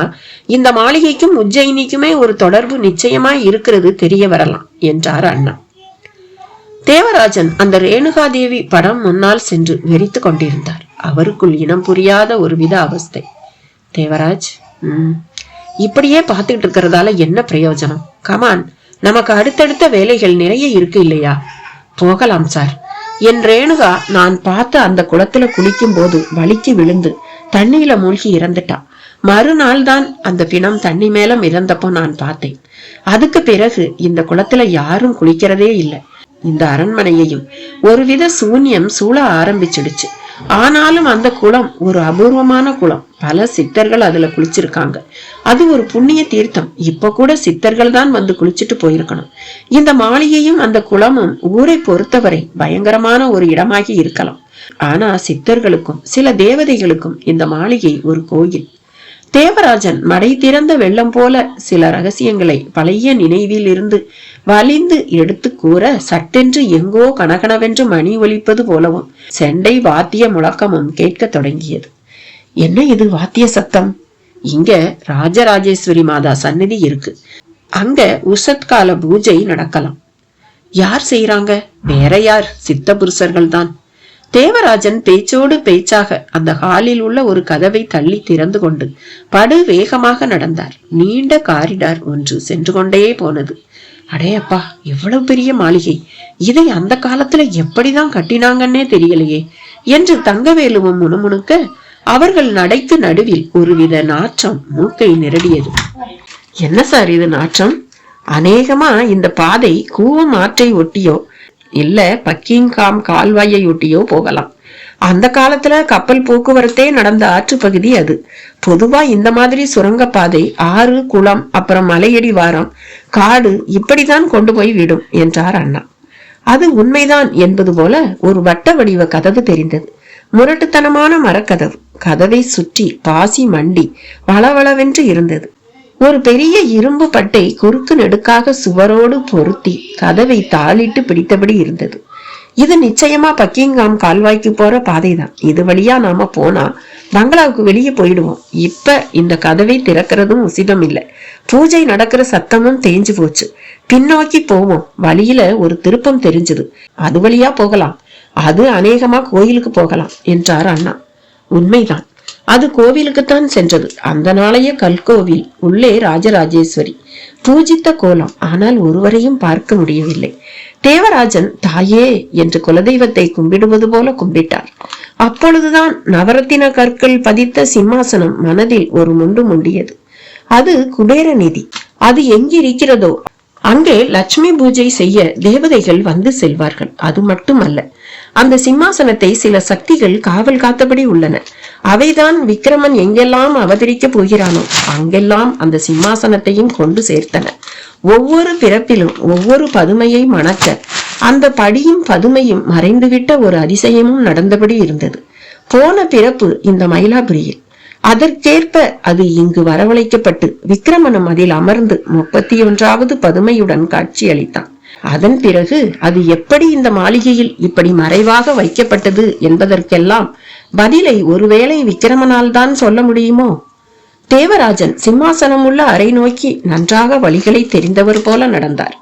இந்த மாளிகைக்கும் உஜ்ஜயினிக்குமே ஒரு தொடர்பு நிச்சயமா இருக்கிறது தெரிய வரலாம் என்றார் அண்ணா. தேவராஜன் அந்த ரேணுகாதேவி படம் முன்னால் சென்று வெறித்து கொண்டிருந்தார். அவருக்குள் இனம் புரியாத ஒரு வித அவஸ்தை. தேவராஜ், இப்படியே பார்த்துக்கிட்டு இருக்கிறதால என்ன பிரயோஜனம்? கமான், நமக்கு அடுத்தடுத்த வேலைகள் நிறைய இருக்கு இல்லையா? போகலாம் சார். என் ரேணுகா நான் பார்த்து அந்த குளத்துல குளிக்கும் போது வலிக்கு விழுந்து தண்ணியில மூழ்கி இறந்துட்டா. மறுநாள் தான் அந்த பிணம் தண்ணி மேல மிதந்தப்போ நான் பார்த்தேன். அதுக்கு பிறகு இந்த குளத்துல யாரும் குளிக்கிறதே இல்லை. இந்த அரண்மனையையும் ஒருவித சூன்யம் சூழ ஆரம்பிச்சிடுச்சு. ஆனாலும் அந்த குளம் ஒரு அபூர்வமான குளம். பல சித்தர்கள் அதுல குளிச்சிருக்காங்க. அது ஒரு புண்ணிய தீர்த்தம். இப்ப கூட சித்தர்கள் தான் வந்து குளிச்சுட்டு போயிருக்கணும். இந்த மாளிகையும் அந்த குளமும் ஊரை பொறுத்தவரை பயங்கரமான ஒரு இடமாகி இருக்கலாம். ஆனா சித்தர்களுக்கும் சில தேவதைகளுக்கும் இந்த மாளிகை ஒரு கோயில். தேவராஜன் மடை திறந்த வெள்ளம் போல சில ரகசியங்களை பழைய நினைவில் இருந்து வலிந்து எடுத்து கூற சட்டென்று எங்கோ கனகனவென்று மணி ஒலிப்பது போலவும் செண்டை வாத்திய முழக்கமும் கேட்க தொடங்கியது. என்ன இது வாத்திய சத்தம்? இங்க ராஜராஜேஸ்வரி மாதா சந்நிதி இருக்கு. அங்க உஷத்கால பூஜை நடக்கலாம். யார் செய்யறாங்க? வேற யார்? சித்த புருஷர்கள் தான். தேவராஜன் பேச்சோடு பேச்சாக அந்த ஹாலில் உள்ள ஒரு கதவை தள்ளி திறந்து கொண்டு படு வேகமாக நடந்தார். நீண்ட காரிடார் ஒன்று சென்று கொண்டே போனது. அடையப்பா, எவ்வளவு பெரிய மாளிகை! இதை அந்த காலத்துல எப்படிதான் கட்டினாங்கன்னே தெரியலையே என்று தங்கவேலுவும் முணுமுணுக்க அவர்கள் நடைக்கு நடுவில் ஒருவித நாற்றம் மூக்கை நிரடியது. என்ன சார் இது நாற்றம்? அநேகமா இந்த பாதை கூவம் ஆற்றை ஒட்டியோ இல்ல பக்கிங்காம் கால்வாயை ஒட்டியோ போகலாம். அந்த காலத்துல கப்பல் போக்குவரத்தே நடந்த ஆற்று பகுதி அது. பொதுவா இந்த மாதிரி சுரங்கப்பாதை ஆறு, குளம், அப்புறம் மலையடி வாரம், காடு இப்படிதான் கொண்டு போய் விடும் என்றார் அண்ணா. அது உண்மைதான் என்பது போல ஒரு வட்ட வடிவ கதவு தெரிந்தது. முரட்டுத்தனமான மரக்கதவு. கதவை சுற்றி பாசி மண்டி வளவளவென்று இருந்தது. ஒரு பெரிய இரும்பு பட்டை குறுக்கு நெடுக்காக சுவரோடு பொருத்தி கதவை தாளிட்டு பிடித்தபடி இருந்தது. இது நிச்சயமா பக்கிங்காம் கால்வாய்க்கு போற பாதைதான். இது வழியா நாம போனா பங்களாவுக்கு வெளியே போயிடுவோம். இப்ப இந்த கதவை திறக்கிறதும் உசிதம் இல்லை. பூஜை நடக்கிற சத்தமும் தேஞ்சு போச்சு. பின்னோக்கி போவோம். வழியில ஒரு திருப்பம் தெரிஞ்சது. அது வழியா போகலாம். அது அநேகமா கோயிலுக்கு போகலாம் என்றார் அண்ணா. உண்மைதான், அது கோவிலுக்குத்தான் சென்றது. அந்த நாளைய கல்கோவில். உள்ளே ராஜராஜேஸ்வரி பூஜித்த கோலம். ஆனால் ஒருவரையும் பார்க்க முடியவில்லை. தேவராஜன் தாயே என்று குலதெய்வத்தை கும்பிடுவது போல கும்பிட்டார். அப்பொழுதுதான் நவரத்தின கற்கள் பதித்த சிம்மாசனம் மனதில் ஒரு முண்டு முண்டியது. அது குபேர நிதி. அது எங்கிருக்கிறதோ அங்கே லட்சுமி பூஜை செய்ய தேவதைகள் வந்து செல்வார்கள். அது மட்டுமல்ல, அந்த சிம்மாசனத்தை சில சக்திகள் காவல் காத்தபடி உள்ளன. அவைதான் விக்கிரமன் எங்கெல்லாம் அவதரிக்க போகிறானோ அங்கெல்லாம் அந்த சிம்மாசனத்தையும் கொண்டு சேர்த்தன. ஒவ்வொரு பிறப்பிலும் ஒவ்வொரு பதுமையை மணக்க அந்த படியும் பதுமையும் மறைந்துவிட்ட ஒரு அதிசயமும் நடந்தபடி இருந்தது. போன பிறப்பு இந்த மயிலாபுரியில். அதற்கேற்ப அது இங்கு வரவழைக்கப்பட்டு விக்கிரமனும் அதில் அமர்ந்து 31வது பதுமையுடன் காட்சி அளித்தான். அதன் பிறகு அது எப்படி இந்த மாளிகையில் இப்படி மறைவாக வைக்கப்பட்டது என்பதற்கெல்லாம் பதிலை ஒருவேளை விக்கிரமனால் தான் சொல்ல முடியுமோ? தேவராஜன் சிம்மாசனம் உள்ள அறை நோக்கி நன்றாக வழிகளை தெரிந்தவர் போல நடந்தார்.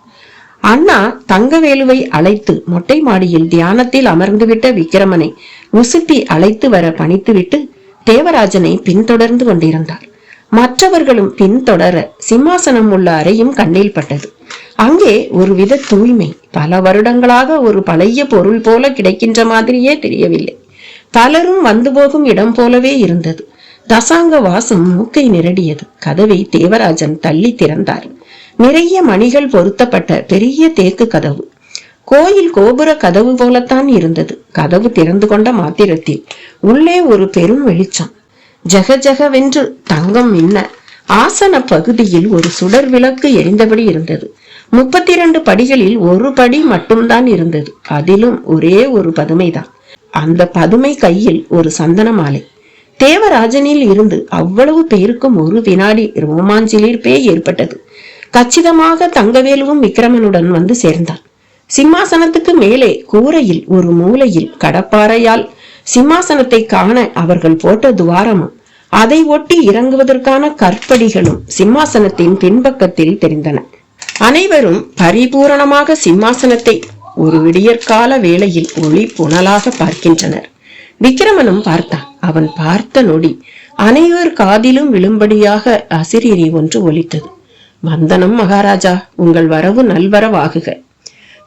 அண்ணா தங்கவேலுவை அழைத்து மொட்டை மாடியில் தியானத்தில் அமர்ந்துவிட்ட விக்கிரமனை உசுப்பி அழைத்து வர பணித்துவிட்டு தேவராஜனை பின்தொடர்ந்து கொண்டிருந்தார். மற்றவர்களும் பின்தொடர சிம்மாசனம் உள்ள அறையும் கண்ணில் பட்டது. அங்கே ஒருவித தூய்மை பல வருடங்களாக ஒரு பழைய பொருள் போல கிடைக்கின்ற மாதிரியே தெரியவில்லை. பலரும் வந்து போகும் இடம் போலவே இருந்தது. தசாங்க வாசம் மூக்கை நிரடியது. கதவை தேவராஜன் தள்ளி திறந்தார். நிறைய மணிகள் பொருத்தப்பட்ட பெரிய தேக்கு கதவு. கோயில் கோபுர கதவு போலத்தான் இருந்தது. கதவு திறந்து கொண்ட மாத்திரத்தில் உள்ளே ஒரு பெரும் வெளிச்சம். ஜகஜகவென்று தங்கம் மின்ன ஆசன பகுதியில் ஒரு சுடர் விளக்கு எரிந்தபடி இருந்தது. 32 படிகளில் ஒரு படி மட்டும்தான் இருந்தது. அதிலும் ஒரே ஒரு பதுமைதான். அந்த பதுமை கையில் ஒரு சந்தன மாலை. தேவராஜனில் இருந்து அவ்வளவு பேருக்கும் ஒரு வினாடி ரோமாஞ்சிலிருப்பே ஏற்பட்டது. கச்சிதமாக தங்கவேலுவும் விக்கிரமனுடன் வந்து சேர்ந்தான். சிம்மாசனத்துக்கு மேலே கூரையில் ஒரு மூலையில் கடப்பாறையால் சிம்மாசனத்தை காண அவர்கள் போட்ட துவாரமும் அதை ஒட்டி இறங்குவதற்கான கற்படிகளும் சிம்மாசனத்தின் பின்பக்கத்தில் தெரிந்தன. அனைவரும் பரிபூரணமாக சிம்மாசனத்தை ஒரு விடியற்கால வேளையில் ஒளி புனலாக பார்க்கின்றனர். விக்கிரமனும் பார்த்தான். அவன் பார்த்த நொடி அனைவர் காதிலும் விழும்படியாக அசிரீரி ஒன்று ஒலித்தது. வந்தனம் மகாராஜா, உங்கள் வரவு நல்வரவாகுக.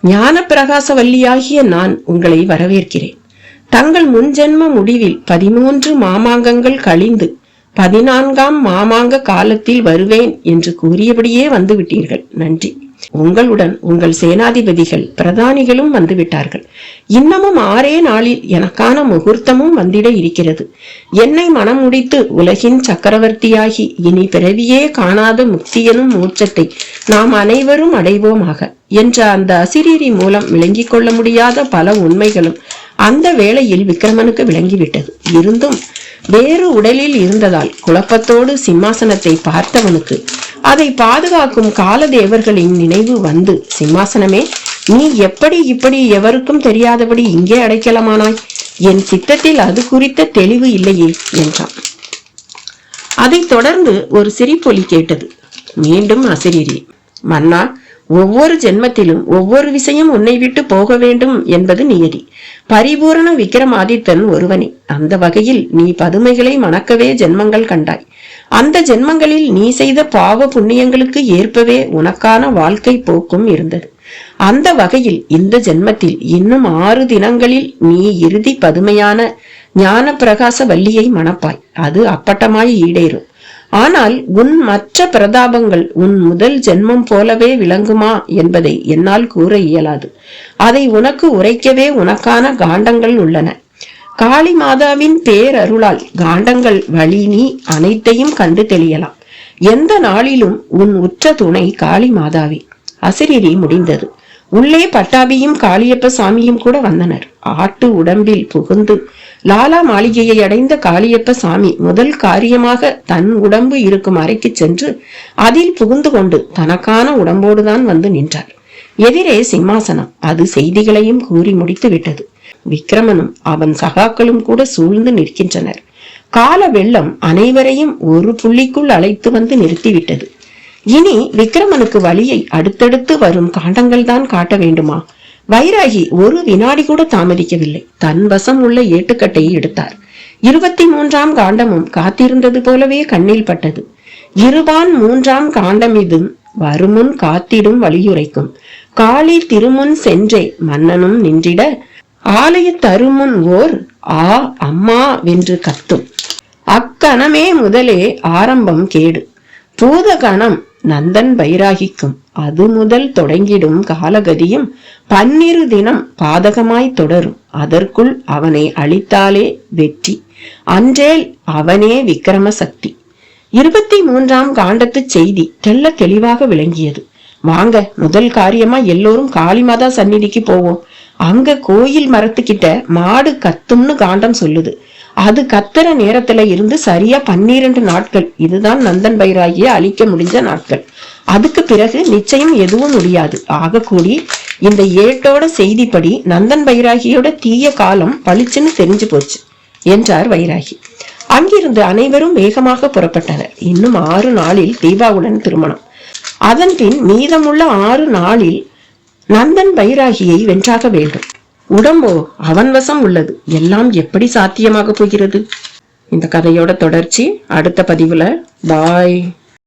ஞான பிரகாசவல்லியாகிய நான் உங்களை வரவேற்கிறேன். தங்கள் முன்ஜென்ம முடிவில் 13 மாமாங்கங்கள் கழிந்து 14ஆம் மாமாங்க காலத்தில் வருவேன் என்று கூறியபடியே வந்து விட்டீர்கள். நன்றி. உங்களுடன் உங்கள் சேனாதிபதிகள் பிரதானிகளும் வந்துவிட்டார்கள். இன்னமும் 6 நாளில் எனக்கான முகூர்த்தமும் வந்திட இருக்கிறது. என்னை மனம் முடித்து உலகின் சக்கரவர்த்தியாகி இனி பிறவியே காணாத முக்தியனும் மோட்சத்தை நாம் அனைவரும் அடைவோமாக என்ற அந்த அசிரீரி மூலம் விளங்கிக் கொள்ள முடியாத பல உண்மைகளும் அந்த வேளையில் விக்கிரமனுக்கு விளங்கிவிட்டது. இருந்தும் வேறு உடலில் இருந்ததால் குழப்பத்தோடு சிம்மாசனத்தை பார்த்தவனுக்கு அதை பாதுகாக்கும் காலதேவர்களின் நினைவு வந்து, சிம்மாசனமே, நீ எப்படி இப்படி எவருக்கும் தெரியாதபடி இங்கே அடைக்கலமானாய்? என் சித்தத்தில் அது குறித்த தெளிவு இல்லையே என்றான். அதைத் தொடர்ந்து ஒரு சிரிப்பொலி கேட்டது. மீண்டும் அசிரீரி, மன்னா, ஒவ்வொரு ஜென்மத்திலும் ஒவ்வொரு விஷயம் உன்னை விட்டு போக வேண்டும் என்பது நியதி. பரிபூரண விக்கிரமாதித்தன் ஒருவனே. அந்த வகையில் நீ பதுமைகளை மணக்கவே ஜென்மங்கள் கண்டாய். அந்த ஜென்மங்களில் நீ செய்த பாவ புண்ணியங்களுக்கு ஏற்பவே உனக்கான வாழ்க்கை போக்கும் இருந்தது. அந்த வகையில் இந்த ஜென்மத்தில் இன்னும் 6 தினங்களில் நீ இறுதி பதுமையான ஞான பிரகாச வல்லியை மணப்பாய். அது அப்பட்டமாய் ஈடேறும். ஆனால் உன் மற்ற பிரதாபங்கள் உன் முதல் ஜென்மம் போலவே விளங்குமா என்பதை என்னால் கூற இயலாது. அதை உனக்கு உரைக்கவே உனக்கான காண்டங்கள் உள்ளன. காளி மாதாவின் பேரருளால் காண்டங்கள் வழி நீ அனைத்தையும் கண்டு தெளியலாம். எந்த நாளிலும் உன் உற்ற துணை காளி மாதாவி. அசிரீரி முடிந்தது. உள்ளே பட்டாபியும் காளியப்ப சாமியும் கூட வந்தனர். ஆட்டு உடம்பில் புகுந்து லாலா மாளிகையை அடைந்த காளியப்ப சாமி முதல் காரியமாக தன் உடம்பு இருக்கும் அறைக்கு சென்று அதில் புகுந்து கொண்டு தனக்கான உடம்போடுதான் வந்து நின்றார். எதிரே சிம்மாசனம். அது செய்திகளையும் கூறி முடித்து விட்டது. விக்கிரமனும் அவன் சகாக்களும் கூட சூழ்ந்து நிற்கின்றனர். கால வெள்ளம் அனைவரையும் ஒரு புள்ளிக்குள் அழைத்து வந்து நிறுத்திவிட்டது. இனி விக்கிரமனுக்கு வழியை அடுத்தடுத்து வரும் காண்டங்கள் தான் காட்ட வேண்டுமா? வைராகி ஒரு வினாடி கூட தாமதிக்கவில்லை. தன் வசம் உள்ள ஏட்டுக்கட்டையை எடுத்தார். 23ஆம் காண்டமும் காத்திருந்தது போலவே கண்ணில் பட்டது. இருபான் 3ஆம் காண்டம் இதும் வருமுன் காத்திடும் வலியுரைக்கும். காளி திருமுன் சென்றே மன்னனும் நின்றிட ஆலய தருமுன் ஓர் ஆ அம்மா வென்று கத்தும். அக்கணமே முதலே ஆரம்பம் கேடு. பூத கணம் நந்தன் பைராகிக்கும். அது முதல் தொடங்கிடும் காலகதியும் 12 தினம் பாதகமாய் தொடரும். அதற்குள் அவனை அழித்தாலே வெற்றி. அன்றேல் அவனே விக்கிரம சக்தி. 23ஆம் காண்டத்து செய்தி தெல்ல தெளிவாக விளங்கியது. வாங்க, முதல் காரியமா எல்லோரும் காளிமாதா சந்நிதிக்கு போவோம். அங்க கோயில் மரத்துக்கிட்ட மாடு கத்தும்னு காண்டம் சொல்லுது. அது கத்துற நேரத்துல இருந்து சரியா 12 நாட்கள். இதுதான் நந்தன் பைராகிய அழிக்க முடிஞ்ச நாட்கள். அதுக்கு பிறகு நிச்சயம் எதுவும் முடியாது. ஆக கூடி இந்த ஏட்டோட செய்திப்படி நந்தன் பைராகியோட தீய காலம் பளிச்சுன்னு தெரிஞ்சு போச்சு என்றார் வைராகி. அங்கிருந்து அனைவரும் வேகமாக புறப்பட்டனர். இன்னும் 6 நாளில் தீபாவுடன் திருமணம். அதன் பின் மீதமுள்ள 6 நாளில் நந்தன் பைராகியை வென்றாக வேண்டும். உடம்போ அவன் வசம் உள்ளது. எல்லாம் எப்படி சாத்தியமாக போகிறது? இந்த கதையோட தொடர்ச்சி அடுத்த பதிவுல. பாய்.